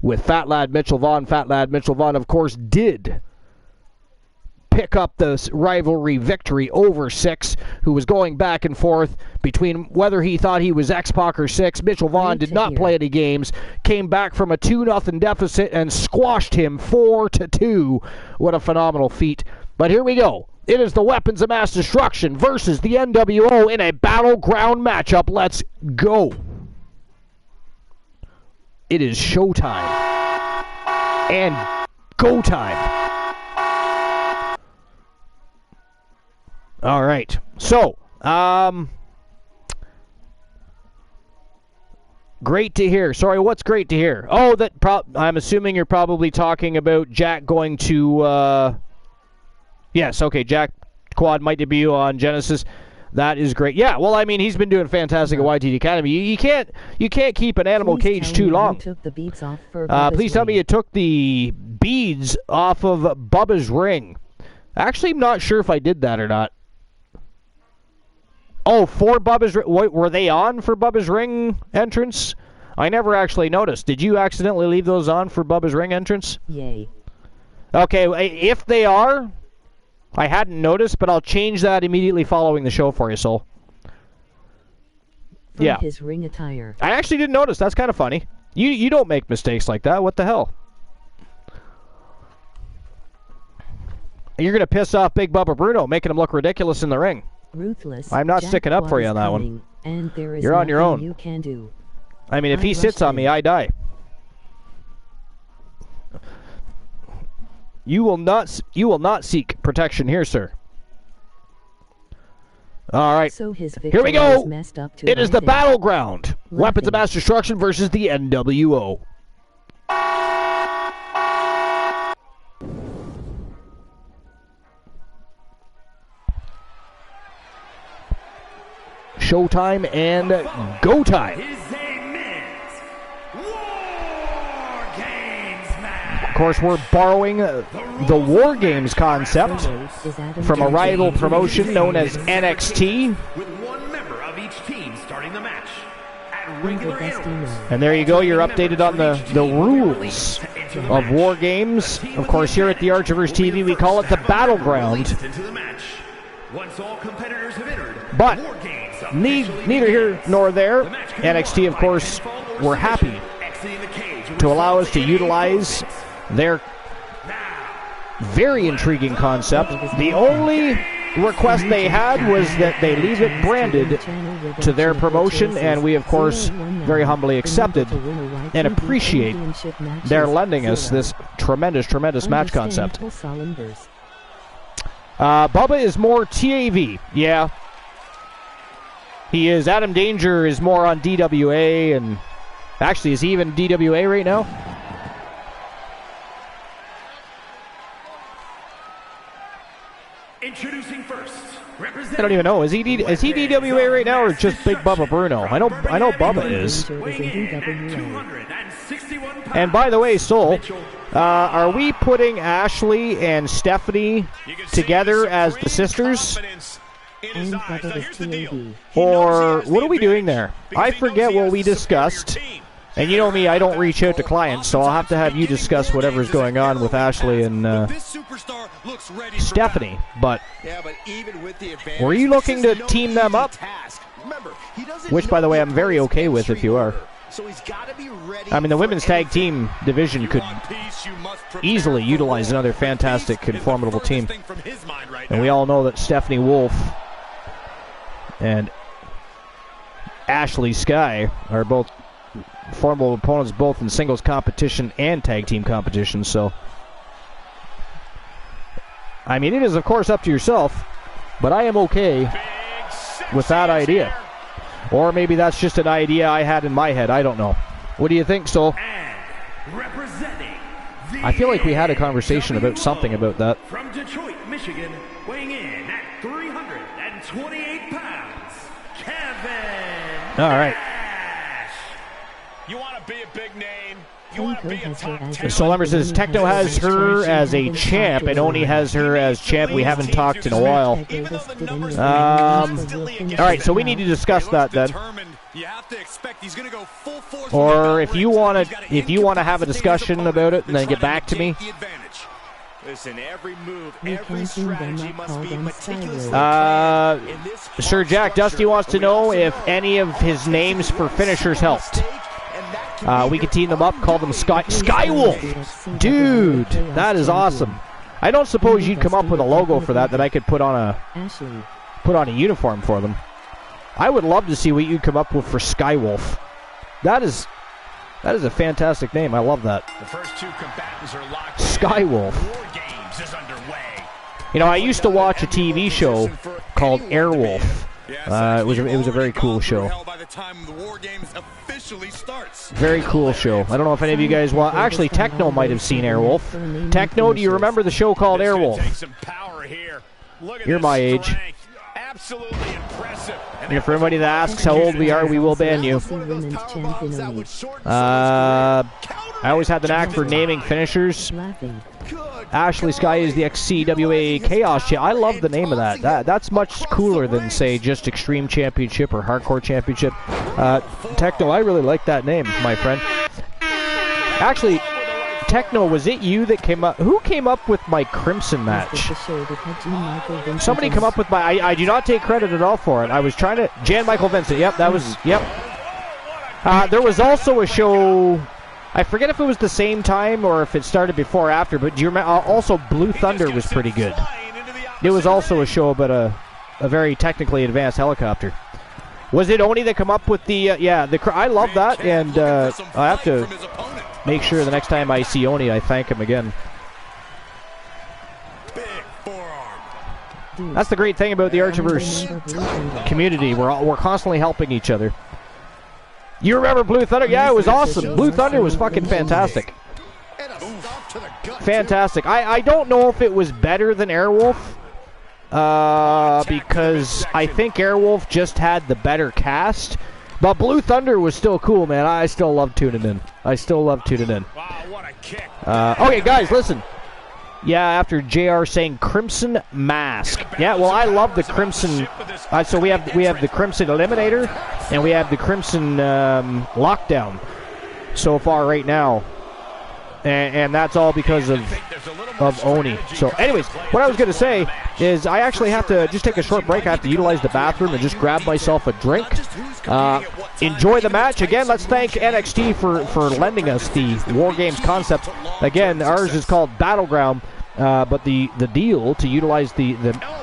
with Fat Lad Mitchell Vaughn. Fat Lad Mitchell Vaughn, of course, did pick up the rivalry victory over Six, who was going back and forth between whether he thought he was X-Pac or Six. Mitchell Vaughn did not play any games, came back from a 2-0 deficit and squashed him 4-2. What a phenomenal feat. But here we go. It is the Weapons of Mass Destruction versus the NWO in a battleground matchup. Let's go. It is showtime. And go time. All right. So, great to hear. Sorry, what's great to hear? Oh, that I'm assuming you're probably talking about Jack going to... Yes, okay, Jack Quad might debut on Genesis. That is great. Yeah, well, I mean, he's been doing fantastic at YTD Academy. You can't keep an animal cage too long. Took the beads off for Please tell me you took the beads off of Bubba's ring. Actually, I'm not sure if I did that or not. Oh, for Bubba's ring? Were they on for Bubba's ring entrance? I never actually noticed. Did you accidentally leave those on for Bubba's ring entrance? Yay. Okay, if they are, I hadn't noticed, but I'll change that immediately following the show for you, Soul. Yeah. His ring attire. I actually didn't notice. That's kind of funny. You don't make mistakes like that. What the hell? You're going to piss off Big Bubba Bruno, making him look ridiculous in the ring. Ruthless. I'm not Jack sticking up for you on that coming, one. And there is You're on your own. You can do. I mean, if he sits on me, I die. You will not seek protection here, sir. All right. So his here we go. Messed up too, it is the battleground. Weapons of Mass Destruction versus the NWO. Showtime and go time. Of course, we're borrowing the War Games concept from a rival promotion known as NXT. With one member of each team starting the match at regular intervals. And there you go, you're updated on the rules of War Games. Of course, here at the Archiverse TV, we call it the Battleground. Once all competitors have entered, but neither here nor there. NXT, of course, were happy to allow us to utilize their very intriguing concept. The only request they had was that they leave it branded to their promotion, and we, of course, very humbly accepted and appreciate their lending us this tremendous match concept. Bubba is more TAV, yeah. He is. Adam Danger is more on DWA, and actually, is he even DWA right now? Introducing first, I don't even know. Is he DWA right now, or just Big Bubba Bruno? I know Bubba is. And by the way, Soul, are we putting Ashley and Stephanie together as the sisters? Or what are we doing there? I forget what we discussed. And you know me, I don't reach out to clients, so I'll have to have you discuss whatever's going on with Ashley and Stephanie. But were you looking to team them up? Which, by the way, I'm very okay with if you are. I mean, the women's tag team division could easily utilize another fantastic and formidable team. And we all know that Stephanie Wolf and Ashley Sky are both formidable opponents, both in singles competition and tag team competition. So, I mean, it is, of course, up to yourself, but I am okay with that idea. Or maybe that's just an idea I had in my head. I don't know. What do you think, Sol? I feel like we had a conversation about something about that. From Detroit, Michigan, weighing in at 328 pounds, Kevin. All right. You want to be a big name? You want to be a top 10? So Lemmer says Techno has her as a champ and Oni has her as champ. We haven't talked in a while. All right, so we need to discuss that then. Or if you want to have a discussion about it and then get back to me. Listen, every move, every strategy must be meticulous. Sir Jack Dusty wants to know if any of his names for finishers helped. We could team them up, call them Skywolf. Dude, that is awesome. I don't suppose you'd come up with a logo for that I could put on a uniform for them. I would love to see what you'd come up with for Skywolf. That is a fantastic name. I love that. The first two combatants are locked. Skywolf. War Games is underway. You know, I used to watch a TV show called Airwolf. It was a very cool show. Very cool show. I don't know if any of you guys want. Actually, Techno might have seen Airwolf. Techno, do you remember the show called Airwolf? You're my age. Absolutely impressive. And for everybody that asks how old we are, we will ban you. I always had the knack for naming finishers. Ashley Sky is the XCWA Chaos Champ. I love the name of that. That's much cooler than, say, just Extreme Championship or Hardcore Championship. Techno, I really like that name, my friend. Actually, Techno, was it you that came up? Who came up with my Crimson match? Somebody come up with my... I do not take credit at all for it. I was trying to... Jan Michael Vincent. Yep, that was... Yep. There was also a show... I forget if it was the same time or if it started before or after, but do you remember? Also, Blue Thunder was pretty good. It was also a show about a very technically advanced helicopter. Was it Oni that come up with the... I love that, and I have to make sure the next time I see Oni, I thank him again. That's the great thing about the Archiverse community. We're constantly helping each other. You remember Blue Thunder? Yeah, it was awesome. Blue Thunder was fucking fantastic. Fantastic. I don't know if it was better than Airwolf, because I think Airwolf just had the better cast. But Blue Thunder was still cool, man. I still love tuning in. Okay, guys, listen. Yeah, after JR saying Crimson Mask. Yeah, well, I love the Crimson. So we have the Crimson Eliminator, and we have the Crimson Lockdown so far right now, and that's all because of Oni. So, anyways, what I was going to say is I actually have to just take a short break. I have to utilize the bathroom and just grab myself a drink. Enjoy the match. Again, let's thank NXT for lending us the War Games concept. Again, ours is called Battleground, but the deal to utilize the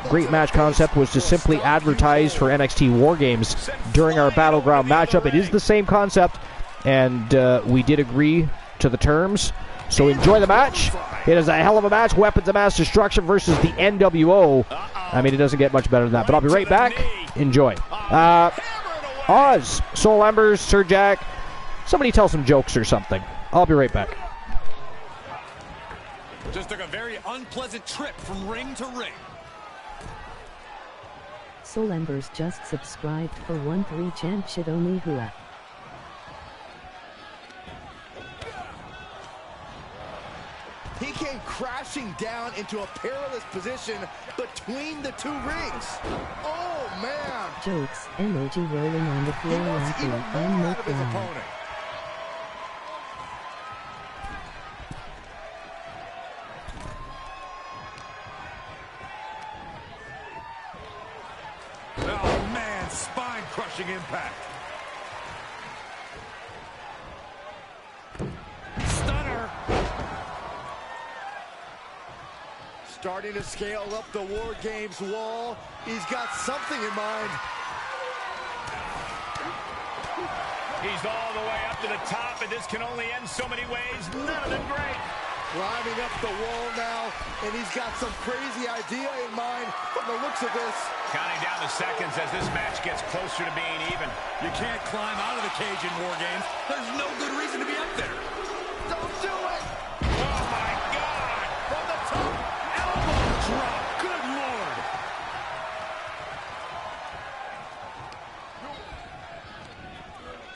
great match concept was to simply advertise for NXT War Games during our Battleground matchup. It is the same concept, and we did agree to the terms. So enjoy the match. It is a hell of a match. Weapons of Mass Destruction versus the NWO. I mean, it doesn't get much better than that. But I'll be right back. Enjoy. Oz, Soul Embers, Sir Jack. Somebody tell some jokes or something. I'll be right back. Just took a very unpleasant trip from ring to ring. Soul Embers just subscribed for 1-3 champ shit only hua. He came crashing down into a perilous position between the two rings. Oh, man. Jokes, emoji rolling on the floor laughing. I'm no clown. Oh, man, spine-crushing impact. Stunner. Starting to scale up the War Games wall. He's got something in mind. He's all the way up to the top, and this can only end so many ways. None of them great. Climbing up the wall now, and he's got some crazy idea in mind from the looks of this. Counting down the seconds as this match gets closer to being even. You can't climb out of the cage in War Games. There's no good reason to be up there. Don't do it! Oh, my God! From the top, elbow drop. Good Lord.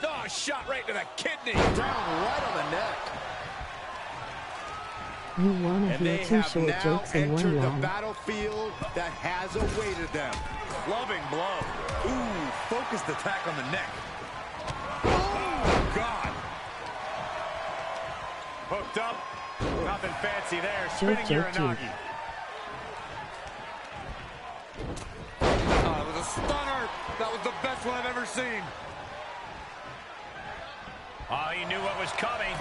Oh, shot right to the kidney. Down right on the neck. You wanna And hear they two have short now jokes in one entered the long? battlefield that has awaited them. Clubbing blow. Ooh, focused attack on the neck. Oh, God. Hooked up. Nothing fancy there. Spinning Uranagi. Oh, it was a stunner. That was the best one I've ever seen. Oh, he knew what was coming.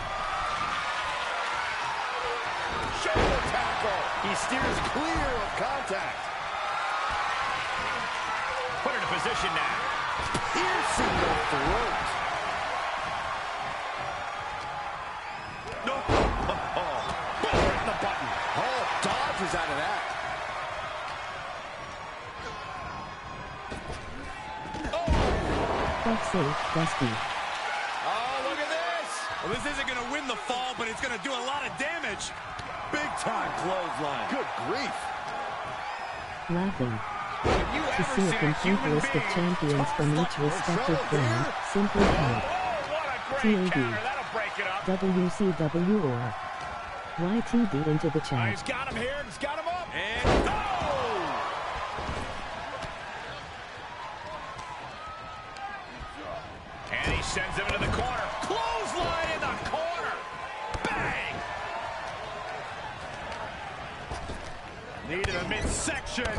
Shoulder tackle. He steers clear of contact. Put her in position now. Piercing the throat. No. Oh, right in the button. Oh, dodges out of that. Fuck safe, Dusty. Oh, look at this. Well, this isn't going to win the fall, but it's going to do a lot of damage. Big time clothesline. Good grief. Laughing. To see a complete list of champions from each respective brand, simply type TAD, WCW or YTD into the chat. He's got him here. He's got him up. And go! And he sends him into the corner. Clothesline in the corner. Bang! Knee to the midsection.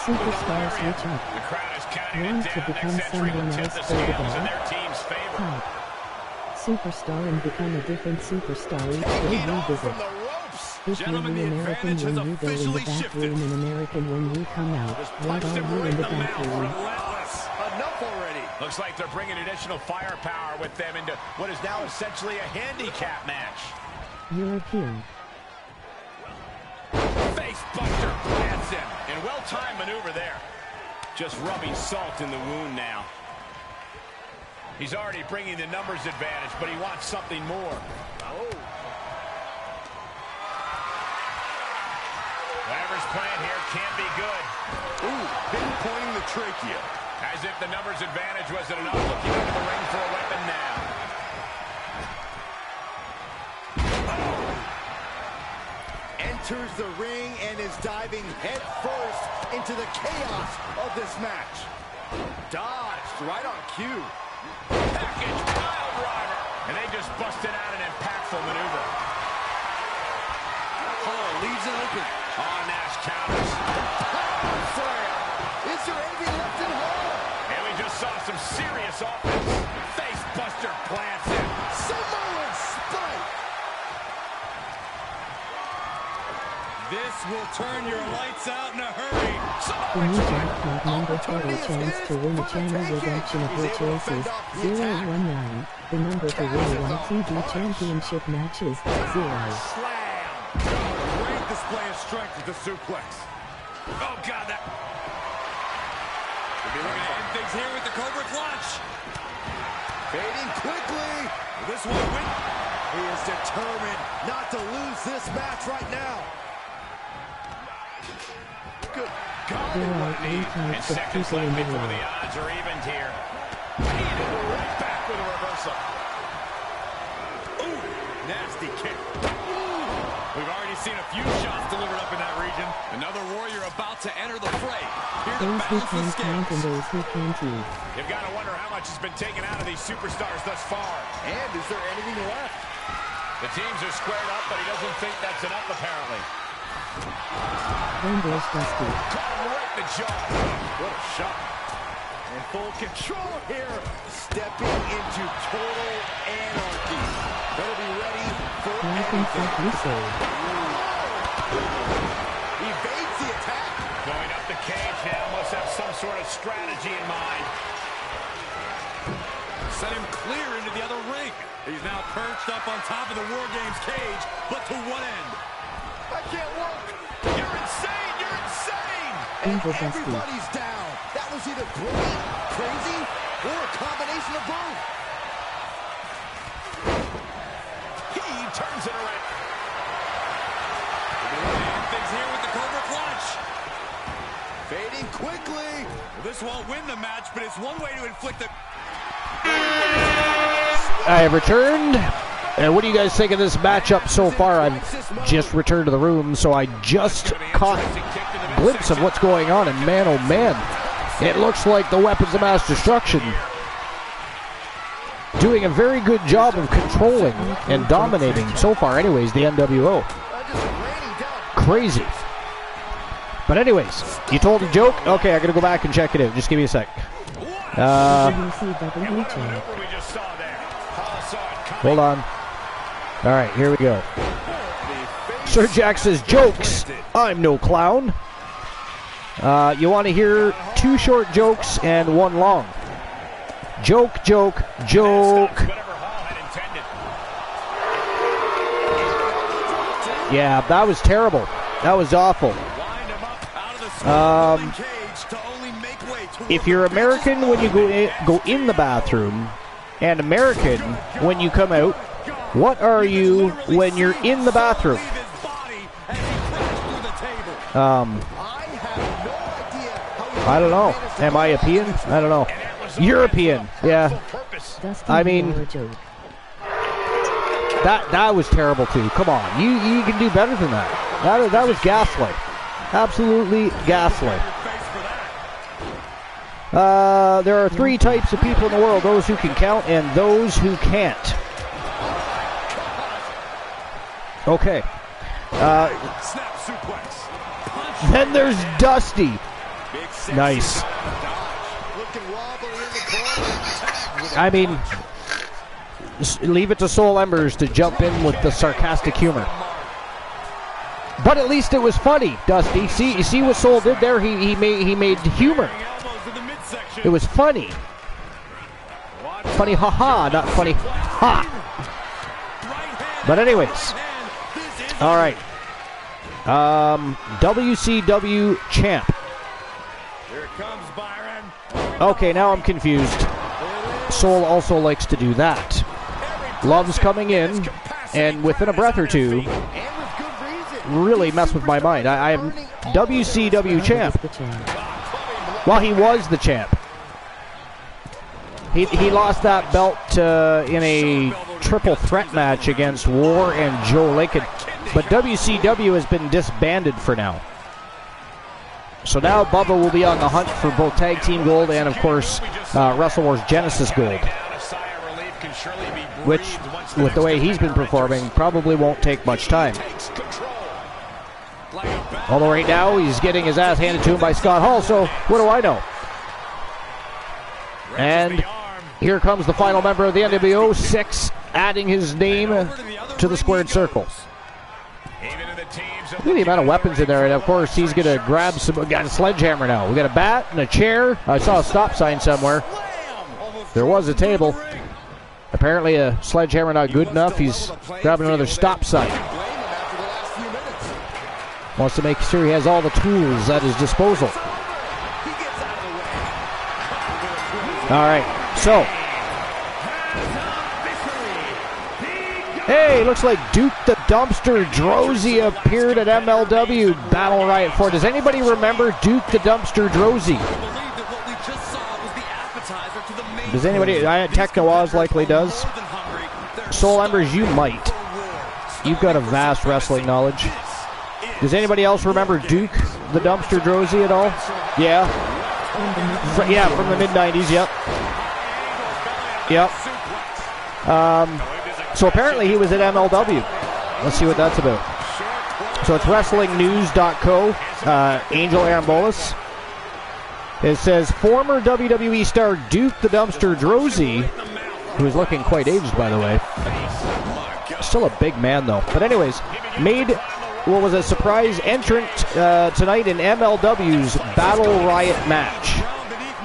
Superstars switch up. The crowd is counting Want it to down. become Next entry someone will tip else the for the scales in belt? their team's favor. Type superstar and become a different superstar each day you visit. If you're Gentlemen, the the American advantage when has you go in the officially bathroom shifted. and American when you come out, what are you in the bathroom? Relentless. Enough already. Looks like they're bringing additional firepower with them into what is now essentially a handicap match. European. Face buster plants him. And well-timed maneuver there. Just rubbing salt in the wound now. He's already bringing the numbers advantage, but he wants something more. Oh. Whatever's playing here can't be good. Ooh, pinpointing the trachea. As if the numbers advantage wasn't enough, looking into the ring for a weapon now. Enters the ring and is diving head first into the chaos of this match. Dodged right on cue. Package pile driver. And they just busted out an impactful maneuver. Hall leaves it open. Oh, Nash counters. Slam. Is there anything left in Hall? And we just saw some serious offense. Face buster plants him. Samoan spike. This will turn your lights out in a hurry. The new jackpot number total chance to win a channel redemption of which is 019. The number to win a YTD championship match is 0. Slam. Great display of strength with the suplex. Oh, God, that... We'll be looking to end things here with the Cobra Clutch. Fading quickly. This one win. He is determined not to lose this match right now. Good God. There are 3 And types of seconds people in left the before world. the odds are evened here. He did right back with a reversal. Ooh, nasty kick. We've already seen a few shots delivered up in that region. Another warrior about to enter the fray. Here to Those who balance the can count and scales. those who can't eat. You've got to wonder how much has been taken out of these superstars thus far. And is there anything left? The teams are squared up, but he doesn't think that's enough, apparently. Rainbow's Dusty. Caught him right in the jaw. What a shot. In full control here. Stepping into total anarchy. Better be ready for Life and anything. fuck you say. Evades the attack. Going up the cage now, must have some sort of strategy in mind. Set him clear into the other ring. He's now perched up on top of the War Games cage, but to what end? I can't work. You're insane! You're insane! And Rainbow Dusty. everybody's down. That was either brilliant, crazy, or a combination of both. He turns it around. And things here with the Cobra Clutch. Fading quickly. Well, this won't win the match, but it's one way to inflict the... I have returned. And what do you guys think of this matchup so far? I've just returned to the room, so I just caught a glimpse of what's going on, and man, oh man, it looks like the Weapons of Mass Destruction doing a very good job of controlling and dominating, so far anyways, the NWO. Crazy. But anyways, you told a joke? Okay, I gotta go back and check it out. Just give me a sec. WCW champ. Hold on. All right, here we go. Sir Jack says, jokes. I'm no clown. You want to hear 2 short jokes and 1 long. Joke, joke, joke. Yeah, that was terrible. That was awful. If you're American when you go in the bathroom, and American when you come out, what are you when you're in the bathroom? I don't know. Am I European? I don't know. European. Yeah. Dusty I mean, Dollar joke. that was terrible too. Come on, you can do better than that. That was gaslight. Absolutely gaslight. There are three types of people in the world: those who can count and those who can't. Okay. Then there's Dusty. Nice. I mean, leave it to Soul Embers to jump in with the sarcastic humor. But at least it was funny, Dusty. You see what Soul did there? He made humor. It was funny. Funny haha, not funny ha. But anyways. All right. WCW champ. Here comes Byron. Okay, now I'm confused. Soul also likes to do that. Loves coming in, and within a breath or two, really mess with my mind. I am WCW champ. Well, he was the champ. He lost that belt in a triple threat match against War and Joe Lincoln. But WCW has been disbanded for now. So now Bubba will be on the hunt for both Tag Team Gold and, of course, Wrestle Wars Genesis Gold. Which, with the way he's been performing, probably won't take much time. Although right now he's getting his ass handed to him by Scott Hall, so what do I know? And here comes the final member of the NWO, 6, adding his name to the squared circle. Look at the amount of weapons in there, and of course he's going to grab some. We got a sledgehammer now. We got a bat and a chair. I saw a stop sign somewhere. There was a table. Apparently a sledgehammer not good enough. He's grabbing another stop sign. Wants to make sure he has all the tools at his disposal. All right, so. Hey, looks like Duke the Dumpster Drozy appeared at MLW Battle Riot 4. Does anybody remember Duke the Dumpster Drozy? Does anybody? Techno Oz likely does. Soul Embers, you might. You've got a vast wrestling knowledge. Does anybody else remember Duke the Dumpster Drozy at all? Yeah. Yeah, from the mid-90s, yep. Yep. So apparently he was at MLW. Let's see what that's about. So it's WrestlingNews.co. Angel Arambolas. It says, former WWE star Duke the Dumpster Drozy, who is looking quite aged, by the way. Still a big man, though. But anyways, made what was a surprise entrant tonight in MLW's Battle Riot match.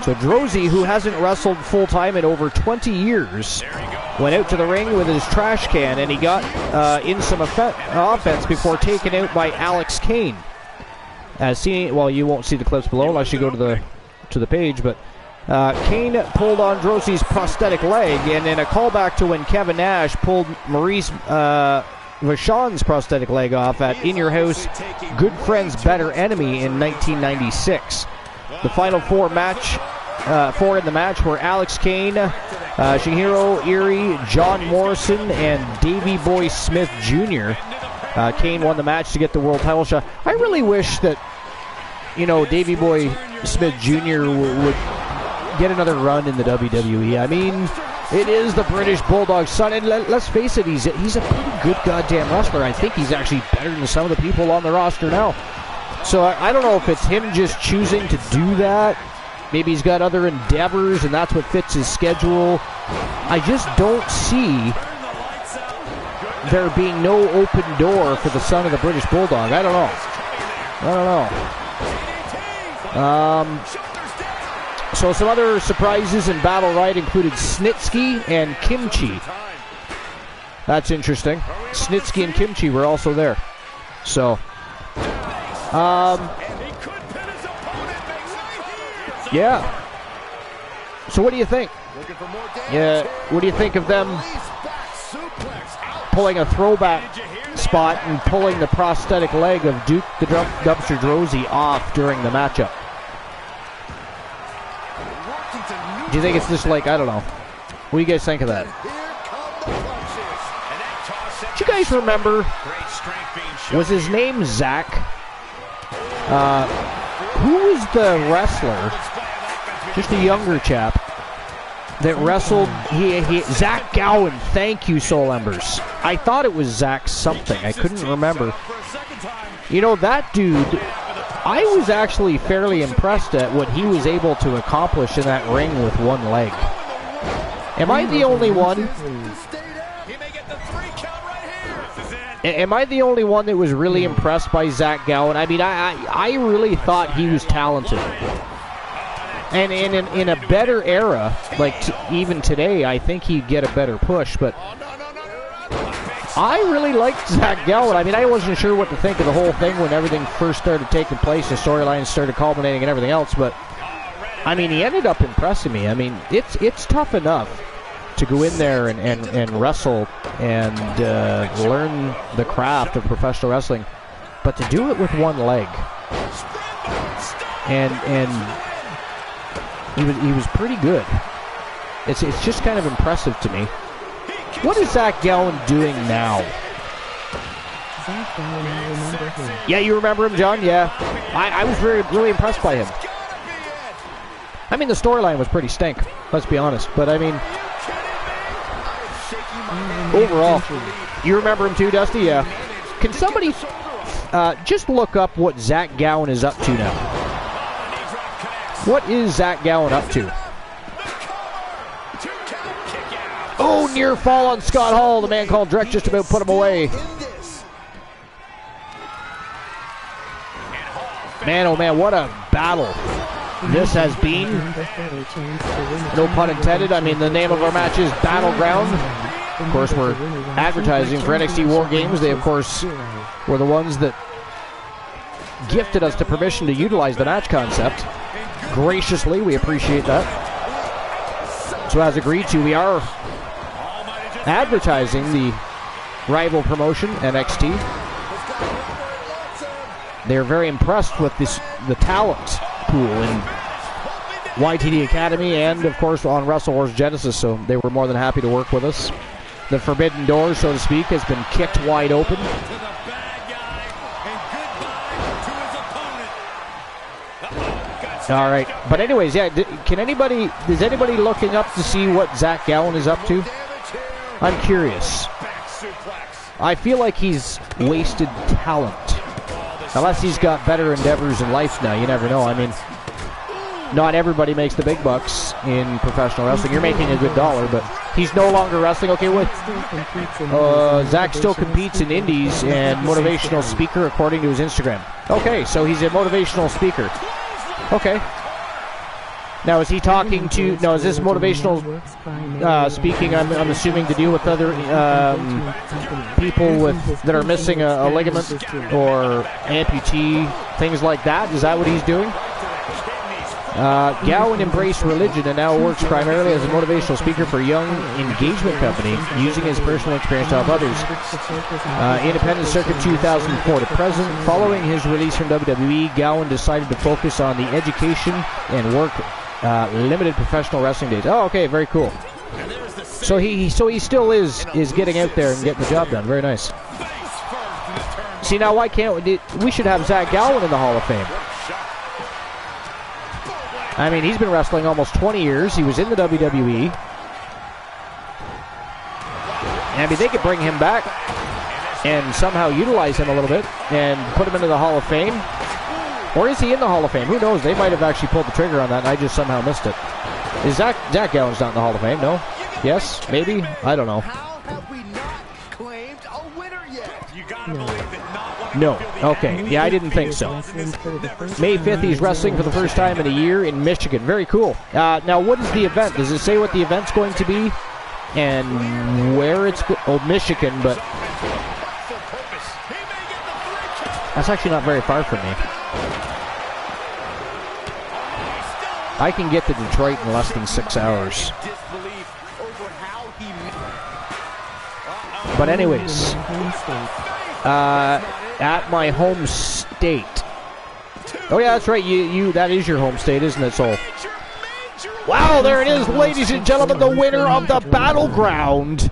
So Drozy, who hasn't wrestled full-time in over 20 years, went out to the ring with his trash can, and he got in some offense before taken out by Alex Kane. As seen, well, you won't see the clips below unless you go to the page, but Kane pulled on Drozy's prosthetic leg, and in a callback to when Kevin Nash pulled Maurice Vachon's prosthetic leg off at In Your House, Good Friends, Better Enemy in 1996. The final four in the match were Alex Kane, Shihiro Iri, John Morrison, and Davey Boy Smith Jr. Kane won the match to get the world title shot. I really wish that, Davey Boy Smith Jr. would get another run in the WWE. I mean, it is the British Bulldog's son, and let's face it, he's a pretty good goddamn wrestler. I think he's actually better than some of the people on the roster now. So I don't know if it's him just choosing to do that. Maybe he's got other endeavors, and that's what fits his schedule. I just don't see there being no open door for the son of the British Bulldog. I don't know. So some other surprises in Battle Riot included Snitsky and Kimchi. That's interesting. Snitsky and Kimchi were also there. So, yeah. So what do you think? Yeah, what do you think of them pulling a throwback spot and pulling the prosthetic leg of Duke the Dumpster Drozy off during the matchup? Do you think it's just like, I don't know. What do you guys think of that? Do you guys remember, was his name Zach? Who was the wrestler, just a younger chap, that wrestled, Zach Gowen, thank you, Soul Embers. I thought it was Zach something, I couldn't remember. You know, that dude, I was actually fairly impressed at what he was able to accomplish in that ring with one leg. Am I the only one? Am I the only one that was really impressed by Zach Gowen? I mean, I really thought he was talented. And in a better era, like even today, I think he'd get a better push. But I really liked Zach Gowen. I mean, I wasn't sure what to think of the whole thing when everything first started taking place, the storylines started culminating and everything else. But, I mean, he ended up impressing me. I mean, it's tough enough to go in there and wrestle and learn the craft of professional wrestling, but to do it with one leg, and he was pretty good. It's just kind of impressive to me. What is Zach Gowen doing now? Zach Gowen, I remember him. Yeah, you remember him, John? Yeah, I was really impressed by him. I mean, the storyline was pretty stink, let's be honest, but I mean, overall, you remember him too, Dusty? Yeah. Can somebody just look up what Zach Gowen is up to now? What is Zach Gowen up to? Oh, near fall on Scott Hall. The man called Drek just about put him away. Man, oh man, what a battle this has been. No pun intended. I mean, the name of our match is Battleground. Of course, we're advertising for NXT War Games. They, of course, were the ones that gifted us the permission to utilize the match concept. Graciously, we appreciate that. So as agreed to, we are advertising the rival promotion, NXT. They're very impressed with the talent pool in YTD Academy and, of course, on Wrestle Wars Genesis, so they were more than happy to work with us. The forbidden door, so to speak, has been kicked wide open. All right, but anyways, yeah. Is anybody looking up to see what Zach Gowen is up to? I'm curious. I feel like he's wasted talent, unless he's got better endeavors in life now. You never know. I mean, not everybody makes the big bucks in professional wrestling. You're making a good dollar, but he's no longer wrestling. Okay, what? Zach still competes in indies and motivational speaker, according to his Instagram. Okay, so he's a motivational speaker. Okay. Now, is he talking to? No, is this motivational speaking? I'm assuming to deal with other people that are missing a ligament or amputee, things like that. Is that what he's doing? Gowen embraced religion and now works primarily as a motivational speaker for a young engagement company, using his personal experience to help others. Independent Circuit 2004 to present. Following his release from WWE, Gowen decided to focus on the education and work limited professional wrestling days. Oh, okay, very cool. So he still is getting out there and getting the job done. Very nice. See, now why can't we should have Zach Gowen in the Hall of Fame? I mean, he's been wrestling almost 20 years. He was in the WWE. I mean, they could bring him back and somehow utilize him a little bit and put him into the Hall of Fame. Or is he in the Hall of Fame? Who knows? They might have actually pulled the trigger on that, and I just somehow missed it. Is Zach Gowen's not in the Hall of Fame? No? Yes? Maybe? I don't know. How have we not claimed a winner yet? You gotta believe that not one No. Okay. Yeah, I didn't think so. May 5th, he's wrestling for the first time in a year in Michigan. Very cool. Now, what is the event? Does it say what the event's going to be and where it's oh, Michigan, but that's actually not very far from me. I can get to Detroit in less than 6 hours. But anyways, at my home state. Oh yeah, that's right. You that is your home state, isn't it, Soul? Wow, there it is, ladies and gentlemen, the winner of the Battleground.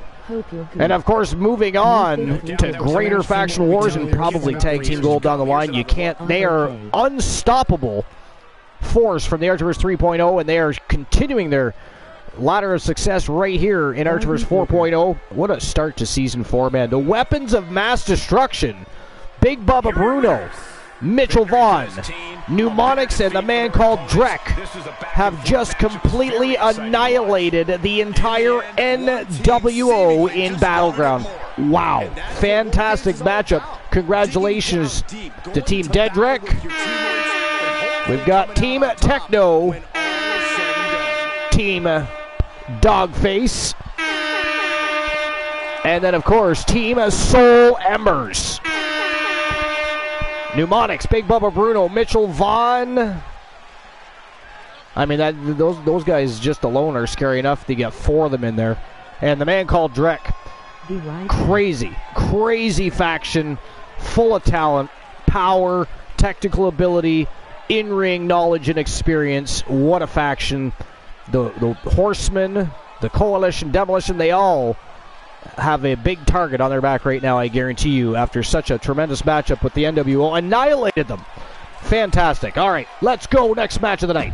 And of course, moving on to greater faction wars and probably tag team gold down the line. They are unstoppable force from the Archerverse 3.0, and they are continuing their ladder of success right here in Archerverse 4.0. What a start to Season 4, man. The weapons of mass destruction. Big Bubba Bruno, Mitchell Vaughn, Mnemonics, and the man called Drek have just completely annihilated the entire NWO in Battleground. Wow. Fantastic matchup. Congratulations to Team Dedrick. We've got Team Techno, Team Dogface, and then, of course, Team Soul Embers. Mnemonics, Big Bubba Bruno, Mitchell Vaughn. I mean, those guys just alone are scary enough to get 4 of them in there. And the man called Drek. Crazy faction, full of talent, power, technical ability, in-ring knowledge and experience. What a faction. The Horsemen, the Coalition, Demolition, they all have a big target on their back right now, I guarantee you, after such a tremendous matchup with the NWO. Annihilated them. Fantastic. All right, let's go. Next match of the night.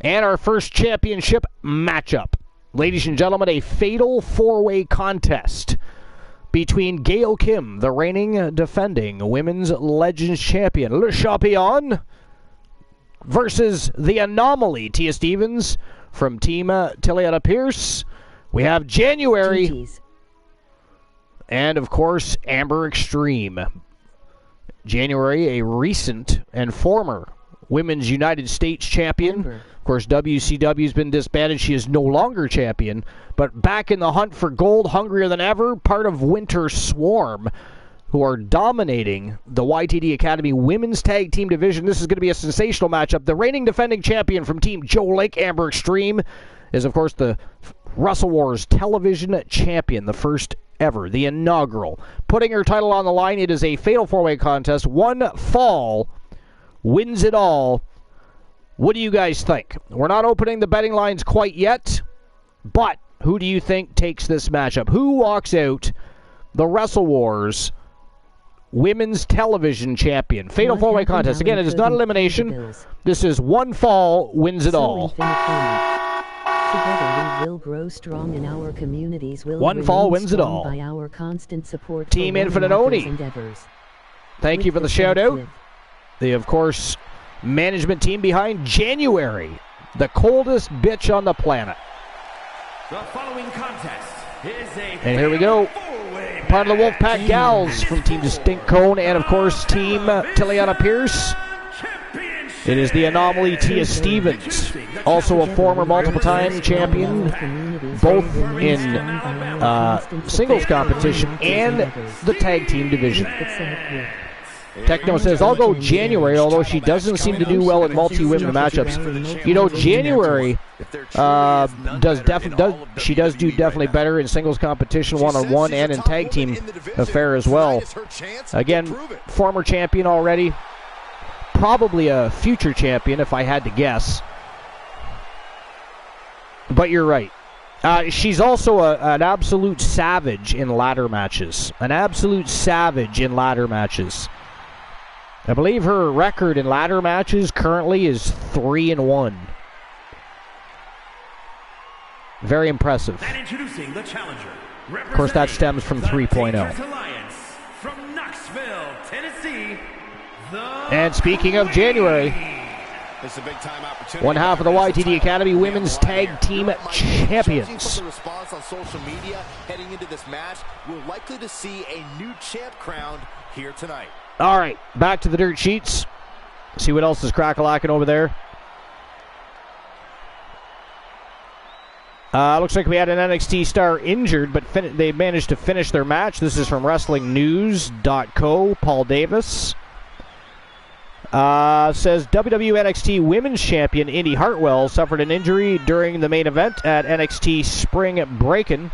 And our first championship matchup. Ladies and gentlemen, a fatal 4-way contest between Gail Kim, the reigning defending Women's Legends Champion, Le Champion, versus the Anomaly, Tia Stevens, from Team Tiliana Pierce. We have January, and of course, Amber Extreme. January, a recent and former Women's United States champion. Of course, WCW's been disbanded. She is no longer champion, but back in the hunt for gold, hungrier than ever, part of Winter Swarm, who are dominating the YTD Academy Women's Tag Team Division. This is going to be a sensational matchup. The reigning defending champion from Team Joe Lake, Amber Extreme, is, of course, the Wrestle Wars television champion, the first ever, the inaugural. Putting her title on the line, it is a fatal 4-way contest. One fall wins it all. What do you guys think? We're not opening the betting lines quite yet, but who do you think takes this matchup? Who walks out the Wrestle Wars Women's Television Champion? Fatal 4-way contest. Again, it is not elimination. This is one fall wins it all. Together we will grow strong and our communities will one fall wins it all. By our constant support Team Infinite Oni. Thank you for the shout out. The, of course, management team behind January, the coldest bitch on the planet. The following contest is a and here we go. Part of the Wolfpack Gals from Team Distinct Cone and, of course, Team Tiliana Pierce. It is the Anomaly, Tia Stevens, also a former multiple-time champion, both in singles competition and the tag team division. Techno says, I'll go January, although she doesn't seem to do well in multi-women matchups. You know, January does do definitely better in singles competition, one-on-one, and in tag team affair as well. Again, former champion already. Probably a future champion, if I had to guess. But you're right. She's also an absolute savage in ladder matches. An absolute savage in ladder matches. I believe her record in ladder matches currently is 3-1. Very impressive. And introducing the challenger. Of course, that stems from 3.0. From Knoxville, Tennessee. And speaking of January, one half of the YTD Academy Women's Tag Team Champions. The response on social media heading into this match, we're likely to see a new champ crowned here tonight. All right, back to the dirt sheets. See what else is crack-a-lacking over there. Looks like we had an NXT star injured, but they managed to finish their match. This is from WrestlingNews.co, Paul Davis. Says WWE NXT Women's Champion Indy Hartwell suffered an injury during the main event at NXT Spring Breakin'.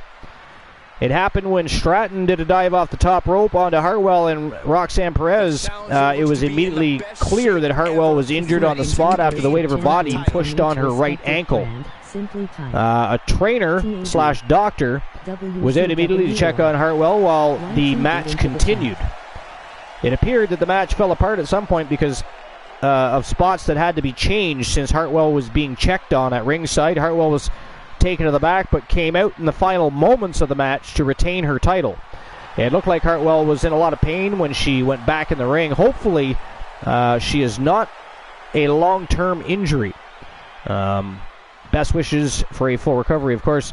It happened when Stratton did a dive off the top rope onto Hartwell and Roxanne Perez. It was immediately clear that Hartwell was injured on the spot after the weight of her body pushed on her right ankle. A trainer/doctor was out immediately to check on Hartwell while the match continued. It appeared that the match fell apart at some point because of spots that had to be changed since Hartwell was being checked on at ringside. Hartwell was taken to the back but came out in the final moments of the match to retain her title. It looked like Hartwell was in a lot of pain when she went back in the ring. Hopefully she is not a long-term injury. Best wishes for a full recovery, of course.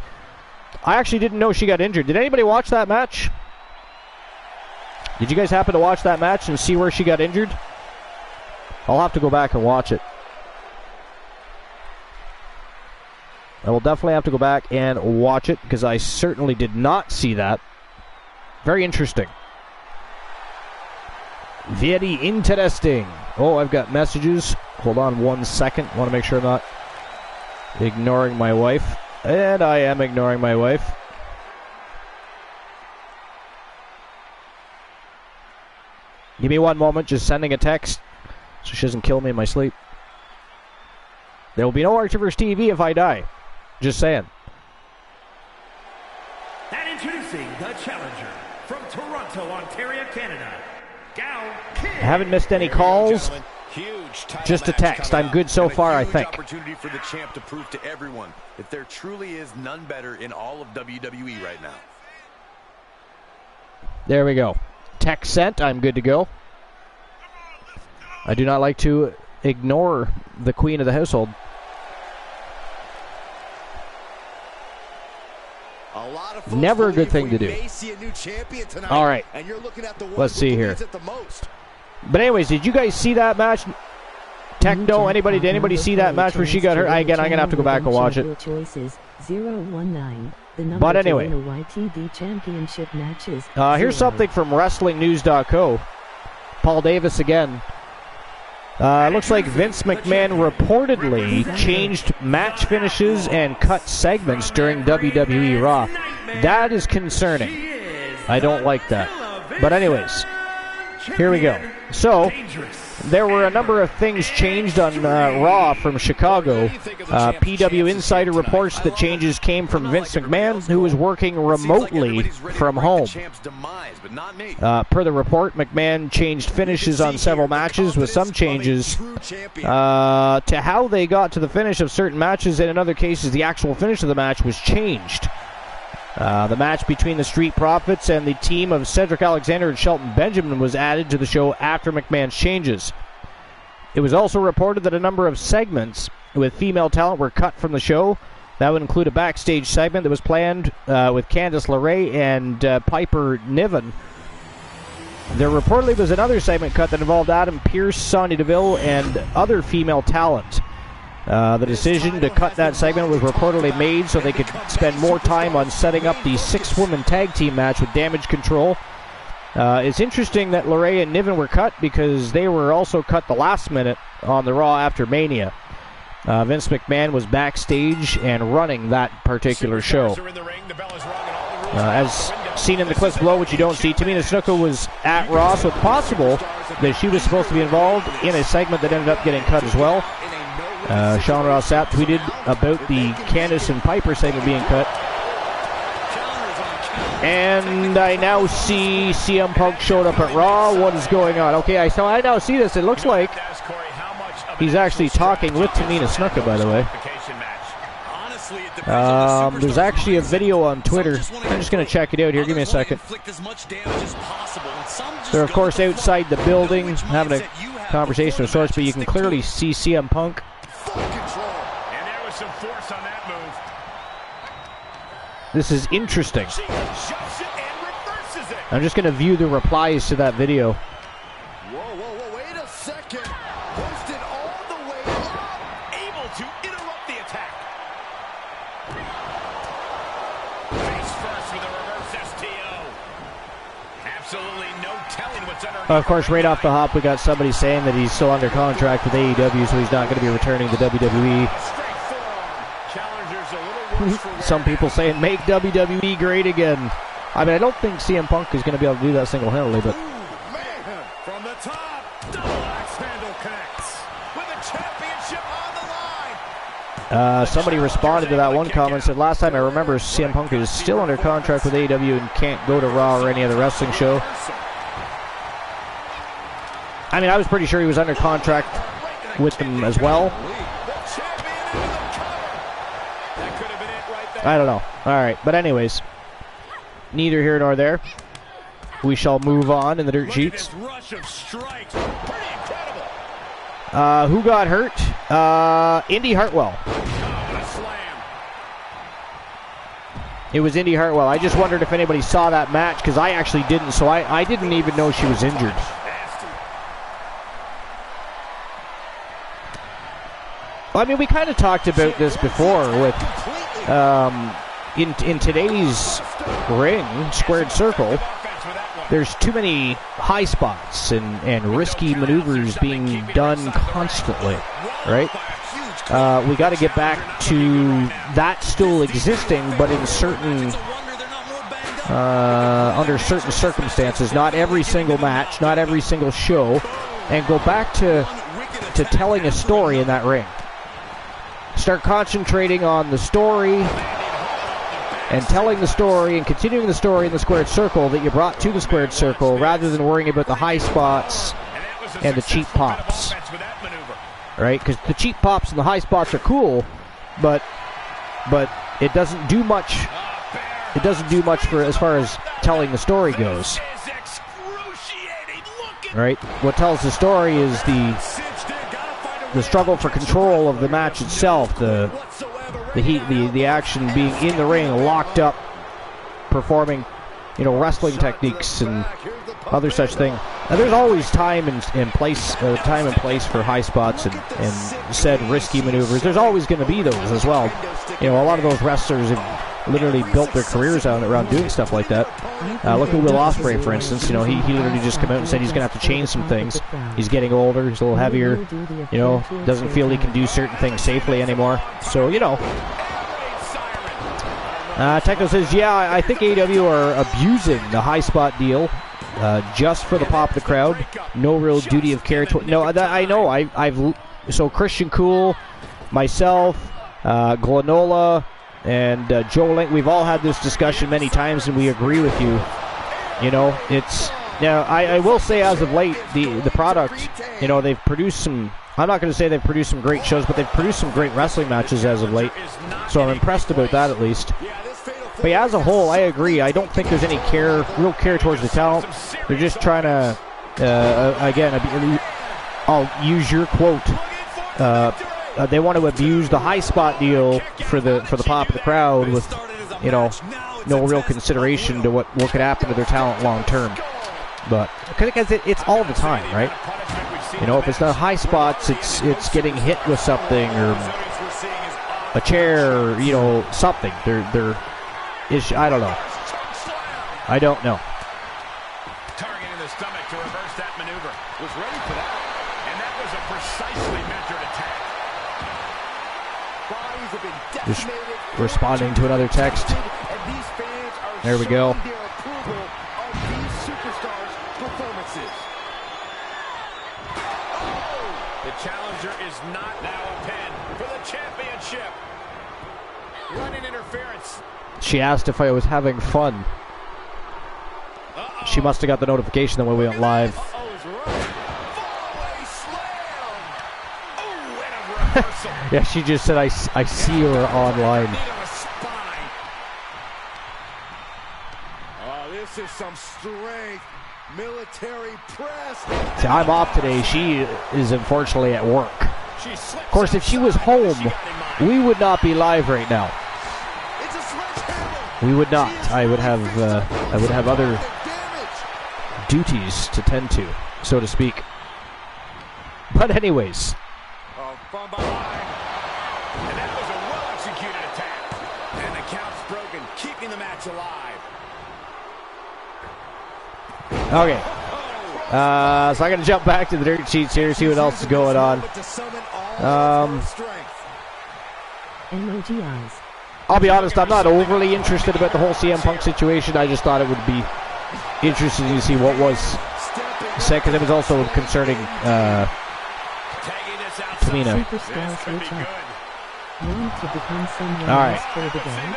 I actually didn't know she got injured. Did anybody watch that match? Did you guys happen to watch that match and see where she got injured? I'll have to go back and watch it. I will definitely have to go back and watch it because I certainly did not see that. Very interesting. Very interesting. Oh, I've got messages. Hold on 1 second. I want to make sure I'm not ignoring my wife. And I am ignoring my wife. Give me 1 moment, just sending a text so she doesn't kill me in my sleep. There will be no Archivers TV if I die. Just saying. And introducing the challenger from Toronto, Ontario, Canada, Gal King. I haven't missed any calls. Just a text. I'm good so far, I think. Opportunity for the champ to prove to everyone that there truly is none better in all of WWE right now. There we go. Text sent. I'm good to go. I do not like to ignore the queen of the household. Never a good thing to do. All right. Let's see here. But anyways, did you guys see that match? Techno, did anybody see that match where she got hurt? Again, I'm going to have to go back and watch it. But anyway, here's something from WrestlingNews.co. Paul Davis again. Looks like Vince McMahon reportedly changed match finishes and cut segments during WWE Raw. That is concerning. I don't like that. But anyways, here we go. So, there were a number of things changed on Raw from Chicago. PW Insider reports that changes came from Vince McMahon, who was working remotely from home. Per the report, McMahon changed finishes on several matches, with some changes to how they got to the finish of certain matches, and in other cases, the actual finish of the match was changed. The match between the Street Profits and the team of Cedric Alexander and Shelton Benjamin was added to the show after McMahon's changes. It was also reported that a number of segments with female talent were cut from the show. That would include a backstage segment that was planned with Candice LeRae and Piper Niven. There reportedly was another segment cut that involved Adam Pearce, Sonya Deville, and other female talent. The decision to cut that segment was reportedly made so they could spend more time on setting up the 6-woman tag team match with Damage Control. It's interesting that LeRae and Niven were cut because they were also cut the last minute on the Raw after Mania. Vince McMahon was backstage and running that particular show. As seen in the clips below, which you don't see, Tamina Snuka was at Raw, so it's possible that she was supposed to be involved in a segment that ended up getting cut as well. Sean Ross Sapp tweeted about the Candice and Piper segment being cut. And I now see CM Punk showed up at Raw. What is going on? Okay, I now see this. It looks like he's actually talking with Tamina Snuka, by the way. There's actually a video on Twitter. I'm just going to check it out here. Give me a second. They're, of course, outside the building having a conversation of sorts, but you can clearly see CM Punk. And there was some force on that move. This is interesting. She jumps it and reverses it. I'm just going to view the replies to that video. Whoa, wait a second. Posted all the way up. Able to interrupt the attack. Face first with a reverse STO. Absolutely no telling what's underneath. Of course, right off the hop, we got somebody saying that he's still under contract with AEW, so he's not going to be returning to WWE. Challengers a little worse for Some people saying, make WWE great again. I mean, I don't think CM Punk is going to be able to do that single-handedly, but... Man, from the top, double axe handle connects with the championship on the line. Somebody responded to that one comment and said, last time I remember CM Punk is still under contract with AEW and can't go to Raw or any other wrestling show. I mean, I was pretty sure he was under contract with them as well. I don't know. Alright, but anyways, neither here nor there. We shall move on in the dirt sheets. Who got hurt? Indy Hartwell. It was Indy Hartwell. I just wondered if anybody saw that match, because I actually didn't, so I didn't even know she was injured. I mean, we kind of talked about this before with, in today's ring, squared circle, there's too many high spots and risky maneuvers being done constantly, right? We got to get back to that still existing, but in certain, under certain circumstances, not every single match, not every single show, and go back to telling a story in that ring. Start concentrating on the story and telling the story and continuing the story in the squared circle that you brought to the squared circle, rather than worrying about the high spots and the cheap pops. Right? Because the cheap pops and the high spots are cool, but it doesn't do much. It doesn't do much for as far as telling the story goes. Right? What tells the story is the struggle for control of the match itself, the heat, the action, being in the ring, locked up, performing, wrestling techniques and other such thing. And there's always time and place for high spots and said risky maneuvers. There's always going to be those as well. A lot of those wrestlers have literally built their careers out around doing stuff like that. Look at Will Ospreay, for instance. He literally just came out and said he's going to have to change some things. He's getting older. He's a little heavier. Doesn't feel he can do certain things safely anymore. So, Techno says, yeah, I think AEW are abusing the high spot deal just for the pop of the crowd. No real duty of care. I know. So Christian Cool, myself, Glenola, and Joe Link, we've all had this discussion many times, and we agree with you. I will say, as of late, the product, they've produced some. I'm not going to say they've produced some great shows, but they've produced some great wrestling matches as of late. So I'm impressed about that, at least. But yeah, as a whole, I agree. I don't think there's any real care towards the talent. They're just trying to, again, I'll use your quote. They want to abuse the high spot deal for the pop of the crowd with, no real consideration to what could happen to their talent long term. But because it's all the time, right? If it's not high spots, it's getting hit with something or a chair, or something. I don't know. I don't know. Target in the stomach to reverse that maneuver. Was ready for that, and that was a precisely measured attack. Bodies have been Just decimated, responding to another text. and these fans are There we go. showing their approval of these superstars' performances. The challenger is not now a pin for the championship. Running interference. She asked if I was having fun. She must have got the notification that when we went live. Yeah, she just said, I see her online. Oh, this is some strength. Military press. See, I'm off today. She is unfortunately at work. Of course, if she was home, we would not be live right now. We would not. I would have other duties to tend to, so to speak. But anyways. From behind. And that was a well-executed attack. And the count's broken, keeping the match alive. Okay. So I'm going to jump back to the dirt sheets here, see what else is going on. Emoji eyes. I'll be honest, I'm not overly interested about the whole CM Punk situation. I just thought it would be interesting to see what was said, because it was also concerning Tamina. Superstar switch up. Want to become someone All right. else for the game?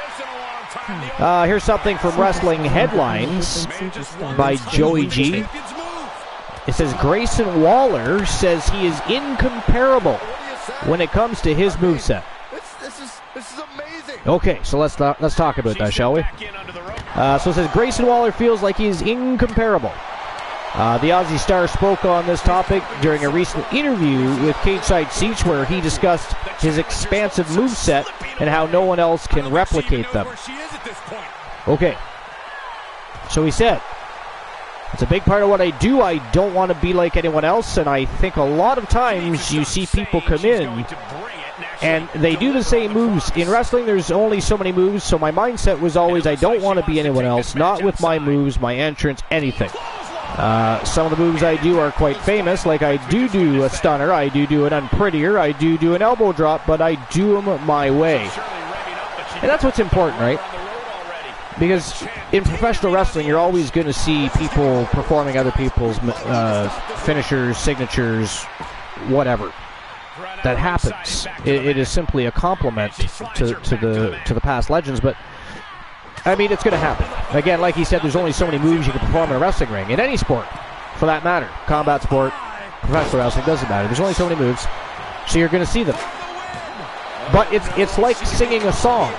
Here's something from Wrestling Headlines by Joey G. It says Grayson Waller says he is incomparable when it comes to his moveset. This is amazing. Okay, so let's talk about that, shall we? So it says Grayson Waller feels like he's incomparable. The Aussie star spoke on this topic during a recent interview with Cageside Seats, where he discussed his expansive moveset and how no one else can replicate them. Okay, so he said, it's a big part of what I do. I don't want to be like anyone else, and I think a lot of times you see people come in and they do the same moves. In wrestling, there's only so many moves, so my mindset was always I don't want to be anyone else, not with my moves, my entrance, anything. Some of the moves I do are quite famous, like I do a stunner, I do an unprettier, I do an elbow drop, but I do them my way. And that's what's important, right? Because in professional wrestling, you're always going to see people performing other people's finishers, signatures, whatever. That happens. It is simply a compliment to the past legends, but I mean, it's going to happen. Again, like he said, there's only so many moves you can perform in a wrestling ring. In any sport, for that matter. Combat sport, professional wrestling, doesn't matter. There's only so many moves, so you're going to see them. But it's like singing a song.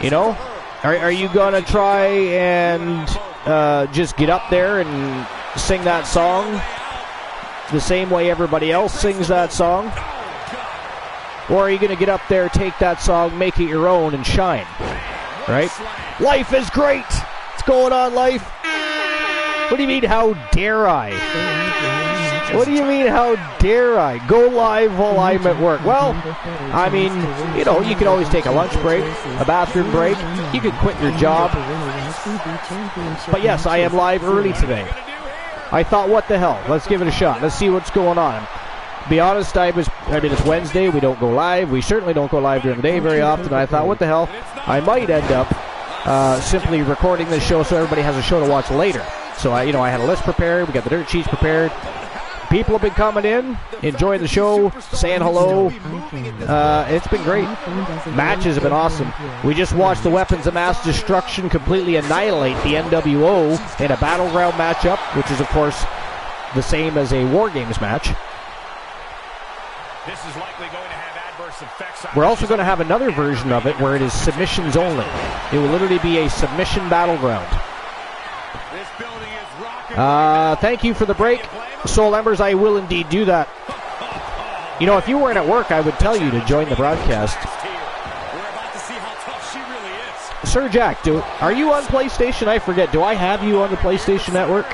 You know? Are you going to try and just get up there and sing that song the same way everybody else sings that song? Or are you going to get up there, take that song, make it your own, and shine? Right? Life is great! What's going on, life? What do you mean, how dare I? What do you mean, how dare I? Go live while I'm at work. Well, I mean, you know, you can always take a lunch break, a bathroom break. You can quit your job. But yes, I am live early today. I thought, what the hell? Let's give it a shot. Let's see what's going on. Be honest, I mean, it's Wednesday. We don't go live. We certainly don't go live during the day very often. I thought, what the hell? I might end up simply recording this show so everybody has a show to watch later. So, I had a list prepared. We got the dirt sheets prepared. People have been coming in, enjoying the show, saying hello. It's been great. Matches have been awesome. We just watched the Weapons of Mass Destruction completely annihilate the NWO in a battleground matchup, which is, of course, the same as a War Games match. This is likely going to have adverse effects on. We're also going to have another version of it where it is submissions only. It will literally be a submission battleground. This building is rocking. Thank you for the break. Soul Embers, I will indeed do that. You know, if you weren't at work, I would tell you to join the broadcast. We're about to see how tough she really is. Sir Jack, are you on PlayStation? I forget. Do I have you on the PlayStation Network?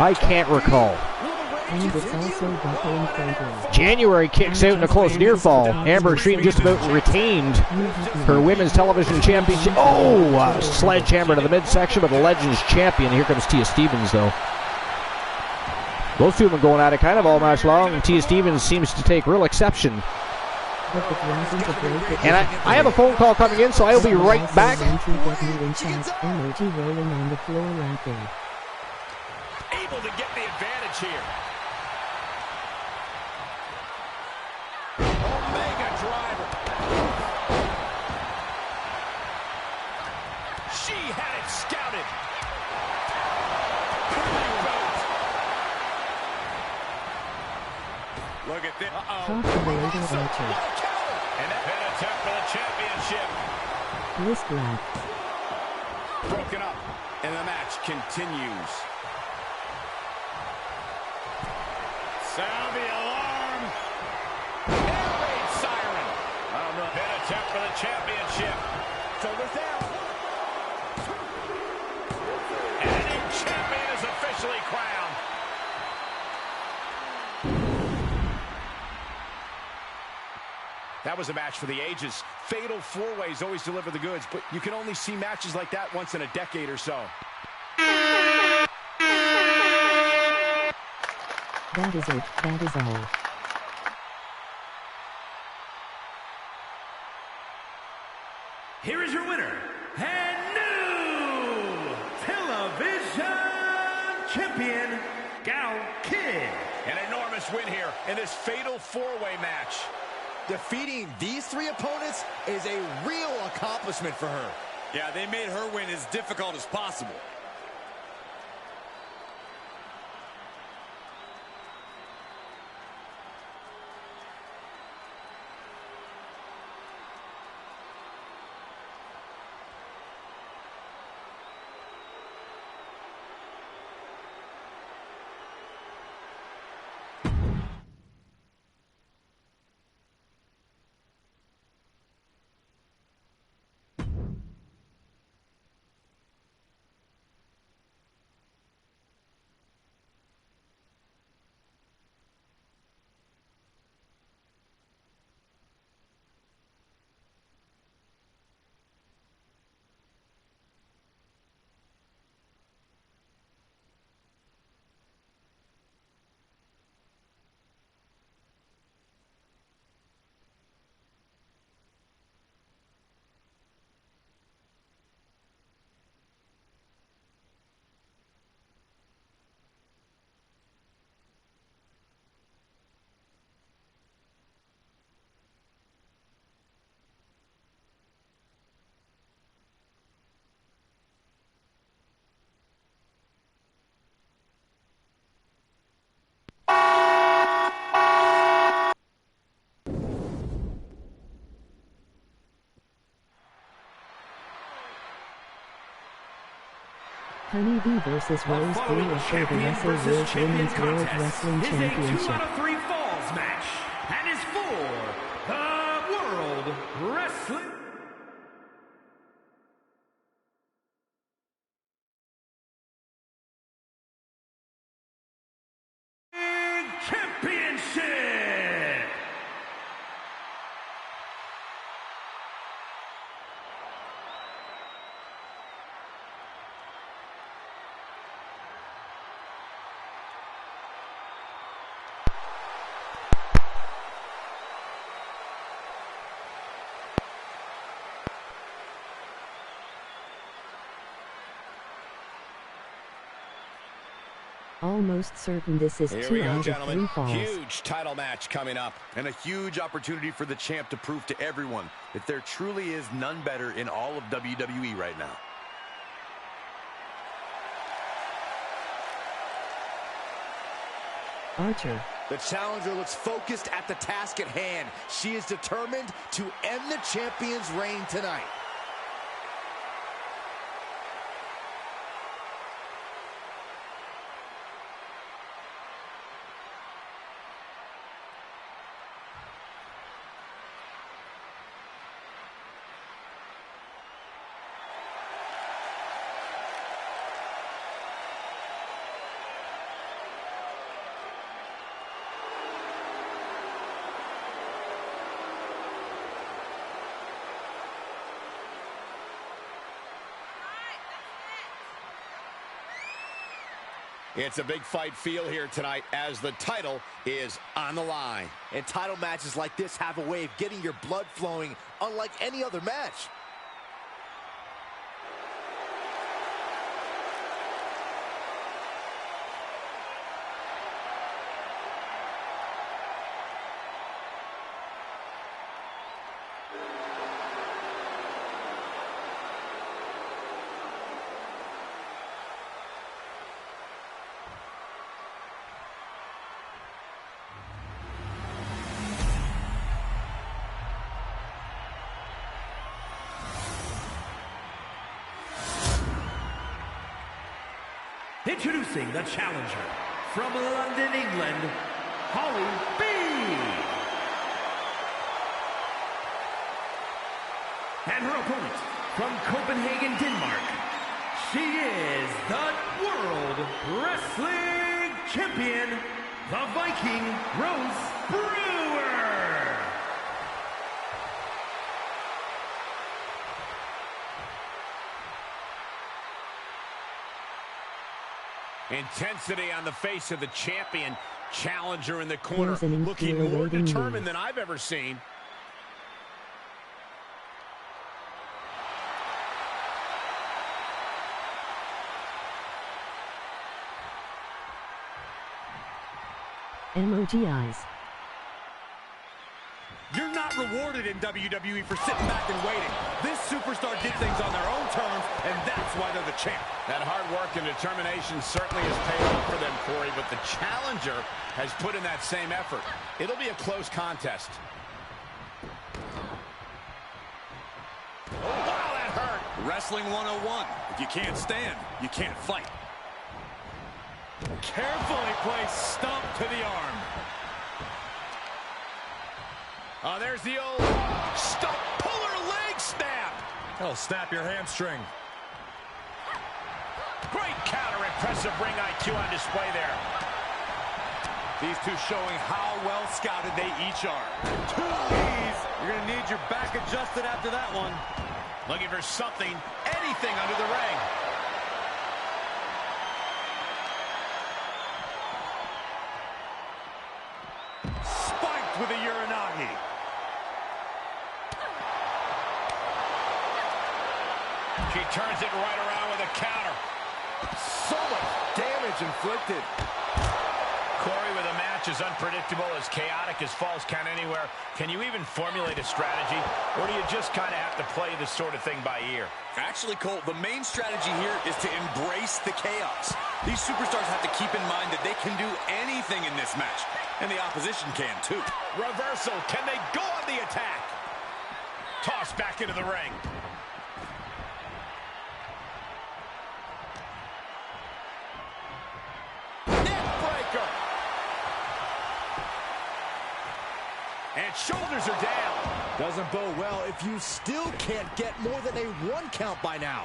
I can't recall. And it's also buckling fingers. January kicks out in a close near fall. Amber Extreme just about retained her women's television championship. Oh, sledgehammer to the midsection, but the Legends champion. Here comes Tia Stevens, though. Those two have been going at it kind of all match long, and Tia Stevens seems to take real exception. And I have a phone call coming in, so I'll be right back. Energy rolling on the floor laughing. Able to get the advantage here. Omega driver. She had it scouted. Look at this. Talk to the later Archer. And that pin attempt for the championship. Wrist lock. Broken up. And the match continues. Sound the alarm. Air raid siren. Pin attempt for the championship. Shoulders down. And a new champion is officially crowned. That was a match for the ages. Fatal four-ways always deliver the goods, but you can only see matches like that once in a decade or so. That is it. That is all. champion, Kid. An enormous win here in this fatal four-way match. Defeating these three opponents is a real accomplishment for her. Yeah, they made her win as difficult as possible. Honeybee versus Rose Brewer for the Wrestle World Women's World Wrestling is a 2 Championship. out of 3 falls match and is for the World Wrestling Championship. Almost certain this is Here 2 we go, out of 3 gentlemen. falls. Huge title match coming up, and a huge opportunity for the champ to prove to everyone that there truly is none better in all of WWE right now. Archer. The challenger looks focused at the task at hand. She is determined to end the champion's reign tonight. It's a big fight feel here tonight as the title is on the line. And title matches like this have a way of getting your blood flowing unlike any other match. Introducing the challenger from London, England, Holly B. And her opponent from Copenhagen, Denmark, she is the World Wrestling Champion, the Viking, Rose Brewer. Intensity on the face of the champion. Challenger in the corner, Here's an looking more infuriating determined move. than I've ever seen. Emoji eyes. You're not rewarded in WWE for sitting back and waiting. This superstar did things on their own terms, and that's why they're the champ. That hard work and determination certainly has paid off for them, Corey, but the challenger has put in that same effort. It'll be a close contest. Oh, wow, that hurt. Wrestling 101. If you can't stand, you can't fight. Carefully placed stomp to the arm. Oh, there's the old stump puller leg snap. That'll snap your hamstring. Great counter, impressive ring IQ on display there. These two showing how well scouted they each are. Two knees. You're going to need your back adjusted after that one. Looking for something, anything under the ring. Spiked with a Uranagi. She turns it right around with a counter. So much damage inflicted. Corey, with a match as unpredictable, as chaotic as Falls Count Anywhere, can you even formulate a strategy? Or do you just kind of have to play this sort of thing by ear? Actually, Cole, the main strategy here is to embrace the chaos. These superstars have to keep in mind that they can do anything in this match. And the opposition can, too. Reversal. Can they go on the attack? Toss back into the ring. Neckbreaker. And shoulders are down. Doesn't bode well if you still can't get more than a 1 count by now.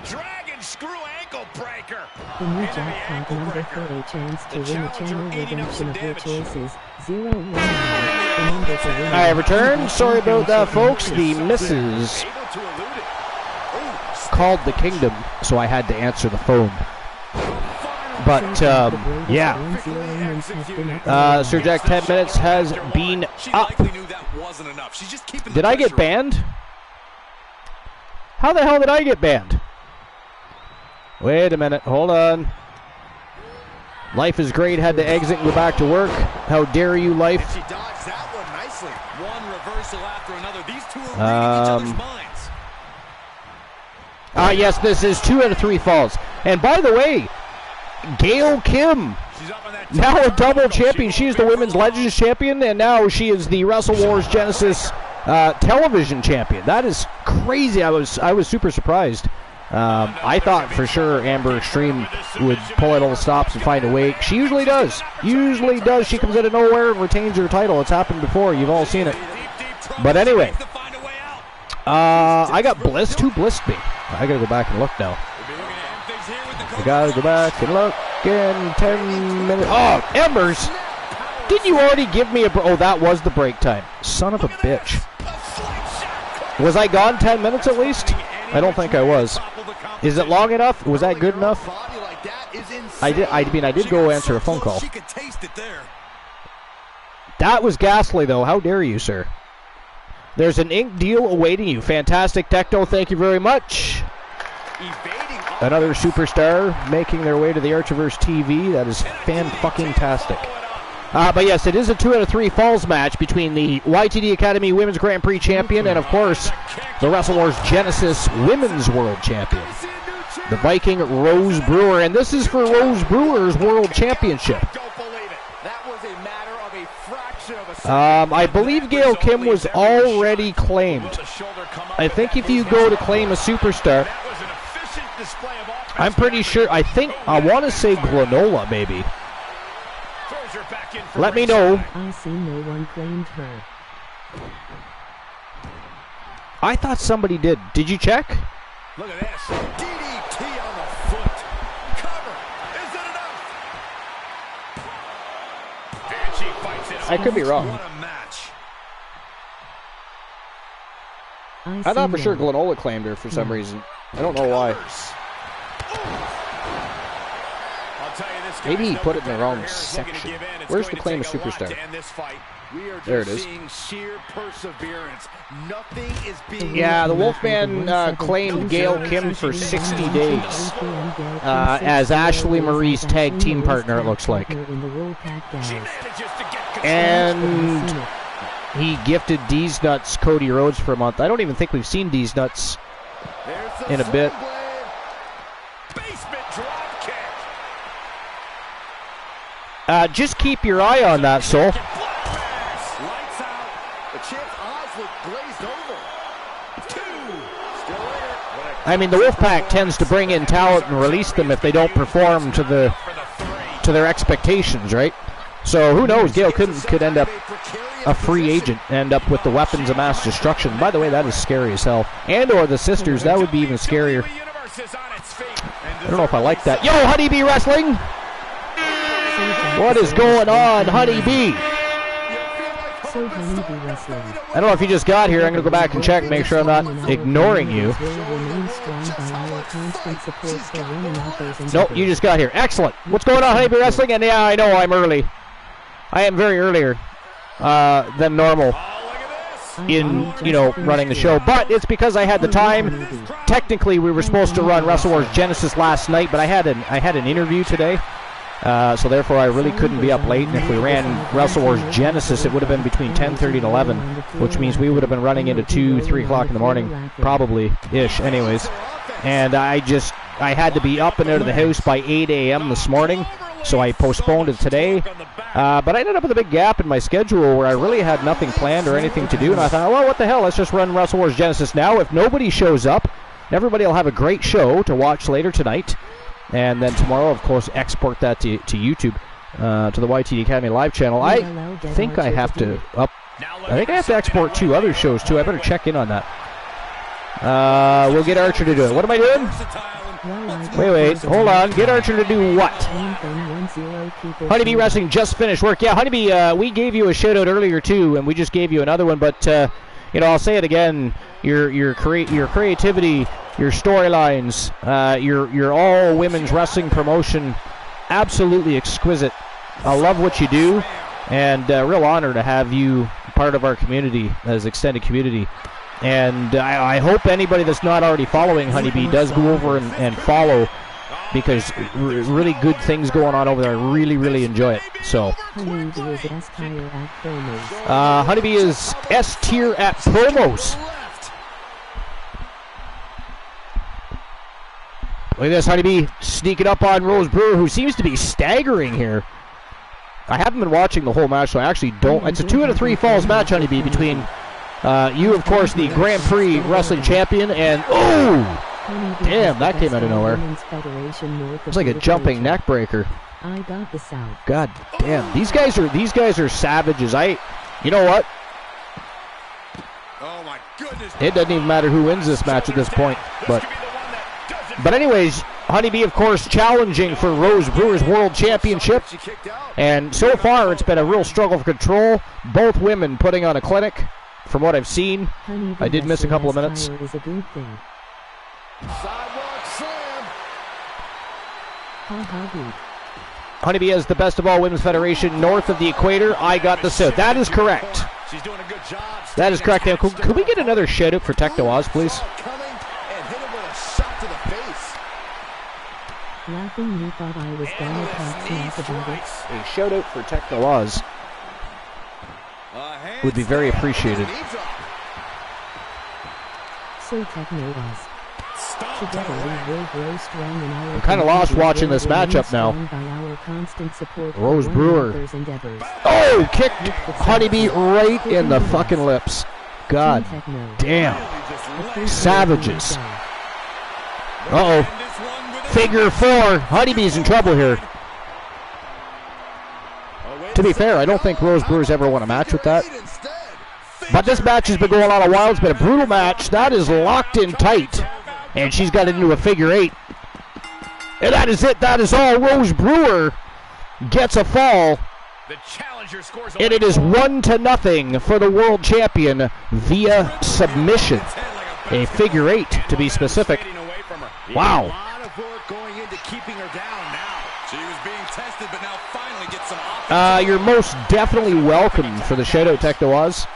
Dragon screw ankle breaker. The new jackpot number for a chance to win a channel redemption of your choices. 019. The number for winning. I return. Sorry about that, folks. The missus called the kingdom, so I had to answer the phone. But, yeah. Sir Jack, 10 minutes has been up. Did I get banned? How the hell did I get banned? Wait a minute. Hold on. Life is great. Had to exit and go back to work. How dare you, life? She dodged that one nicely. One reversal after another. These two are reading each other's minds. Yes, this is 2 out of 3 falls. And by the way, Gail Kim, now a double champion. She is the Women's Legends champion, and now she is the Wrestle Wars Genesis television champion. That is crazy. I was super surprised. I thought for sure Amber Extreme would pull out all the stops and find a way. She usually does. She comes out of nowhere and retains her title. It's happened before. You've all seen it. But anyway, I got blissed. Who blissed me? I gotta go back and look now. I gotta go back and look in 10 minutes. Oh, Embers! Didn't you already give me a... Oh, that was the break time. Son of a bitch. Was I gone 10 minutes at least? I don't think I was. Is it long enough? Was that good enough? I did go answer a phone call. That was ghastly, though. How dare you, sir? There's an ink deal awaiting you. Fantastic, Tecto. Thank you very much. Another superstar making their way to the Archiverse TV. That is fan-fucking-tastic. But yes, it is a 2 out of 3 falls match between the YTD Academy Women's Grand Prix champion and, of course, the Wrestle Wars Genesis Women's World Champion, the Viking Rose Brewer. And this is for Rose Brewer's World Championship. I believe Gail Kim was already claimed. I think if you go to claim a superstar, I'm pretty sure, I want to say Granola, maybe. Let me know. I see no one claimed her. I thought somebody did. Did you check? Look at this. DDT on the foot. Cover. Is it enough? And she fights it. I could be wrong. What a match. I thought for sure Granola claimed her for some reason. I don't know why. Maybe he put it in the wrong section. Where's the claim of superstar? There it is. Sheer perseverance. Nothing is being Yeah, the Wolfman claimed Gail Kim for 60 days as Ashley Marie's tag team partner, it looks like. And he gifted D's Nuts Cody Rhodes for a month. I don't even think we've seen D's Nuts in a bit. Just keep your eye on that, Soul. I mean, the Wolfpack tends to bring in talent and release them if they don't perform to their expectations, right? So who knows? Gail could end up a free agent, end up with the weapons of mass destruction. By the way, that is scary as hell. And/or the sisters, that would be even scarier. I don't know if I like that. Yo, Honeybee Wrestling! What is going on, Honeybee? I don't know if you just got here. I'm going to go back and check, make sure I'm not ignoring you. Nope, you just got here. Excellent. What's going on, Honeybee Wrestling? And yeah, I know I'm early. I am very earlier than normal in, running the show. But it's because I had the time. Technically, we were supposed to run Wrestle Wars Genesis last night, but I had an interview today. So therefore, I really couldn't be up late. And if we ran Wrestle Wars Genesis, it would have been between 10:30 and 11, which means we would have been running into 2, 3 o'clock in the morning, probably-ish anyways. And I had to be up and out of the house by 8 a.m. this morning, so I postponed it today. But I ended up with a big gap in my schedule where I really had nothing planned or anything to do. And I thought, well, what the hell? Let's just run Wrestle Wars Genesis now. If nobody shows up, everybody will have a great show to watch later tonight. And then tomorrow, of course, export that to YouTube, to the YTD Academy live channel. I think I have to export 2 other shows, too. I better check in on that. We'll get Archer to do it. What am I doing? Wait, hold on. Get Archer to do what? Honeybee Wrestling just finished work. Yeah, Honeybee, we gave you a shout-out earlier, too, and we just gave you another one. But, I'll say it again. Your creativity, your storylines, your all women's wrestling promotion, absolutely exquisite. I love what you do, and real honor to have you part of our community, as extended community. And I hope anybody that's not already following Honeybee does go over and follow, because really good things going on over there. I really, really enjoy it. So Honeybee is S tier at promos. Look at this, Honeybee sneaking up on Rose Brewer, who seems to be staggering here. I haven't been watching the whole match, so I actually don't. It's a 2 out of 3 falls match, Honeybee, between you, of course, the Grand Prix wrestling champion, and damn, that came out of nowhere. It's like a jumping neck breaker. God damn, these guys are savages. You know what? Oh my goodness. It doesn't even matter who wins this match at this point, But anyways, Honeybee, of course, challenging for Rose Brewer's World Championship. And so far, it's been a real struggle for control. Both women putting on a clinic, from what I've seen. I did miss a couple of minutes. Honeybee has the best of all women's federation north of the equator. I got the south. That is correct. She's doing a good job. That is correct. Now, could we get another shout out for Techno Oz, please? Laughing, you thought I was gonna talk smack about it. A shout out for Techno Oz would be very appreciated. So Techno Oz. Together we will grow strong in our. I'm kind of lost watching this matchup now. Rose Brewer. Oh, kicked Honeybee right in the fucking lips. God damn. Savages. Uh-oh. Figure 4. Honeybee's in trouble here. To be fair, I don't think Rose Brewer's ever won a match with that. But this match has been going on a while. It's been a brutal match. That is locked in tight. And she's got it into a figure 8. And that is it. That is all. Rose Brewer gets a fall. And it is 1-0 for the world champion via submission. A figure 8, to be specific. Wow. Keeping her down now. She was being tested, but now finally gets some offense. You're most definitely welcome for the shout-out, Techno Oz.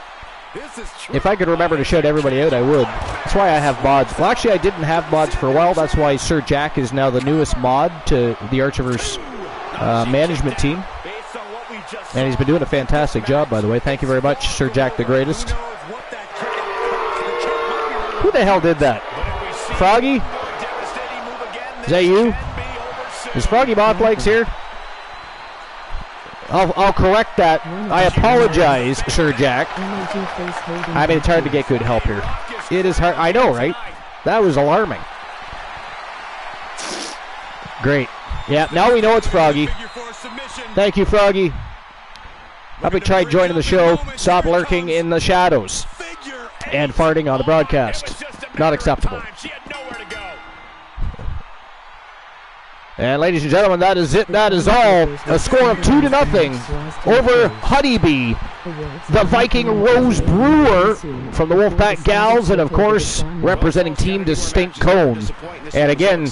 If I could remember to shout everybody out, I would. That's why I have mods. Well, actually, I didn't have mods for a while. That's why Sir Jack is now the newest mod to the Archiverse management team. And he's been doing a fantastic job, by the way. Thank you very much, Sir Jack the Greatest. Who the hell did that? Froggy? Is that you? Is Froggy Mothlegs here? I'll correct that. I apologize, Sir Jack. I mean, it's hard to get good help here. It is hard. I know, right? That was alarming. Great. Yeah, now we know it's Froggy. Thank you, Froggy. How about try joining the show? Stop lurking in the shadows and farting on the broadcast. Not acceptable. And ladies and gentlemen, that is it. That is all. A score of 2-0 over Honeybee. The Viking Rose Brewer from the Wolfpack Gals, and of course, representing Team Distinct Cone. And again,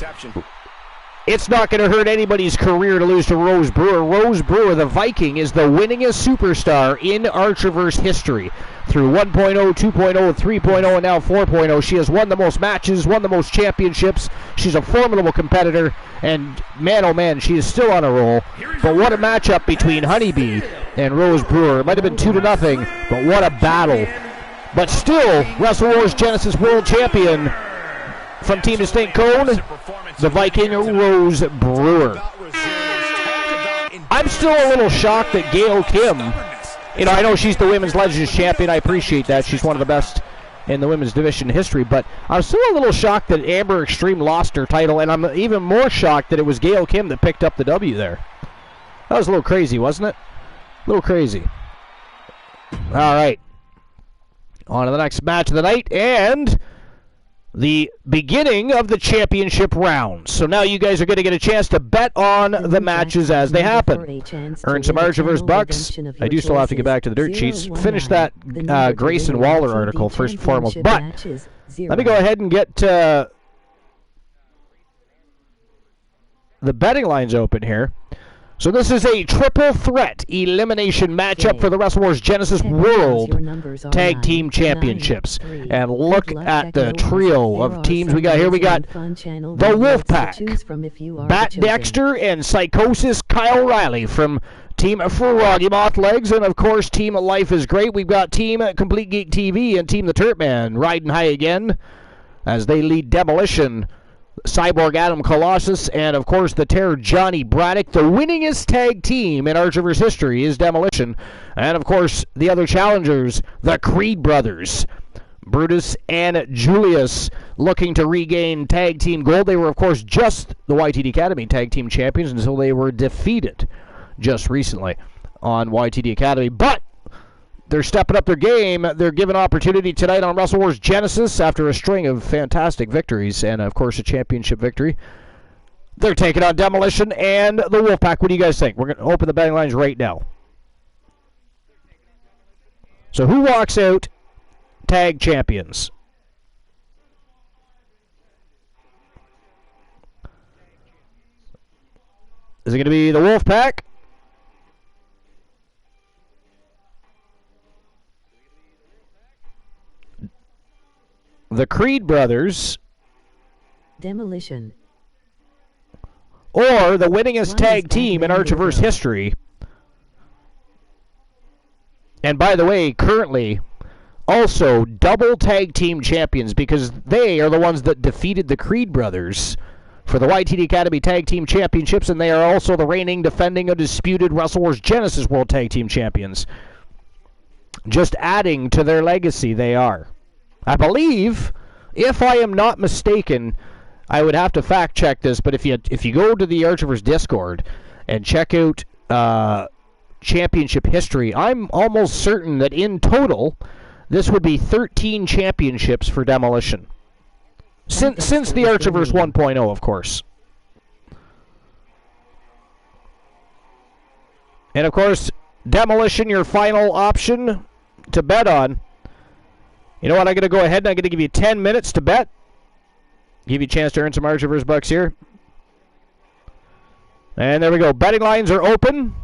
it's not going to hurt anybody's career to lose to Rose Brewer. Rose Brewer, the Viking, is the winningest superstar in Archiverse history. Through 1.0, 2.0, 3.0, and now 4.0, she has won the most matches, won the most championships. She's a formidable competitor, and man, oh man, she is still on a roll. But what a matchup between Honeybee and Rose Brewer. It might have been 2-0, but what a battle. But still, Wrestle Wars Genesis World Champion from Team Distinct Cone, the Viking Rose Brewer. I'm still a little shocked that Gail Kim, you know, I know she's the Women's Legends Champion. I appreciate that. She's one of the best in the women's division history. But I'm still a little shocked that Amber Extreme lost her title, and I'm even more shocked that it was Gail Kim that picked up the W there. That was a little crazy, wasn't it? A little crazy. All right. On to the next match of the night, and the beginning of the championship round. So now you guys are going to get a chance to bet on the matches as they happen. Earn some Archiverse bucks. I do still have to get back to the dirt sheets. Finish that Grayson Waller article first and foremost. But let me go ahead and get the betting lines open here. So this is a triple threat elimination matchup for the Wrestle Wars Genesis World Tag Team Championships. And look at the trio of teams we got here. We got the Wolfpack, Bat Dexter and Psychosis Kyle Riley from Team Froggy Mothlegs, and of course Team Life is Great. We've got Team Complete Geek TV and Team The Turtman riding high again as they lead Demolition, Cyborg Adam Colossus, and of course the Terror Johnny Braddock. The winningest tag team in Archiverse history is Demolition. And of course the other challengers, the Creed brothers, Brutus and Julius, looking to regain tag team gold. They were of course just the YTD Academy tag team champions until they were defeated just recently on YTD Academy. But they're stepping up their game. They're given opportunity tonight on Wrestle Wars Genesis after a string of fantastic victories and, of course, a championship victory. They're taking on Demolition and the Wolfpack. What do you guys think? We're going to open the betting lines right now. So who walks out tag champions? Is it going to be the Wolfpack? The Creed brothers, Demolition, or the winningest tag team in Archiverse history. And by the way, currently also double tag team champions, because they are the ones that defeated the Creed brothers for the YTD Academy Tag Team Championships, and they are also the reigning, defending, undisputed Wrestle Wars Genesis World Tag Team Champions. Just adding to their legacy, they are. I believe, if I am not mistaken, I would have to fact check this, but if you go to the Archiverse Discord and check out championship history, I'm almost certain that in total, this would be 13 championships for Demolition. Since the Archiverse 1.0, of course. And of course, Demolition, your final option to bet on. You know what, I'm going to go ahead and I'm going to give you 10 minutes to bet. Give you a chance to earn some Archiverse bucks here. And there we go. Betting lines are open.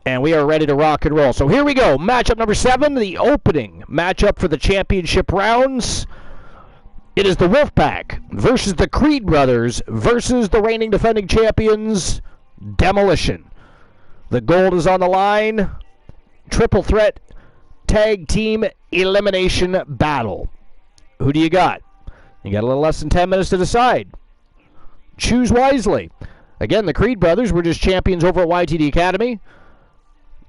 And we are ready to rock and roll. So here we go. Matchup number 7, the opening matchup for the championship rounds. It is the Wolfpack versus the Creed Brothers versus the reigning defending champions, Demolition. The gold is on the line. Triple threat tag team elimination battle. Who do you got? You got a little less than 10 minutes to decide. Choose wisely. Again, the Creed Brothers were just champions over at YTD Academy.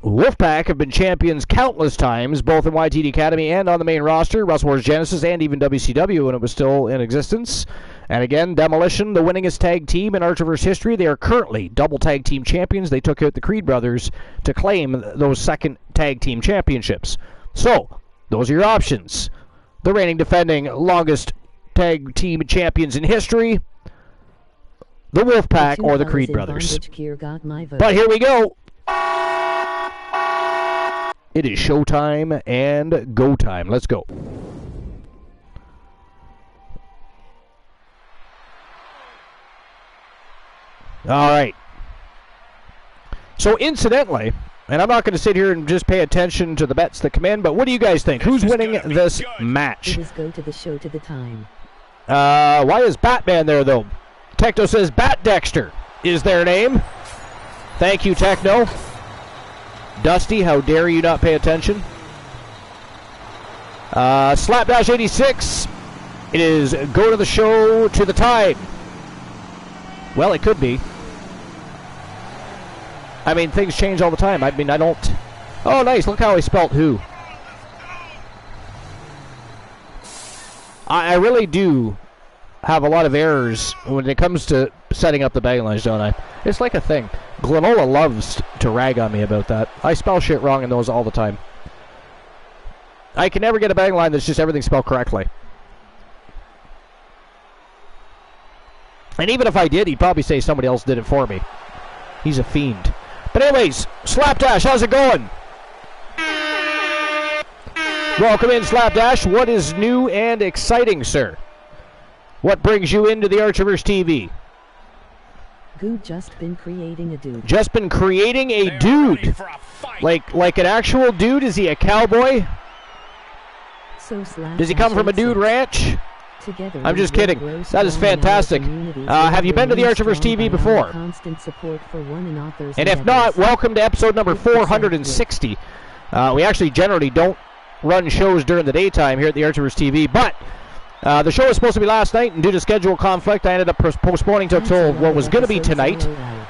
Wolfpack have been champions countless times, both in YTD Academy and on the main roster, Wrestle Wars Genesis, and even WCW when it was still in existence. And again, Demolition, the winningest tag team in Archerverse history. They are currently double tag team champions. They took out the Creed Brothers to claim those second tag team championships. So, those are your options. The reigning defending longest tag team champions in history, the Wolfpack or the Creed Brothers. But here we go. It is showtime and go time. Let's go. All right. So incidentally, and I'm not going to sit here and just pay attention to the bets that come in, but what do you guys think? Who's winning this match? Just go to the show to the time. Why is Batman there, though? Techno says Bat Dexter is their name. Thank you, Techno. Dusty, how dare you not pay attention? Slapdash 86. It is go to the show to the time. Well, it could be. I mean, things change all the time. I mean, I don't... Oh, nice. Look how he spelt who. I really do have a lot of errors when it comes to setting up the betting lines, don't I? It's like a thing. Glenola loves to rag on me about that. I spell shit wrong in those all the time. I can never get a betting line that's just everything spelled correctly. And even if I did, he'd probably say somebody else did it for me. He's a fiend. But anyways, Slapdash, how's it going? Welcome in, Slapdash. What is new and exciting, sir? What brings you into the Archerverse TV? Good, just been creating a dude. Just been creating a dude. Like an actual dude? Is he a cowboy? So Does he come from a dude ranch? Together I'm just kidding. That is fantastic. Have you been to the Archerverse TV before? And if not, welcome to episode number 460. We actually generally don't run shows during the daytime here at the Archerverse TV, but the show was supposed to be last night, and due to schedule conflict, I ended up postponing until what was going to be tonight.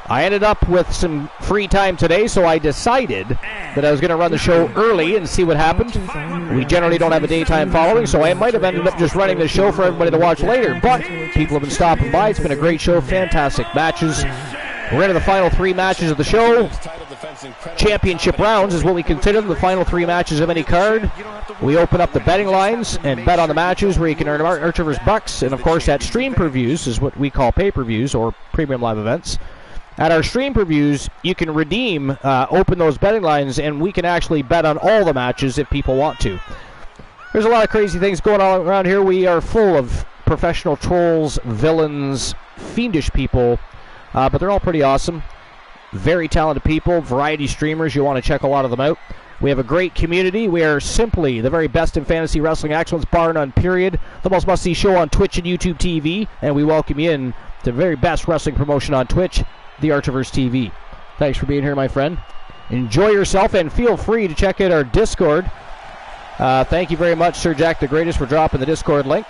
I ended up with some free time today, so I decided that I was going to run the show early and see what happened. We generally don't have a daytime following, so I might have ended up just running the show for everybody to watch later. But people have been stopping by. It's been a great show. Fantastic matches. We're into the final 3 matches of the show. Championship rounds is what we consider the final 3 matches of any card. We open up the betting lines and bet on the matches where you can earn Archerverse bucks. And, of course, at stream previews is what we call pay-per-views or premium live events. At our stream previews, you can redeem, open those betting lines, and we can actually bet on all the matches if people want to. There's a lot of crazy things going on around here. We are full of professional trolls, villains, fiendish people, but they're all pretty awesome. Very talented people, variety streamers. You'll want to check a lot of them out. We have a great community. We are simply the very best in fantasy wrestling excellence, bar none, period. The most must-see show on Twitch and YouTube TV, and we welcome you in to the very best wrestling promotion on Twitch, the Archerverse TV. Thanks for being here, my friend. Enjoy yourself, and feel free to check out our Discord. Thank you very much, Sir Jack the Greatest, for dropping the Discord link.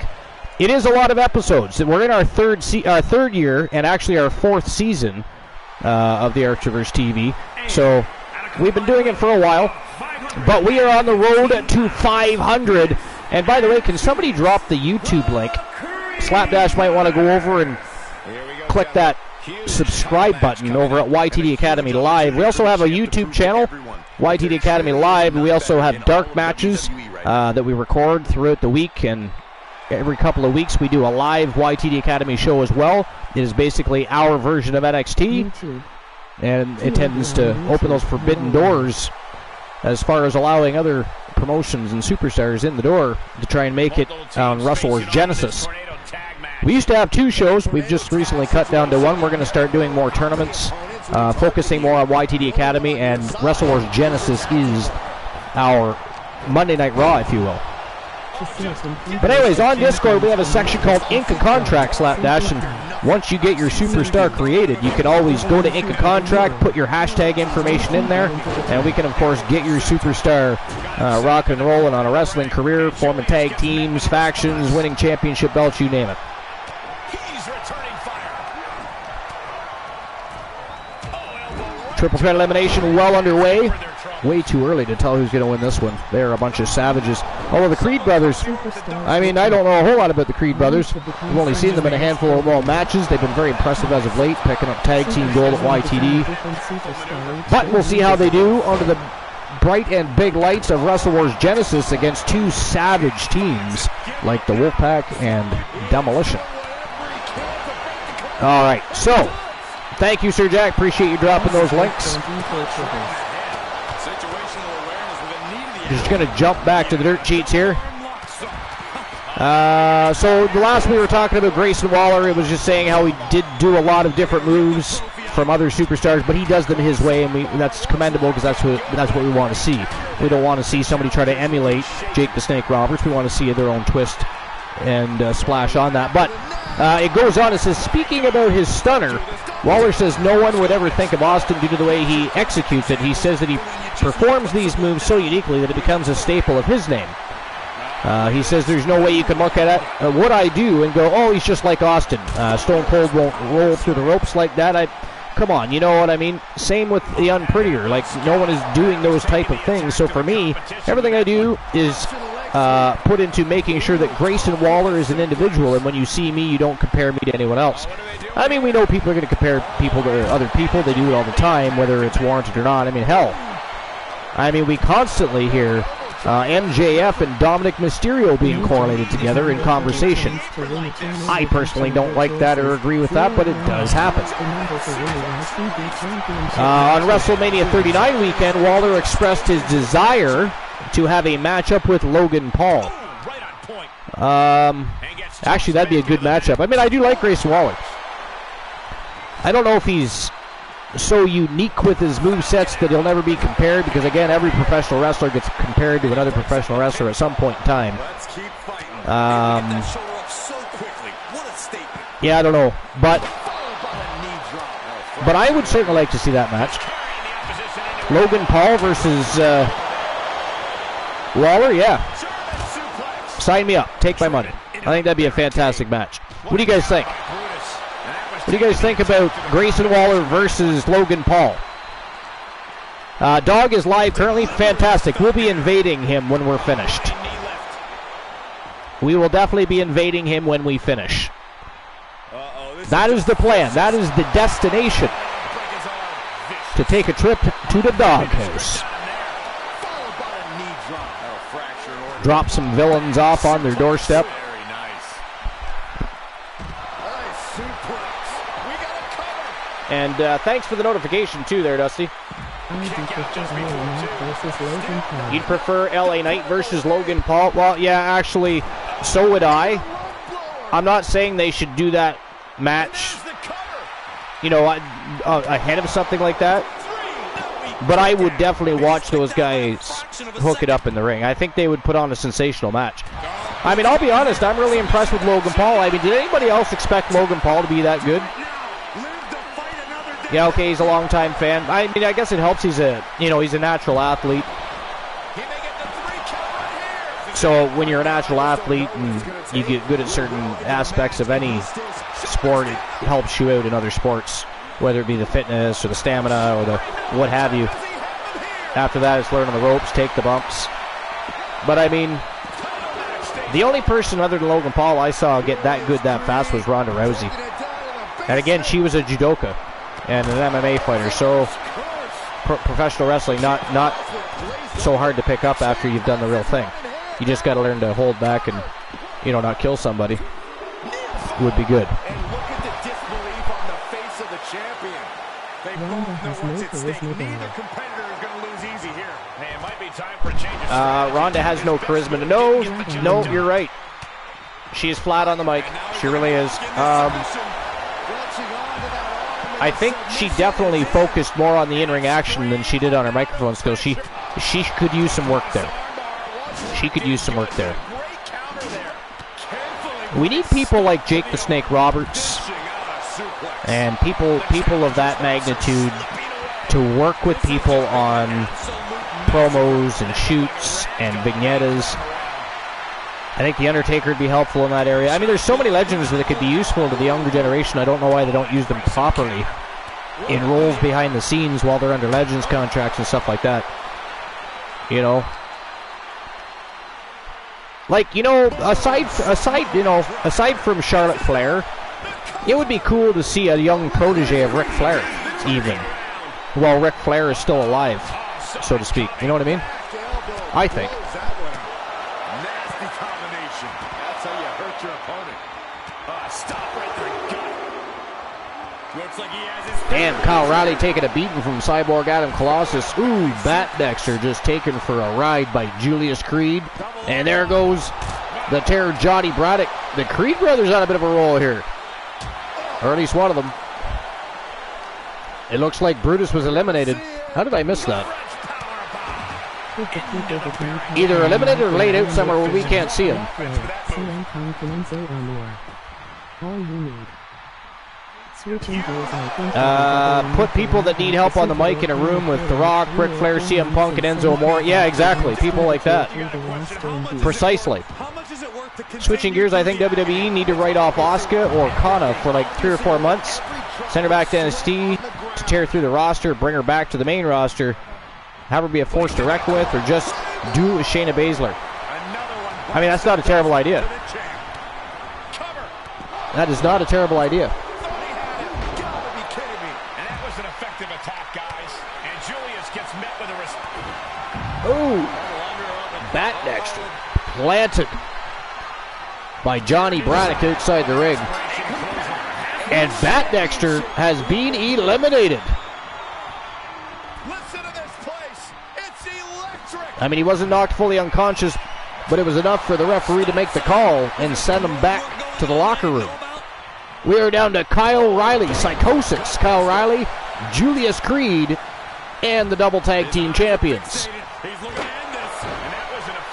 It is a lot of episodes. We're in our third year, and actually our 4th season of the Archerverse TV. So we've been doing it for a while, but we are on the road to 500. And by the way, can somebody drop the YouTube link? Slapdash might want to go over and click that subscribe button over at YTD Academy Live. We also have a YouTube channel, YTD Academy Live. We also have dark matches that we record throughout the week, and every couple of weeks we do a live YTD Academy show as well. It is basically our version of NXT, and it tends to open those forbidden doors as far as allowing other promotions and superstars in the door to try and make it on Wrestle vs. Genesis. We used to have 2 shows. We've just recently cut down to 1. We're going to start doing more tournaments, focusing more on YTD Academy, and Wrestle vs. Genesis is our Monday Night Raw, if you will. But anyways, on Discord we have a section called Inca Contract Slapdash, and once you get your superstar created, you can always go to Inca Contract, put your hashtag information in there, and we can of course get your superstar rocking and rolling on a wrestling career, forming tag teams, factions, winning championship belts, you name it. Triple threat elimination well underway. Way too early to tell who's going to win this one. They're a bunch of savages. Although the Creed brothers, I mean, I don't know a whole lot about the Creed brothers. We've only seen them in a handful of more matches. They've been very impressive as of late, picking up tag team gold at YTD. But we'll see how they do under the bright and big lights of Wrestle Wars Genesis against 2 savage teams like the Wolfpack and Demolition. All right, so thank you, Sir Jack. Appreciate you dropping those links. Just going to jump back to the dirt sheets here. So the last we were talking about Grayson Waller, it was just saying how he did do a lot of different moves from other superstars, but he does them his way, and that's commendable because that's what we want to see. We don't want to see somebody try to emulate Jake the Snake Roberts. We want to see their own twist and splash on that. But it goes on, it says, speaking about his stunner, Waller says no one would ever think of Austin due to the way he executes it. He says that he performs these moves so uniquely that it becomes a staple of his name. He says there's no way you can look at it, what I do and go, oh, he's just like Austin. Stone Cold won't roll through the ropes like that. Come on, you know what I mean? Same with the Unprettier. Like, no one is doing those type of things. So for me, everything I do is put into making sure that Grayson Waller is an individual, and when you see me, you don't compare me to anyone else. I mean, we know people are going to compare people to other people. They do it all the time, whether it's warranted or not. I mean, hell. I mean, we constantly hear MJF and Dominic Mysterio being correlated together in conversation. I personally don't like that or agree with that, but it does happen. On WrestleMania 39 weekend, Waller expressed his desire to have a matchup with Logan Paul. Actually, that'd be a good matchup. I mean, I do like Grayson Waller. I don't know if he's so unique with his movesets that he'll never be compared, because again, every professional wrestler gets compared to another professional wrestler at some point in time. Yeah, I don't know, but I would certainly like to see that match. Logan Paul versus Waller, yeah. Sign me up. Take my money. I think that'd be a fantastic match. What do you guys think? What do you guys think about Grayson Waller versus Logan Paul? Dog is live currently. Fantastic. We'll be invading him when we're finished. We will definitely be invading him when we finish. That is the plan. That is the destination. To take a trip to the doghouse. Drop some villains off on their doorstep. And thanks for the notification too there, Dusty. You'd prefer LA Knight versus Logan Paul? Well, yeah, actually, so would I. I'm not saying they should do that match, you know, ahead of something like that. But I would definitely watch those guys hook it up in the ring. I think they would put on a sensational match. I mean, I'll be honest, I'm really impressed with Logan Paul. I mean, did anybody else expect Logan Paul to be that good? Yeah, okay, he's a longtime fan. I mean, I guess it helps he's a natural athlete. So when you're a natural athlete and you get good at certain aspects of any sport, it helps you out in other sports, whether it be the fitness or the stamina or the what have you. After that, it's learning the ropes, take the bumps. But I mean, the only person other than Logan Paul I saw get that good that fast was Ronda Rousey. And again, she was a judoka and an MMA fighter, so professional wrestling not so hard to pick up after you've done the real thing. You just got to learn to hold back and, you know, not kill somebody. Would be good. Ronda has no charisma Neither there. competitor is going to lose easy here. Hey, it might be time for a change of Ronda has no charisma. No, you're right. She is flat on the mic. She really is. I think she definitely focused more on the in-ring action than she did on her microphone skills. She could use some work there. She could use some work there. We need people like Jake the Snake Roberts and people of that magnitude to work with people on promos and shoots and vignettes. I think The Undertaker would be helpful in that area. I mean, there's so many legends that could be useful to the younger generation. I don't know why they don't use them properly in roles behind the scenes while they're under Legends contracts and stuff like that. You know? Like, you know, aside from Charlotte Flair, it would be cool to see a young protege of Ric Flair, even, while Ric Flair is still alive, so to speak. You know what I mean? I think. nasty combination. That's how you hurt your opponent. Stop right there. Got it. Looks like he has his... Damn, Kyle O'Reilly taking a beating from Cyborg Adam Colossus. Ooh, Bat Dexter just taken for a ride by Julius Creed. And there goes the Terror Johnny Braddock. The Creed brothers on a bit of a roll here. Or at least one of them. It looks like Brutus was eliminated. How did I miss that? Either eliminated or laid out somewhere where we can't see him. All you need. Switching gears, I think Put people that need help on the mic in a room with The Rock, Ric Flair, CM Punk, and Enzo Amore. Yeah, exactly. People like that. Precisely. Switching gears, I think WWE need to write off Asuka or Kana for like 3 or 4 months. Send her back to NXT to tear through the roster, bring her back to the main roster, have her be a force to reckon with, or just do it with Shayna Baszler. I mean, that's not a terrible idea. That is not a terrible idea. Ooh, Bat Dexter planted by Johnny Braddock outside the ring. And Bat Dexter has been eliminated. Listen to this place. It's electric. I mean, he wasn't knocked fully unconscious, but it was enough for the referee to make the call and send him back to the locker room. We are down to Kyle O'Reilly, Psychosis, Kyle O'Reilly, Julius Creed, and the double tag team champions.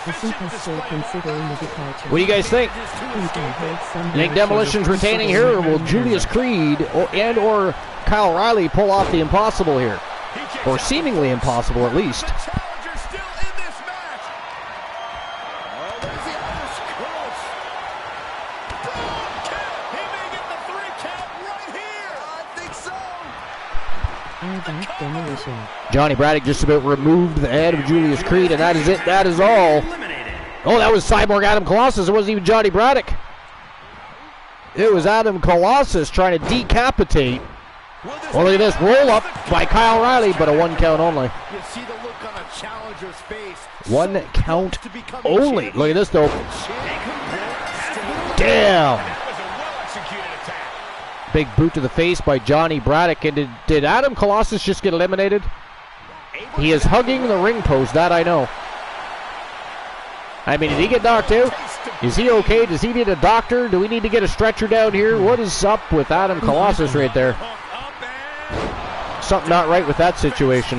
I think I'm still considering the departure. What do you guys think? You think Demolition's retaining here, or will Julius Creed or Kyle O'Reilly pull off the impossible here? Or seemingly impossible, at least. Demolition. Johnny Braddock just about removed the head of Julius Creed, and that is it. That is all. Oh, that was Cyborg Adam Colossus. It wasn't even Johnny Braddock. It was Adam Colossus trying to decapitate. Well, look at this. Roll up by Kyle O'Reilly, but a 1 count only. You see the look on a challenger's face. 1 count only. Look at this, though. Damn. Big boot to the face by Johnny Braddock. And did Adam Colossus just get eliminated? He is hugging the ring post, that I know. I mean, did he get knocked out? Is he okay? Does he need a doctor? Do we need to get a stretcher down here? What is up with Adam Colossus right there? Something not right with that situation.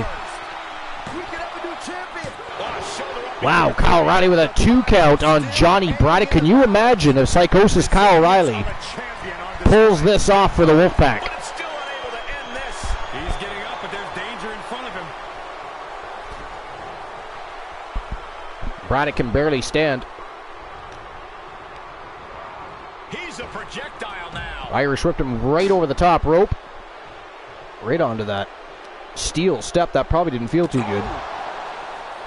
Wow, Kyle O'Reilly with a 2 count on Johnny Braddock. Can you imagine if Psychosis Kyle O'Reilly pulls this off for the Wolfpack? Still unable to end this. He's getting up, but there's danger in front of him. Braddock can barely stand. He's a projectile now. Irish whipped him right over the top rope. Right onto that steel step. That probably didn't feel too good.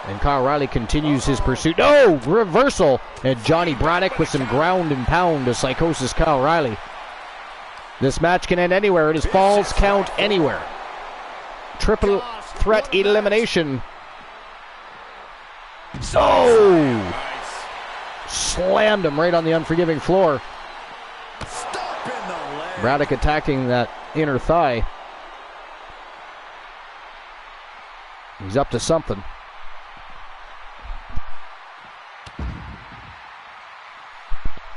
And Kyle O'Reilly continues his pursuit. No! Reversal! And Johnny Braddock with some ground and pound to Psychosis Kyle O'Reilly. This match can end anywhere. It is falls count anywhere. Triple threat elimination. Oh! Slammed him right on the unforgiving floor. Braddock attacking that inner thigh. He's up to something.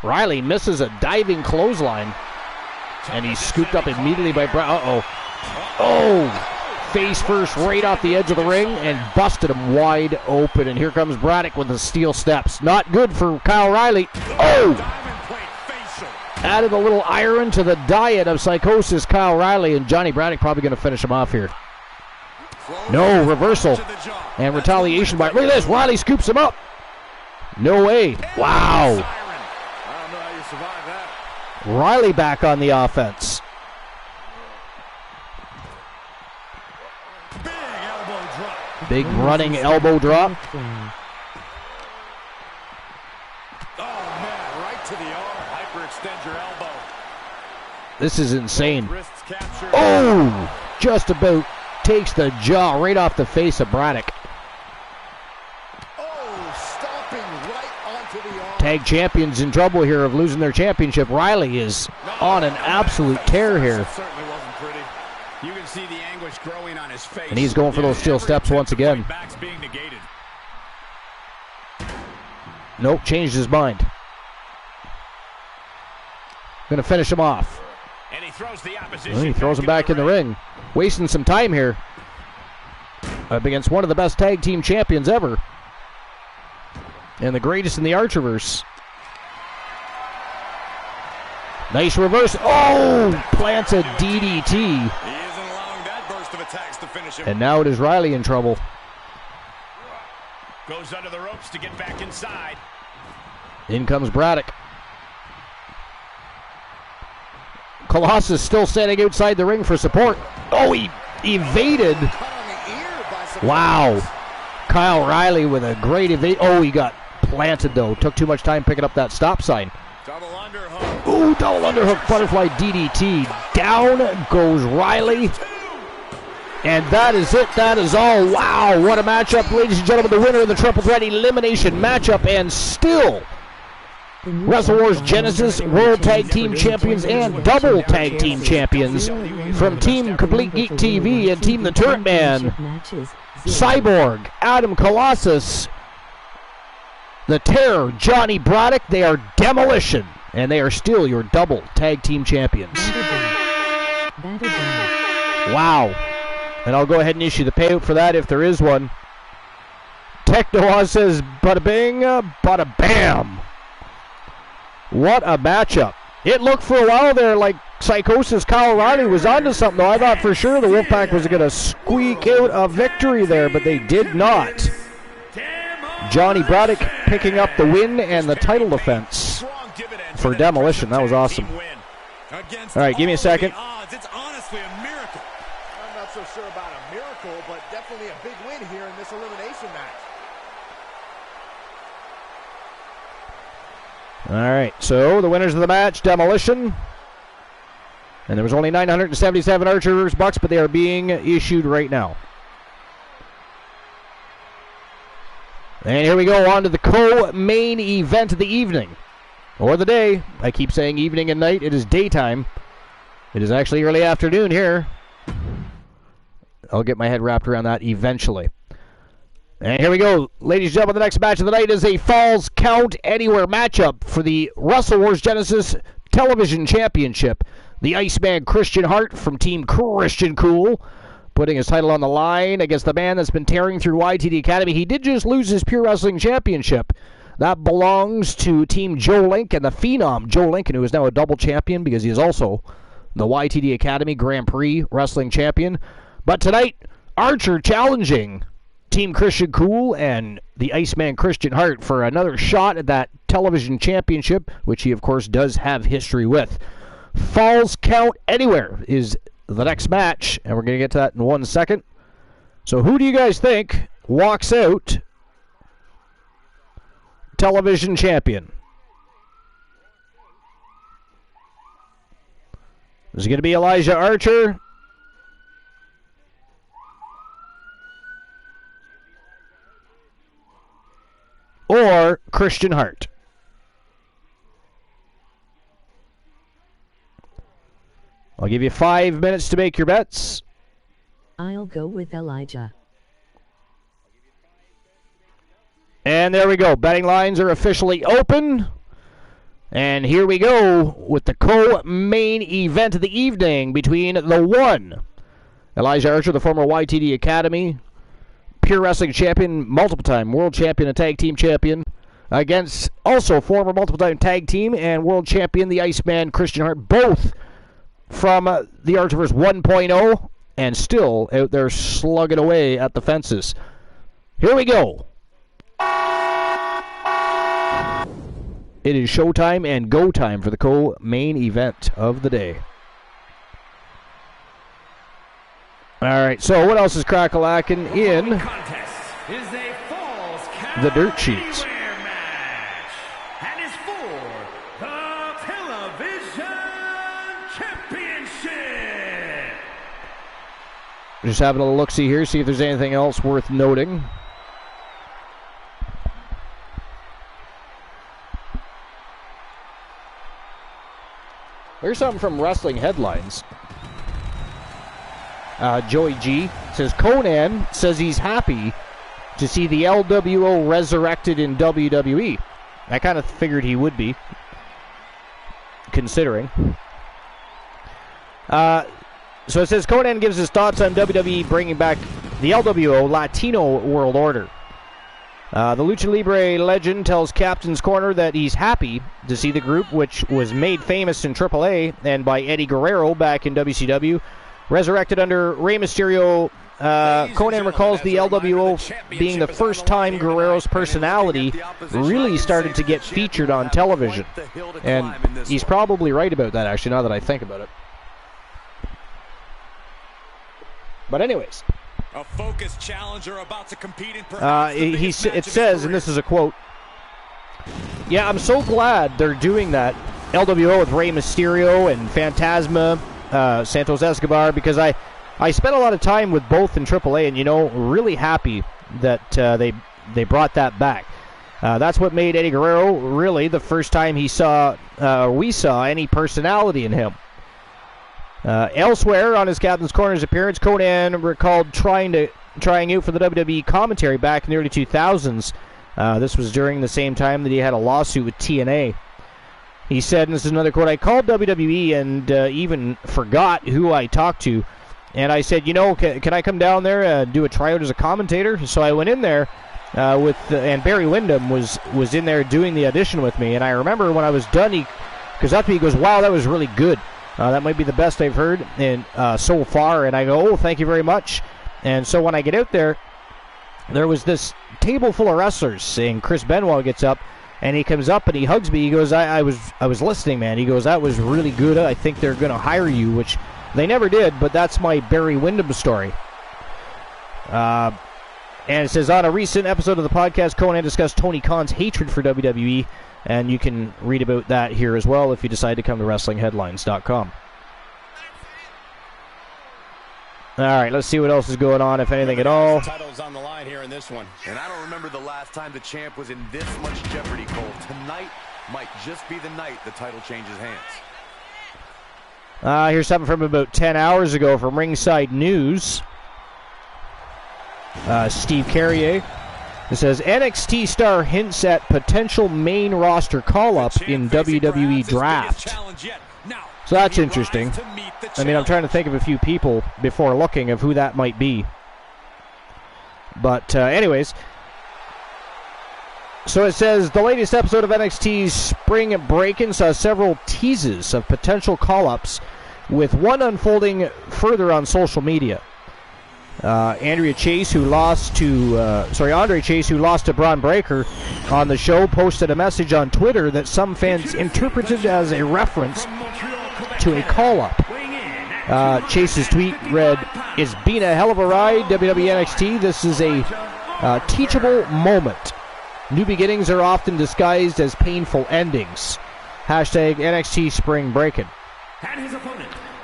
Riley misses a diving clothesline. And he's scooped up immediately by Brown. Oh! Face first right off the edge of the ring and busted him wide open. And here comes Braddock with the steel steps. Not good for Kyle Riley. Oh! Added a little iron to the diet of Psychosis Kyle Riley, and Johnny Braddock probably going to finish him off here. No, reversal and retaliation by... Look at this, Riley scoops him up. No way. Wow. I don't know how you survive that. Riley back on the offense. Big elbow drop. Big running elbow drop. Oh, man, right to the arm. Hyperextend your elbow. This is insane. Wrists captured. Oh! Just about takes the jaw right off the face of Braddock. Oh, stomping right onto the arm. Tag champions in trouble here of losing their championship. Riley is on an absolute tear here. It certainly wasn't pretty. You can see the anguish growing on his face. And he's going for those steel steps once again. Back's being negated. Nope, changed his mind. Going to finish him off. And he throws the opposition. Well, he throws him back in the ring. Wasting some time here. Up against one of the best tag team champions ever. And the greatest in the Archerverse. Nice reverse. Oh! Plants a DDT. He isn't allowing that burst of attacks to finish him. And now it is Riley in trouble. Goes under the ropes to get back inside. In comes Braddock. Colossus still standing outside the ring for support. Oh, he evaded. Wow. Kyle Riley with a great evade. Oh, he got planted, though. Took too much time picking up that stop sign. Double underhook. Ooh, double underhook, butterfly DDT. Down goes Riley. And that is it. That is all. Wow, what a matchup, ladies and gentlemen. The winner of the Triple Threat Elimination matchup, and still Wrestle Wars Genesis World Tag Team Champions and Double Tag Team Champions from Team Complete Geek TV and Team The Turret Man. Cyborg, Adam Colossus, The Terror, Johnny Braddock. They are Demolition, and they are still your Double Tag Team Champions. Wow. And I'll go ahead and issue the payout for that if there is one. Techno says, bada bing, bada bam. What a matchup. It looked for a while there like Psychosis Kyle Riley was onto something, though. I thought for sure the Wolfpack was going to squeak out a victory there, but they did not. Johnny Braddock picking up the win and the title defense for Demolition. That was awesome. All right, give me a second. It's honestly a miracle. I'm not so sure about a miracle, but definitely a big win here in this elimination match. All right, so the winners of the match, Demolition. And there was only 977 Archerverse bucks, but they are being issued right now. And here we go on to the co-main event of the evening. Or the day. I keep saying evening and night. It is daytime. It is actually early afternoon here. I'll get my head wrapped around that eventually. And here we go. Ladies and gentlemen, the next match of the night is a Falls Count Anywhere matchup for the Wrestle Wars Genesis Television Championship. The Iceman Christian Hart from Team Christian Cool, putting his title on the line against the man that's been tearing through YTD Academy. He did just lose his Pure Wrestling Championship. That belongs to Team Joe Link and the Phenom Joe Lincoln, who is now a double champion because he is also the YTD Academy Grand Prix Wrestling Champion. But tonight, Archer challenging Team Christian Cool and the Iceman Christian Hart for another shot at that television championship, which he, of course, does have history with. Falls Count Anywhere is the next match, and we're going to get to that in 1 second. So who do you guys think walks out television champion? Is it going to be Elijah Archer? Or Christian Hart? I'll give you 5 minutes to make your bets. I'll go with Elijah. And there we go. Betting lines are officially open. And here we go with the co-main event of the evening between the one, Elijah Archer, the former YTD Academy, Pure Wrestling champion, multiple-time world champion and tag team champion, against also former multiple-time tag team and world champion, the Iceman Christian Hart, both from the Archiverse 1.0 and still out there slugging away at the fences. Here we go. It is showtime and go time for the co-main event of the day. All right, so what else is crack-a-lacking in the dirt sheets? Match. And is for the television championship. Just having a look-see here, see if there's anything else worth noting. Here's something from Wrestling Headlines. Joey G says, Conan says he's happy to see the LWO resurrected in WWE. I kind of figured he would be, considering. So it says, Conan gives his thoughts on WWE bringing back the LWO Latino World Order. The Lucha Libre legend tells Captain's Corner that he's happy to see the group, which was made famous in AAA and by Eddie Guerrero back in WCW, resurrected under Rey Mysterio. Conan recalls the LWO being the first time Guerrero's personality really started to get featured on television. And he's probably right about that, actually, now that I think about it. But anyways, a focused challenger about to compete in it says, and this is a quote, yeah, I'm so glad they're doing that LWO with Rey Mysterio and Phantasma, Santos Escobar, because I spent a lot of time with both in AAA, and really happy that they brought that back. That's what made Eddie Guerrero really the first time we saw any personality in him. Elsewhere on his Captain's Corner's appearance, Conan recalled trying out for the WWE commentary back in the early 2000s. This was during the same time that he had a lawsuit with TNA. He said, and this is another quote, I called WWE and even forgot who I talked to. And I said, can I come down there and do a tryout as a commentator? So I went in there and Barry Windham was in there doing the audition with me. And I remember when I was done, he goes up to me, he goes, wow, that was really good. That might be the best I've heard so far. And I go, oh, thank you very much. And so when I get out there was this table full of wrestlers, and Chris Benoit gets up, and he comes up and he hugs me. He goes, I was listening, man. He goes, that was really good. I think they're going to hire you, which they never did, but that's my Barry Windham story. And it says, on a recent episode of the podcast, Conan discussed Tony Khan's hatred for WWE. And you can read about that here as well if you decide to come to WrestlingHeadlines.com. All right, let's see what else is going on, if anything at all. Title's on the line here in this one. And I don't remember the last time the champ was in this much jeopardy, Cole. Tonight might just be the night the title changes hands. Here's something from about 10 hours ago from Ringside News. Steve Carrier. It says, NXT star hints at potential main roster call-up in WWE draft. So that's interesting. I mean, I'm trying to think of a few people before looking of who that might be. But anyways, so it says, the latest episode of NXT's Spring Break-In saw several teases of potential call-ups, with one unfolding further on social media. Andre Chase, who lost to Braun Breaker on the show, posted a message on Twitter that some fans interpreted as a reference to a call-up. Chase's tweet read, "It's been a hell of a ride, WWE NXT. This is a teachable moment. New beginnings are often disguised as painful endings. Hashtag NXT Spring Breakin'."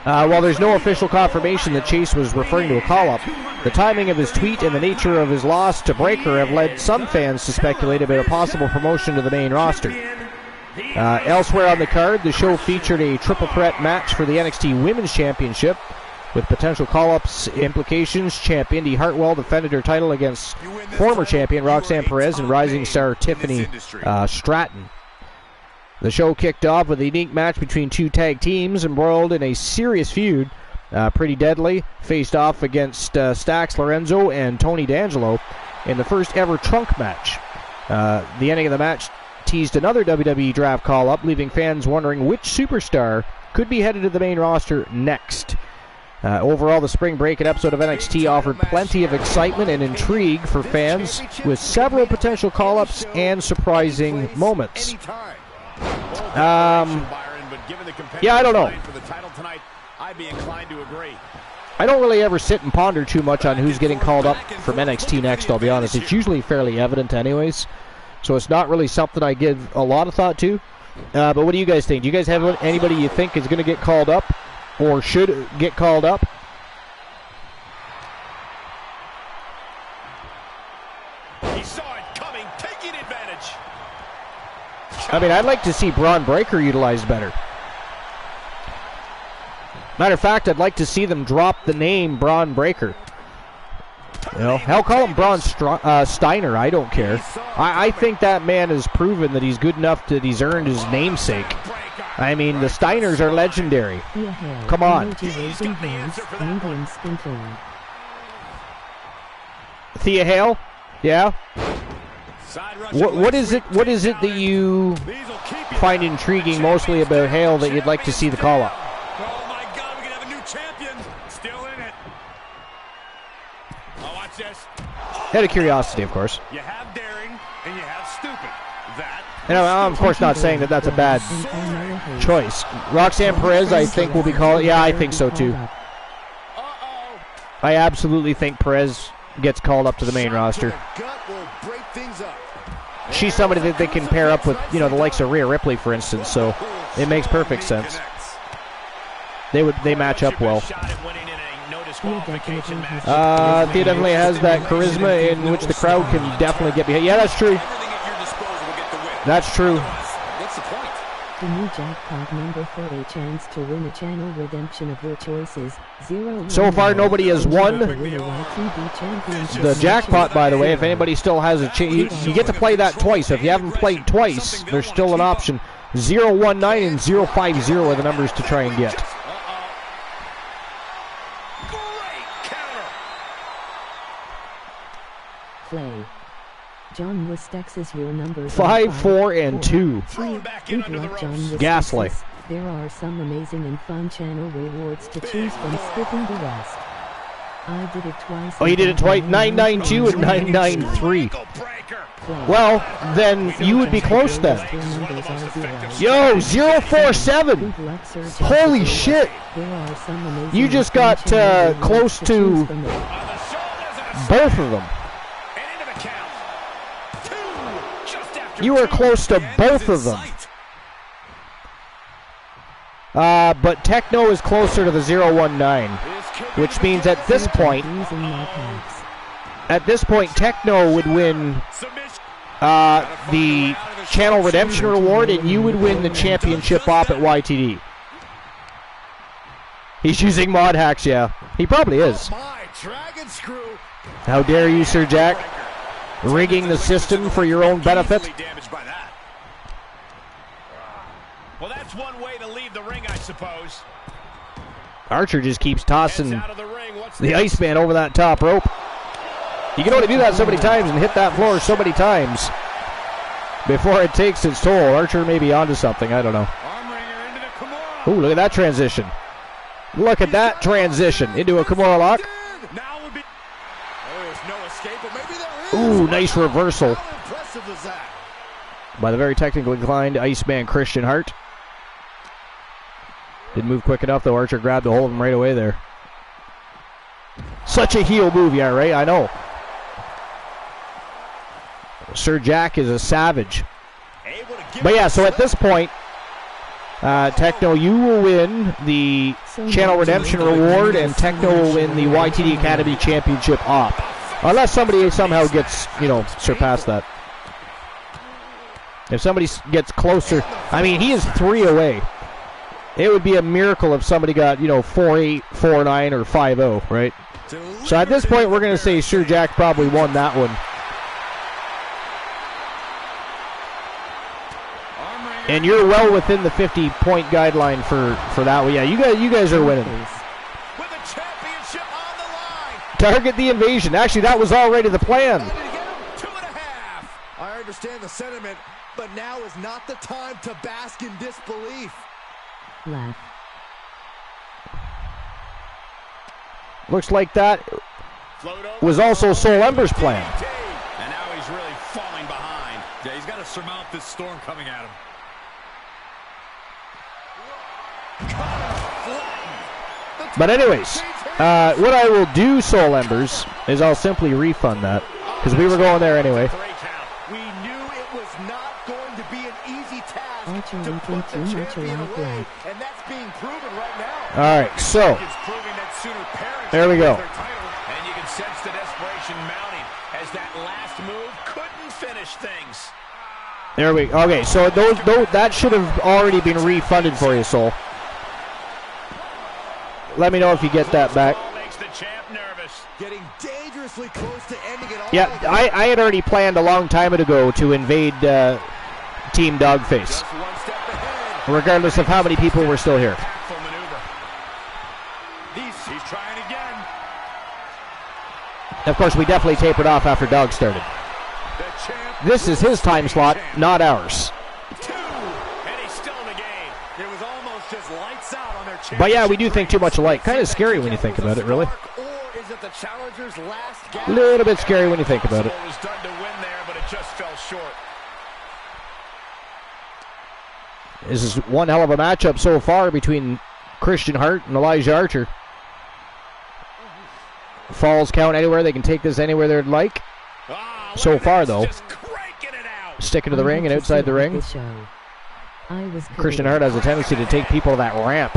While there's no official confirmation that Chase was referring to a call-up, the timing of his tweet and the nature of his loss to Breaker have led some fans to speculate about a possible promotion to the main roster. Elsewhere on the card, the show featured a triple threat match for the NXT Women's Championship. With potential call-ups implications, champ Indy Hartwell defended her title against former champion Roxanne Perez and rising star Tiffany Stratton. The show kicked off with a unique match between two tag teams embroiled in a serious feud. Pretty Deadly faced off against Stax Lorenzo and Tony D'Angelo in the first ever trunk match. The ending of the match teased another WWE draft call-up, leaving fans wondering which superstar could be headed to the main roster next. Overall, the spring break episode of NXT offered plenty of excitement and intrigue for fans, with several potential call-ups and surprising moments. Yeah, I don't know. I don't really ever sit and ponder too much on who's getting called up from NXT next, I'll be honest. It's usually fairly evident anyways, so it's not really something I give a lot of thought to. But what do you guys think? Do you guys have anybody you think is going to get called up or should get called up? He saw it coming, taking advantage. I mean, I'd like to see Braun Breaker utilized better. Matter of fact, I'd like to see them drop the name Braun Breaker. You know, hell, call him Braun Steiner. I don't care. I think that man has proven that he's good enough that he's earned his namesake. I mean, the Steiners are legendary. Come on. Thea Hale? Yeah? What is it that you find intriguing mostly about Hale that you'd like to see the call-up? Oh my God, we can have a new champion. Still in it. Oh, watch this. Out of curiosity, of course. You have daring and you have stupid. That. And I'm, of course, not saying that that's a bad choice. Roxanne Perez, I think, will be called. Yeah, I think so, too. I absolutely think Perez gets called up to the main roster. She's somebody that they can pair up with, you know, the likes of Rhea Ripley, for instance, so it makes perfect sense. They match up well. Thea definitely has that charisma in which the crowd can definitely get behind. Yeah, that's true. That's true. What's the point? The new jackpot number for a chance to win a channel redemption of your choices. So far, nobody has won the jackpot, by the way. If anybody still has a chance, you get to play that twice. If you haven't played twice, there's still an option. 019 and 050 are the numbers to try and get. Play. John Wistex is your number 5, 4, and 2. Ghastly. There are some amazing and fun channel rewards to choose from, skipping the rest. I did it twice. Oh, you did it twice? 992 and 993. Well, then you would be close then. Yo, 047. Holy shit. You just got close to both of them. You were close to both of them. But Techno is closer to the 019, which means at this point, Techno would win the Channel Redemption Reward, and you would win the championship op at YTD. He's using mod hacks, yeah. He probably is. How dare you, Sir Jack? Rigging the system for your own benefit. Well, that's one way to leave the ring, I suppose. Archer just keeps tossing the Iceman over that top rope. You can only do that so many times and hit that floor so many times before it takes its toll. Archer may be onto something. I don't know. Ooh, look at that transition. Look at that transition into a Kimura lock. Ooh, nice reversal by the very technically inclined Iceman Christian Hart. Didn't move quick enough, though. Archer grabbed a hold of him right away there. Such a heel move, yeah, right? I know. Sir Jack is a savage. But yeah, so at this point, Techno, you will win the Channel Redemption Reward, and Techno will win the YTD Academy Championship op. Unless somebody somehow gets, surpassed that. If somebody gets closer, I mean, he is 3 away. it would be a miracle if somebody got, 4-8, 4-9, or 5-0, right? So at this point, we're going to say Sir Jack probably won that one. And you're well within the 50-point guideline for that one. Yeah, you guys are winning. With a championship on the line. Target the invasion. Actually, that was already the plan. 2.5. I understand the sentiment, but now is not the time to bask in disbelief. Left. Looks like that was also Soul Ember's plan. And now he's really falling behind. Yeah, he's got to surmount this storm coming at him. But anyways, what I will do, Soul Embers, is I'll simply refund that, because we were going there anyway. We knew it was not going to be an easy task Archer to looking put too the much champion alike away, life. and that's being proven right now. All right, so It's proving that sooner parents there we go. their title, and you can sense the desperation mounting as that last move couldn't finish things. There we go. Okay, so that should have already been refunded for you, Soul. Let me know if you get that back. Makes the champ nervous. Getting dangerously close to ending it all. Yeah, I had already planned a long time ago to invade Team Dogface, Just one step ahead. regardless of how many people were still here. Tactful maneuver. He's trying again. Of course, we definitely tapered off after Dog started. The champ. This is his time slot, not ours. 2, and he's still in the game. It was almost just lights out on their championship. But yeah, we do think too much alike. Kind of scary when you think about it, really. Or is it the challenger's last A gasp? little bit scary when you think about it. What was done to win there, but it just fell short. This is one hell of a matchup so far between Christian Hart and Elijah Archer. Falls count anywhere. They can take this anywhere they'd like. Ah, So look at far, this, though. just cranking it out. Sticking to the ring and outside the ring. I was Christian Hart has a tendency to take people to that ramp,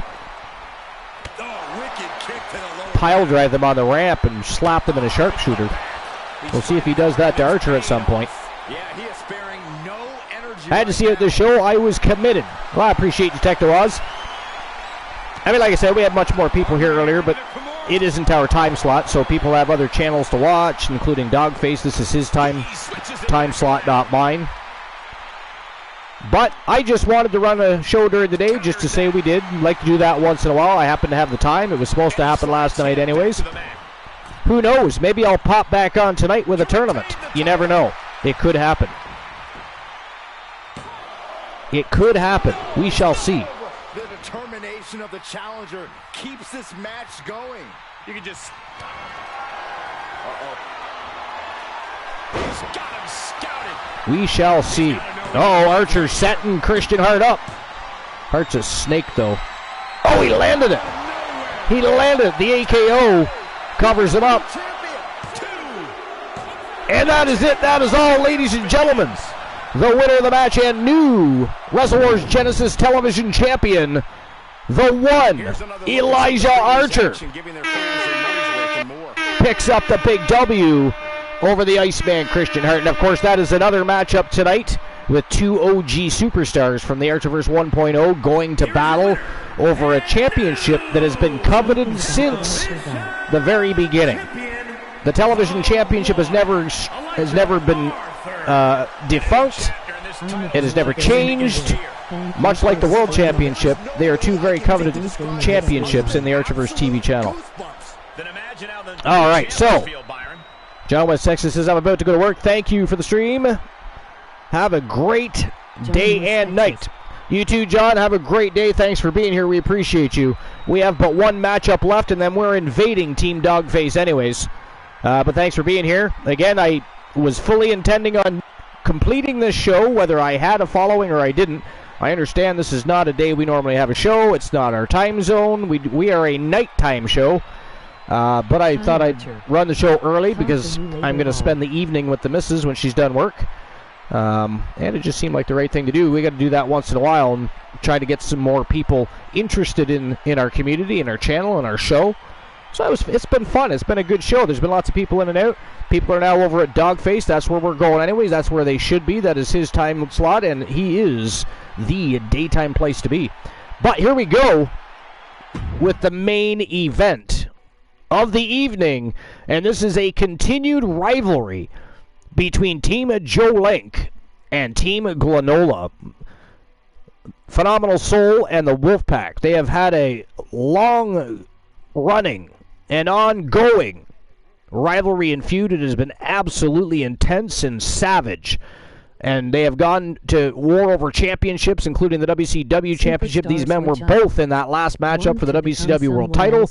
Oh, wicked kick to the lower. pile drive them on the ramp, and slap them in a sharpshooter. We'll see if he does that to Archer at some point. Yeah, he is sparing no energy. I had to see it at the show. I was committed. Well, I appreciate Detective Oz. I mean, like I said, we had much more people here earlier, but it isn't our time slot, so people have other channels to watch, including Dogface. This is his time slot, not mine. But I just wanted to run a show during the day just to say we did. I'd like to do that once in a while. I happen to have the time. It was supposed to happen last night anyways. Who knows? Maybe I'll pop back on tonight with a tournament. You never know. It could happen. It could happen. We shall see. The determination of the challenger keeps this match going. You can just. He's got him scouted. We shall see. Oh, Archer setting Christian Hart up. Hart's a snake, though. Oh, he landed it. He landed it. The AKO covers him up. And that is it. That is all, ladies and gentlemen. The winner of the match and new Wrestle Wars Genesis Television Champion, the one, Elijah Archer, picks up the big W over the Iceman Christian Hart. And of course, that is another matchup tonight with two OG superstars from the Archerverse 1.0 going to battle over a championship that has been coveted since the very beginning. The television championship has never been defunct. It has never changed. Much like the World Championship, they are two very coveted championships in the Archerverse TV channel. All right, so John West Texas says, I'm about to go to work. Thank you for the stream. Have a great day and night. You too, John. Have a great day. Thanks for being here. We appreciate you. We have but one matchup left, and then we're invading Team Dogface anyways. But thanks for being here. Again, I was fully intending on completing this show, whether I had a following or I didn't. I understand this is not a day we normally have a show. It's not our time zone. We are a nighttime show. But I thought I'd run the show early because I'm going to spend the evening with the missus when she's done work. And it just seemed like the right thing to do. We got to do that once in a while and try to get some more people interested in our community, in our channel, and our show. So it's been fun. It's been a good show. There's been lots of people in and out. People are now over at Dogface. That's where we're going anyways. That's where they should be. That is his time slot, and he is the daytime place to be. But here we go with the main event of the evening, and this is a continued rivalry between Team Joe Link and Team Glenola. Phenomenal Soul and the Wolfpack. They have had a long-running and ongoing rivalry and feud. It has been absolutely intense and savage. And they have gone to war over championships, including the WCW Championship. These men were both in that last matchup for the WCW World title.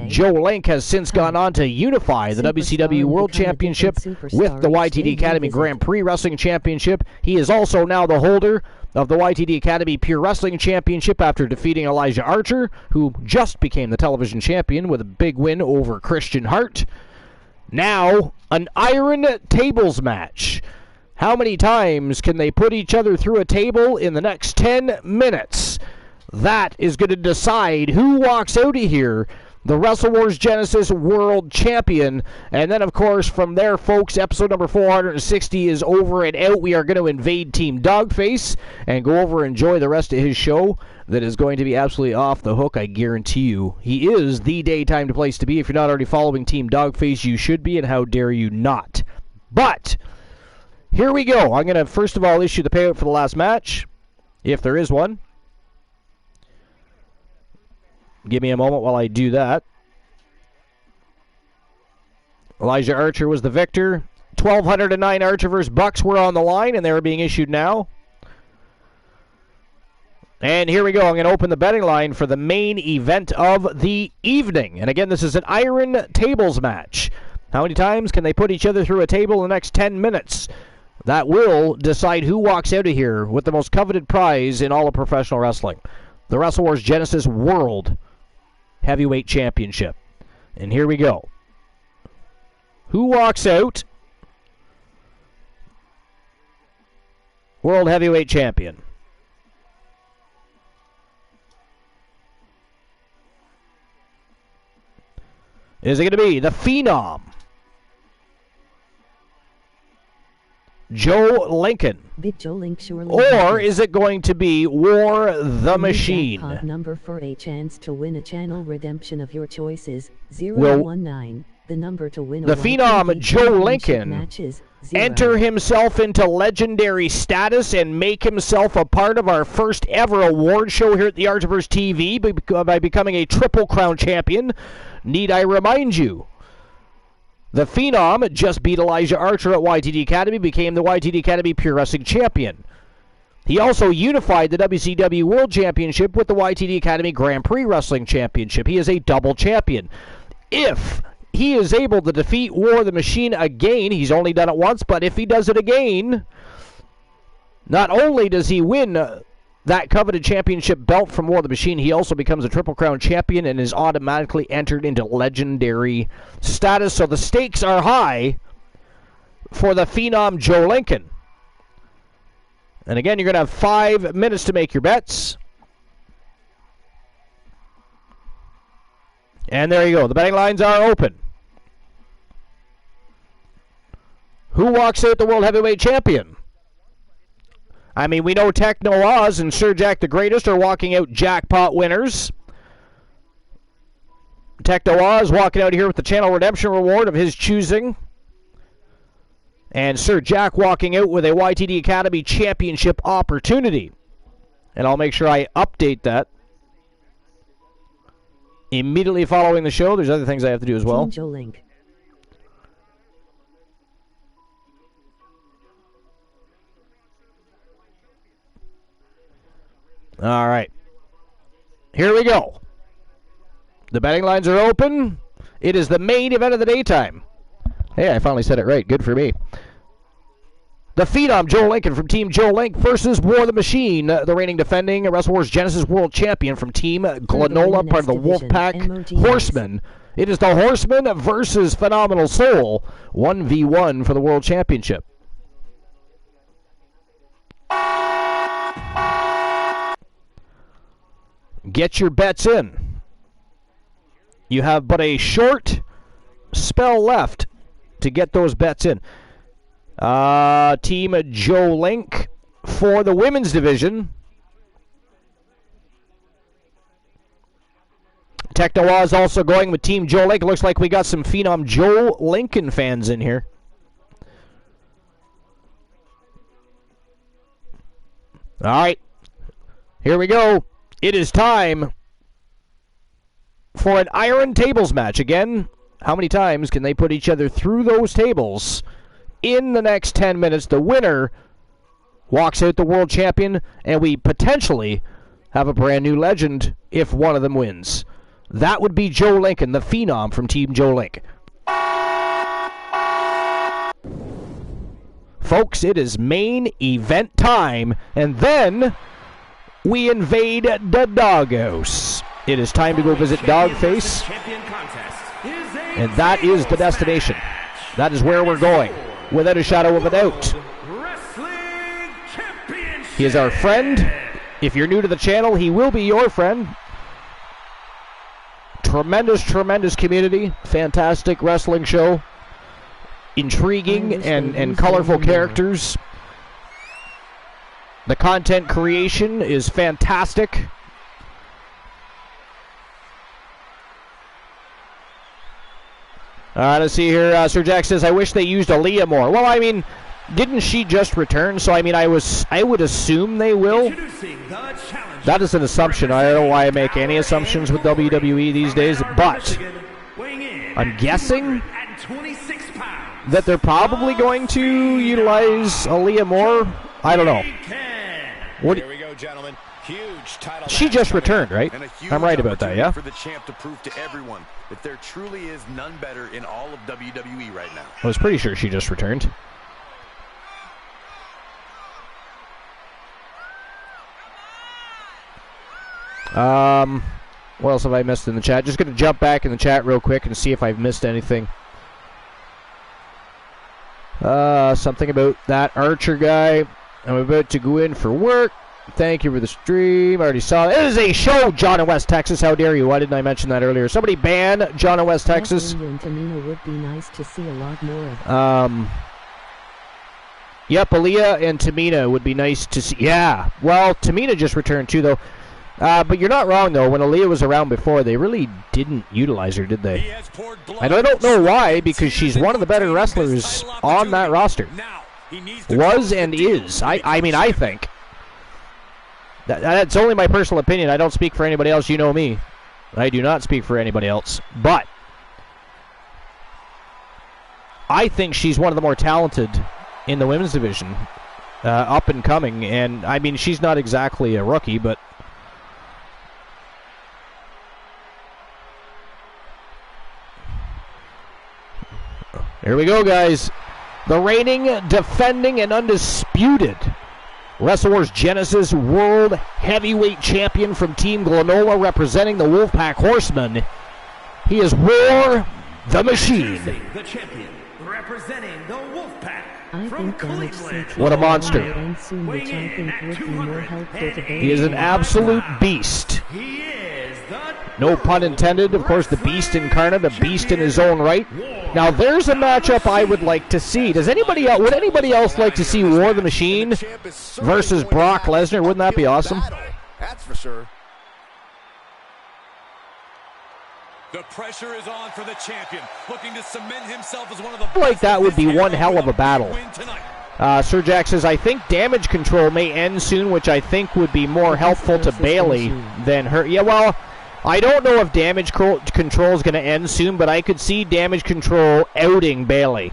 Joe Link has since gone on to unify the WCW World Championship with the YTD Academy Grand Prix Wrestling Championship. He is also now the holder of the YTD Academy Pure Wrestling Championship after defeating Elijah Archer, who just became the television champion with a big win over Christian Hart. Now, an Iron Tables match. How many times can they put each other through a table in the next 10 minutes? That is going to decide who walks out of here, the Wrestle Wars Genesis World Champion. And then, of course, from there, folks, episode number 460 is over and out. We are going to invade Team Dogface and go over and enjoy the rest of his show that is going to be absolutely off the hook, I guarantee you. He is the daytime place to be. If you're not already following Team Dogface, you should be, and how dare you not. But here we go. I'm going to, first of all, issue the payout for the last match, if there is one. Give me a moment while I do that. Elijah Archer was the victor. 1,209 Archer vs. Bucks were on the line, and they are being issued now. And here we go. I'm going to open the betting line for the main event of the evening. And again, this is an Iron Tables match. How many times can they put each other through a table in the next 10 minutes? That will decide who walks out of here with the most coveted prize in all of professional wrestling. The Wrestle Wars Genesis World Heavyweight Championship. And here we go. Who walks out World Heavyweight Champion? Is it going to be the Phenom, Joe Lincoln? Big Joe Link surely. Or is it going to be War the Machine? Jackpot number for a chance to win a channel redemption of your choices, 019. The number to win the Phenom Joe Lincoln enter himself into legendary status and make himself a part of our first ever award show here at the Artiverse TV by becoming a Triple Crown champion? Need I remind you? The Phenom just beat Elijah Archer at YTD Academy, became the YTD Academy Pure Wrestling Champion. He also unified the WCW World Championship with the YTD Academy Grand Prix Wrestling Championship. He is a double champion. If he is able to defeat War the Machine again, he's only done it once, but if he does it again, not only does he win that coveted championship belt from War the Machine, he also becomes a Triple Crown champion and is automatically entered into legendary status. So the stakes are high for the Phenom Joe Lincoln. And again, you're going to have 5 minutes to make your bets. And there you go. The betting lines are open. Who walks out the World Heavyweight Champion? I mean, we know Techno Oz and Sir Jack the Greatest are walking out jackpot winners. Techno Oz walking out here with the channel redemption reward of his choosing. And Sir Jack walking out with a YTD Academy Championship opportunity. And I'll make sure I update that immediately following the show. There's other things I have to do as well. Team Joe Link. All right. Here we go. The betting lines are open. It is the main event of the daytime. Hey, I finally said it right. Good for me. The Phenom Joe Lincoln from Team Joe Link versus War the Machine, the reigning defending Wrestle Wars Genesis World Champion from Team Glenola, part of the Wolfpack Horsemen. It is the Horsemen versus Phenomenal Soul, 1v1 for the World Championship. Get your bets in. You have but a short spell left to get those bets in. Team Joe Link for the women's division. Technoa is also going with Team Joe Lake. Looks like we got some Phenom Joe Lincoln fans in here. All right, here we go. It is time for an iron tables match. Again, how many times can they put each other through those tables in the next 10 minutes? The winner walks out the world champion, and we potentially have a brand new legend if one of them wins. That would be Joe Lincoln, the Phenom from Team Joe Link. Folks, it is main event time, and then we invade the doghouse. It is time to go visit Dogface, and that is the destination. That is where we're going, without a shadow of a doubt. He is our friend. If you're new to the channel, he will be your friend. Tremendous, tremendous community. Fantastic wrestling show. Intriguing and colorful characters. The content creation is fantastic. All right, let's see here. Sir Jack says, I wish they used Aaliyah more. Well, I mean, didn't she just return? So, I mean, I would assume they will. That is an assumption. I don't know why I make any assumptions with WWE these days, but I'm guessing that they're probably going to utilize Aaliyah more. I don't know. Here we go, gentlemen. Huge title. She just returned, right? I'm right about that, yeah? For the champ to prove to everyone that there truly is none better in all of WWE right now. I was pretty sure she just returned. What else have I missed in the chat? Just going to jump back in the chat real quick and see if I've missed anything. Something about that Archer guy. I'm about to go in for work. Thank you for the stream. I already saw it. It is a show, John in West Texas. How dare you? Why didn't I mention that earlier? Somebody ban John in West Texas. And Tamina would be nice to see a lot more of. Yep, Aaliyah and Tamina would be nice to see. Yeah, well, Tamina just returned too, though. But you're not wrong, though. When Aaliyah was around before, they really didn't utilize her, did they? And I don't know why, because she's one of the better wrestlers on that roster. Was and is. I mean, I think. That's only my personal opinion. I don't speak for anybody else. You know me. I do not speak for anybody else. But I think she's one of the more talented in the women's division. Up and coming. And, I mean, she's not exactly a rookie, but... Here we go, guys. The reigning, defending, and undisputed Wrestle Wars Genesis World Heavyweight Champion from Team Glenola, representing the Wolfpack Horsemen. He is War the Machine. The champion, representing the Wolfpack. I think Damage said What a monster. and soon the champion would be more helpful to He is an absolute beast. He is the No pun intended. Of course, the beast incarnate, a beast in his own right. Now, there's a matchup I would like to see. Would anybody else like to see War the Machine versus Brock Lesnar? Wouldn't that be awesome? That's for sure. The pressure is on for the champion, looking to cement himself as one of the I feel like that would be one hell of a battle. Sir Jack says, I think Damage Control may end soon, which I think would be more helpful to Bayley than her. Yeah, well, I don't know if Damage Control is going to end soon, but I could see Damage Control outing Bayley.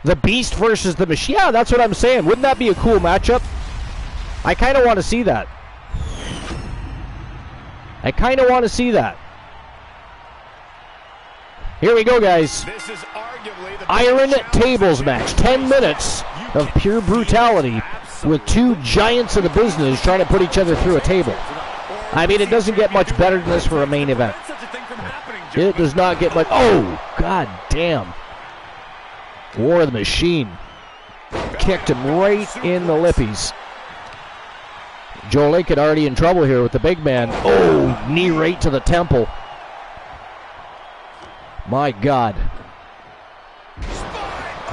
The Beast versus the Machine. Yeah, that's what I'm saying. Wouldn't that be a cool matchup? I kind of want to see that. Here we go, guys. This is arguably the Iron Tables match. 10 minutes of pure brutality with two giants of the business trying to put each other through a table. I mean, it doesn't get much better than this for a main event. It does not get much. Oh, god damn. War of the Machine. Kicked him right in the lippies. Joe Lincoln already in trouble here with the big man. Oh, knee right to the temple. My God.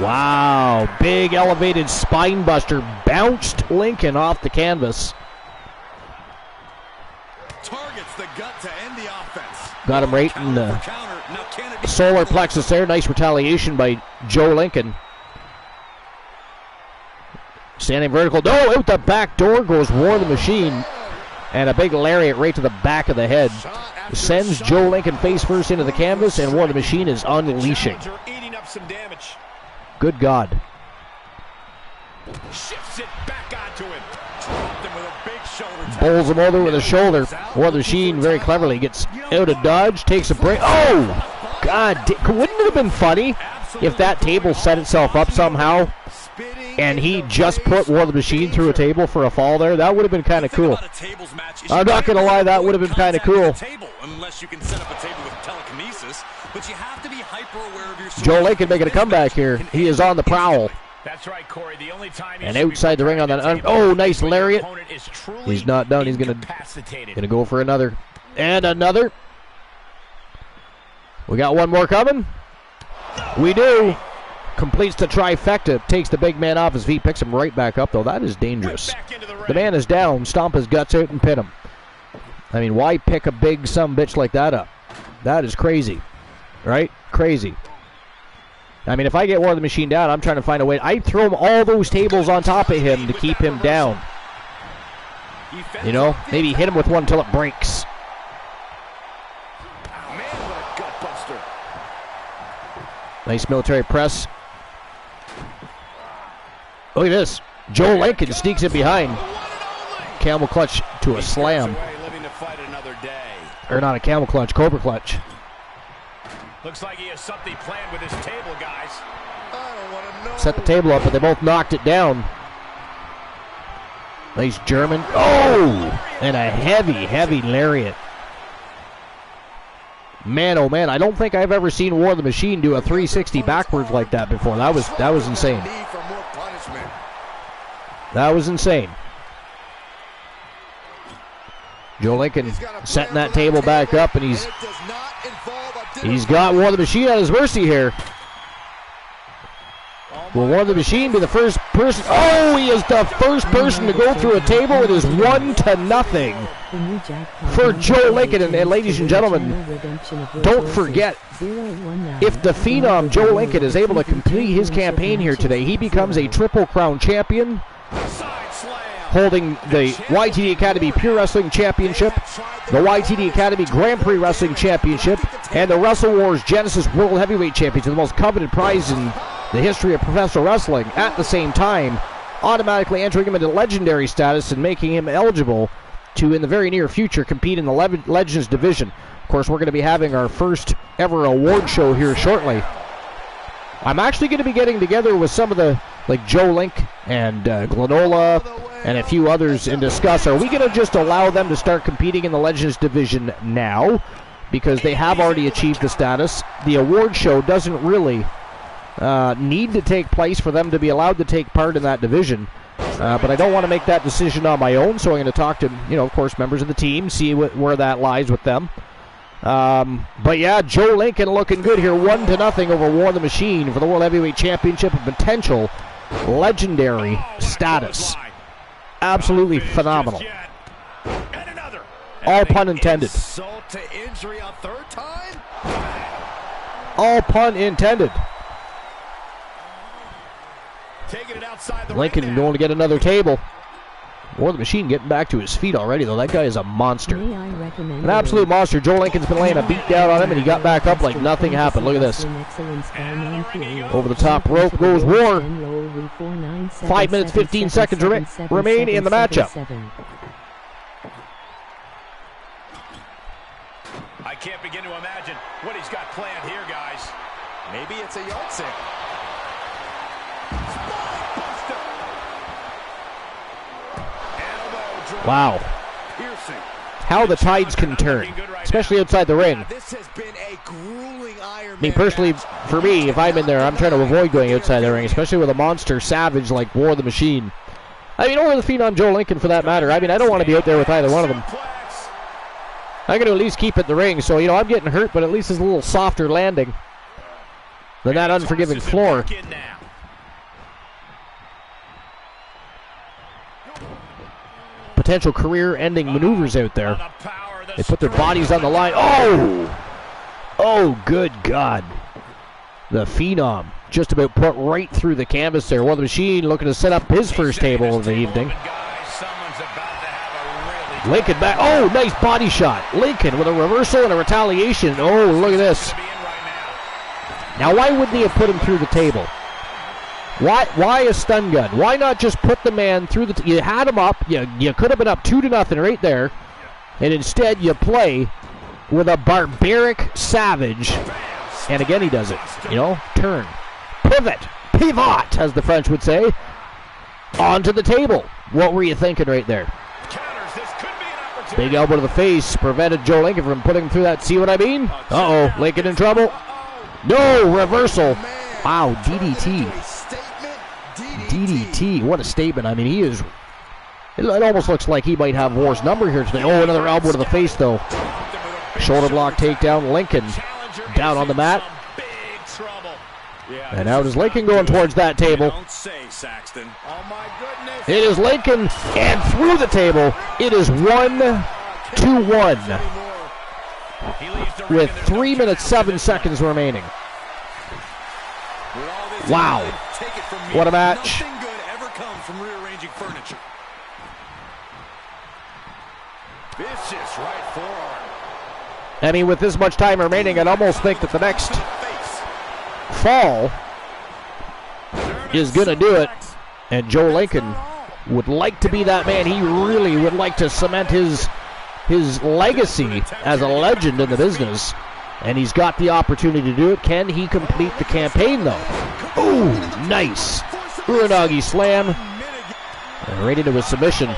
Wow. Big elevated spine buster. Bounced Lincoln off the canvas. targets the gut to end the offense. Got him right in the solar plexus there. Nice retaliation by Joe Lincoln. Standing vertical. No, out the back door goes War the Machine. And a big lariat right to the back of the head. Sends Joe Lincoln face first into the canvas, and War the Machine is unleashing. Good God. Shifts it back onto him. Dropped him with a big shoulder tap. Bowls him over with a shoulder. War the Machine very cleverly gets out of dodge, takes a break. Oh! God, wouldn't it have been funny if that table set itself up somehow and he just put War the Machine through a table for a fall there? That would have been kind of cool. I'm not going to lie, that would have been kind of cool. Unless you can set up a table with telekinesis, but you have to be hyper aware of your Joe Lincoln making a comeback here. He is on the prowl. That's right, Corey. The only time and outside the ring on that. Oh, nice lariat. He's not done. He's gonna go for another. And another. We got one more coming. We do. Completes the trifecta. Takes the big man off his feet. Picks him right back up, though. That is dangerous. The man is down. Stomp his guts out and pin him. I mean, why pick a big sumbitch like that up? That is crazy. Right? Crazy. I mean, if I get War the Machine down, I'm trying to find a way. I'd throw him all those tables on top of him to keep him down. You know, maybe hit him with one until it breaks. Man, what a gut buster. Nice military press. Look at this. Joe Lincoln sneaks it behind. Camel clutch to a slam. Or not a camel clutch, cobra clutch. Looks like he has something planned with his table, guys. I don't want to know. Set the table up, but they both knocked it down. Nice German. Oh! And a heavy, heavy lariat. Man, oh man, I don't think I've ever seen War the Machine do a 360 backwards like that before. That was insane. That was insane. Joe Lincoln setting that table back up, and he's got War the Machine at his mercy here. Will War the Machine be the first person? Oh, he is the first person to go through a table. It is 1-0 for Joe Lincoln. And ladies and gentlemen, don't forget, if the Phenom Joe Lincoln is able to complete his campaign here today, he becomes a Triple Crown champion, holding the YTD Academy Pure Wrestling Championship, the YTD Academy Grand Prix Wrestling Championship, and the Wrestle Wars Genesis World Heavyweight Championship, the most coveted prize in the history of professional wrestling, at the same time, automatically entering him into legendary status and making him eligible to, in the very near future, compete in the Legends division. Of course, we're going to be having our first ever award show here shortly. I'm actually going to be getting together with some of the, like Joe Link and Glenola and a few others, and discuss, are we going to just allow them to start competing in the Legends division now? Because they have already achieved the status. The award show doesn't really need to take place for them to be allowed to take part in that division. But I don't want to make that decision on my own, so I'm going to talk to, of course, members of the team, see where that lies with them. But yeah, Joe Lincoln looking good here, 1-0 over War the Machine for the World Heavyweight Championship and potential legendary status. Absolutely phenomenal. All pun intended. Insult to injury a third time? All pun intended. Taking it outside the Lincoln going to get another table. War the Machine getting back to his feet already, though. That guy is a monster. An absolute monster. Joe Lincoln's been laying a beat down on him, and he got back up like nothing happened. Look at this. Over the top rope goes War. 5 minutes, 15 seconds remain in the matchup. I can't begin to imagine what he's got planned here, guys. Maybe it's a yard sale. Wow. How the tides can turn, especially outside the ring. This has been a grueling Iron I mean, personally, for me, if I'm in there, I'm trying to avoid going outside the ring, especially with a monster savage like War the Machine. I mean, or the Phenom Joe Lincoln for that matter. I mean, I don't want to be out there with either one of them. I'm going to at least keep it in the ring, so, I'm getting hurt, but at least it's a little softer landing than that unforgiving floor. Potential career-ending maneuvers out there. They put their bodies on the line. Oh! Oh, good God. The Phenom just about put right through the canvas there. War the Machine looking to set up his first table of the evening. Lincoln back. Oh, nice body shot. Lincoln with a reversal and a retaliation. Oh, look at this. Now, why wouldn't he have put him through the table? Why a stun gun? Why not just put the man through the... You had him up. You could have been up 2-0 right there. And instead, you play with a barbaric savage. And again, he does it. You know, turn. Pivot, as the French would say. Onto the table. What were you thinking right there? Big elbow to the face prevented Joe Lincoln from putting him through that. See what I mean? Uh-oh, Lincoln in trouble. No, reversal. Wow, DDT. DDT, what a statement. I mean, he is... It almost looks like he might have War's number here today. Oh, another elbow to the face, though. Shoulder block takedown. Lincoln down on the mat. And now is Lincoln going towards that table. It is Lincoln, and through the table, it is 1-1. With 3 minutes, 7 seconds remaining. Wow. What a match. I mean, with this much time remaining, I'd almost think that the next fall is going to do it. And Joe Lincoln would like to be that man. He really would like to cement his legacy as a legend in the business. And he's got the opportunity to do it. Can he complete the campaign, though? Ooh, nice. Uranagi slam. And right into a submission.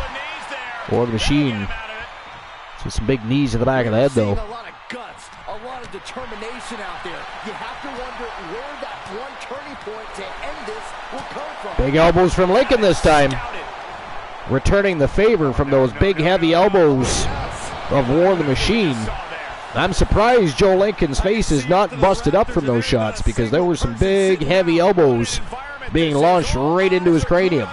Or the Machine. So some big knees to the back of the head, though. A lot of guts, a lot of determination out there. You have to wonder where that one turning point to end this will come from. Big elbows from Lincoln this time. Returning the favor from those big, heavy elbows of War the Machine. I'm surprised Joe Lincoln's face is not busted up from those shots, because there were some big, heavy elbows being launched right into his cranium.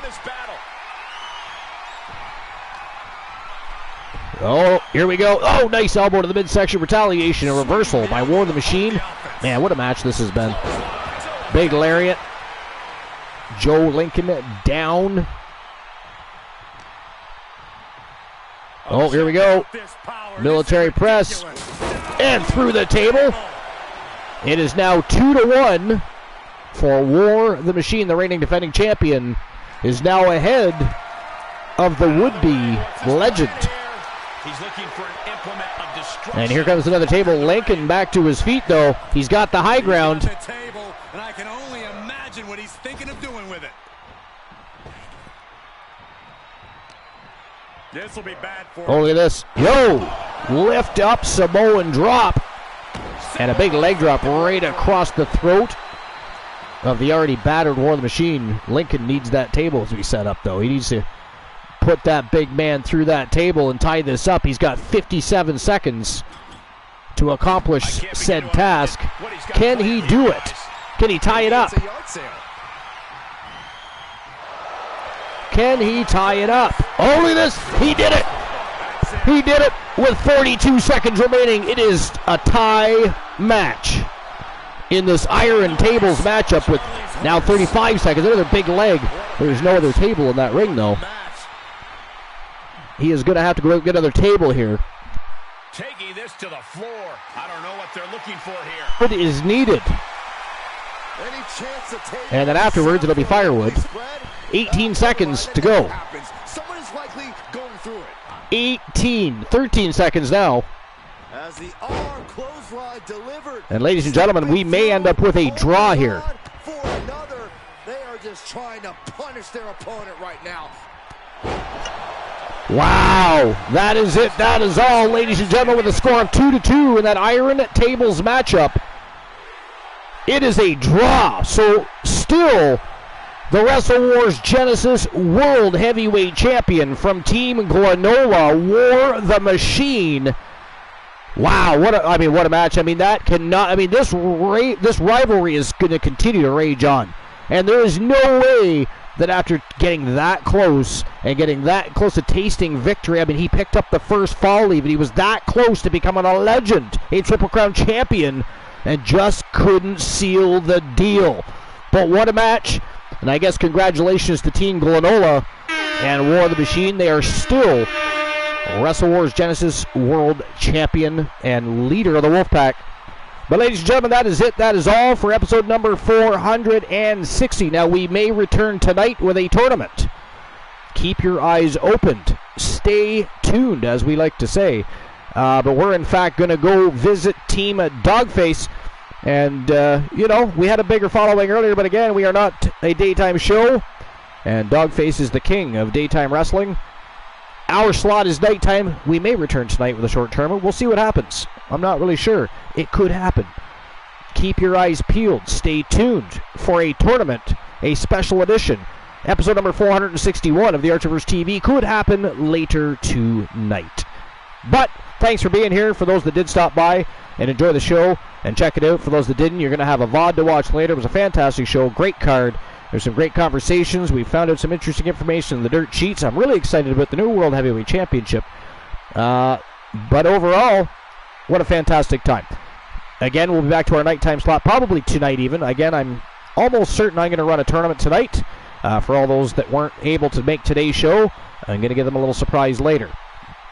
Oh, here we go. Oh, nice elbow to the midsection. Retaliation, a reversal by War the Machine. Man, what a match this has been. Big lariat. Joe Lincoln down. Oh, here we go. Military press. And through the table. It is now 2-1 for War the Machine. The reigning defending champion is now ahead of the would-be legend. He's looking for an implement of destruction. And here comes another table. Lincoln back to his feet, though. He's got the high ground. Table, and I can only imagine what he's thinking of doing with it. This will be bad for him. Oh, look at this. Yo! Lift up, Samoan drop. And a big leg drop right across the throat of the already battered War the Machine. Lincoln needs that table to be set up, though. He needs to put that big man through that table and tie this up. He's got 57 seconds to accomplish said task. Can he do it? Can he tie it up? Can he tie it up? Oh, look at this. He did it. He did it with 42 seconds remaining. It is a tie match in this Iron Tables matchup with now 35 seconds. Another big leg. There's no other table in that ring, though. He is going to have to go get another table here. Taking this to the floor. I don't know what they're looking for here. It is needed. And then afterwards, it'll be firewood. 18 seconds to go. 13 seconds now. And ladies and gentlemen, we may end up with a draw here. They are just trying to punish their opponent right now. Wow, that is it. That is all, ladies and gentlemen, with a score of 2-2 in that Iron Tables matchup. It is a draw, so still the Wrestle Wars Genesis World Heavyweight Champion from Team Glenola, War the Machine. Wow, what a match. I mean, that cannot. I mean, this rivalry is going to continue to rage on, and there is no way that after getting that close and getting that close to tasting victory, I mean, he picked up the first fall leave, and he was that close to becoming a legend, a Triple Crown champion, and just couldn't seal the deal. But what a match. And I guess congratulations to Team Glenola and War of the Machine. They are still Wrestle Wars Genesis World Champion and leader of the Wolfpack. But ladies and gentlemen, that is it. That is all for episode number 460. Now, we may return tonight with a tournament. Keep your eyes opened. Stay tuned, as we like to say. But we're, in fact, going to go visit Team Dogface. And, we had a bigger following earlier, but again, we are not a daytime show. And Dogface is the king of daytime wrestling. Our slot is nighttime. We may return tonight with a short tournament. We'll see what happens. I'm not really sure. It could happen. Keep your eyes peeled. Stay tuned for a tournament, a special edition. Episode number 461 of the Archiverse TV could happen later tonight. But thanks for being here. For those that did stop by and enjoy the show and check it out. For those that didn't, you're going to have a VOD to watch later. It was a fantastic show. Great card. There's some great conversations. We found out some interesting information in the dirt sheets. I'm really excited about the new World Heavyweight Championship. But overall, what a fantastic time. Again, we'll be back to our nighttime slot, probably tonight even. Again, I'm almost certain I'm going to run a tournament tonight. For all those that weren't able to make today's show, I'm going to give them a little surprise later.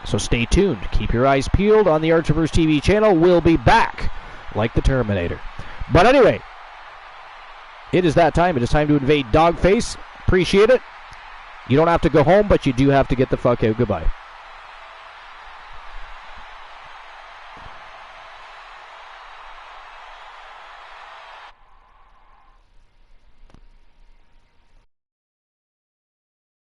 So stay tuned. Keep your eyes peeled on the Archiverse TV channel. We'll be back like the Terminator. But anyway, it is that time. It is time to invade Dogface. Appreciate it. You don't have to go home, but you do have to get the fuck out. Goodbye.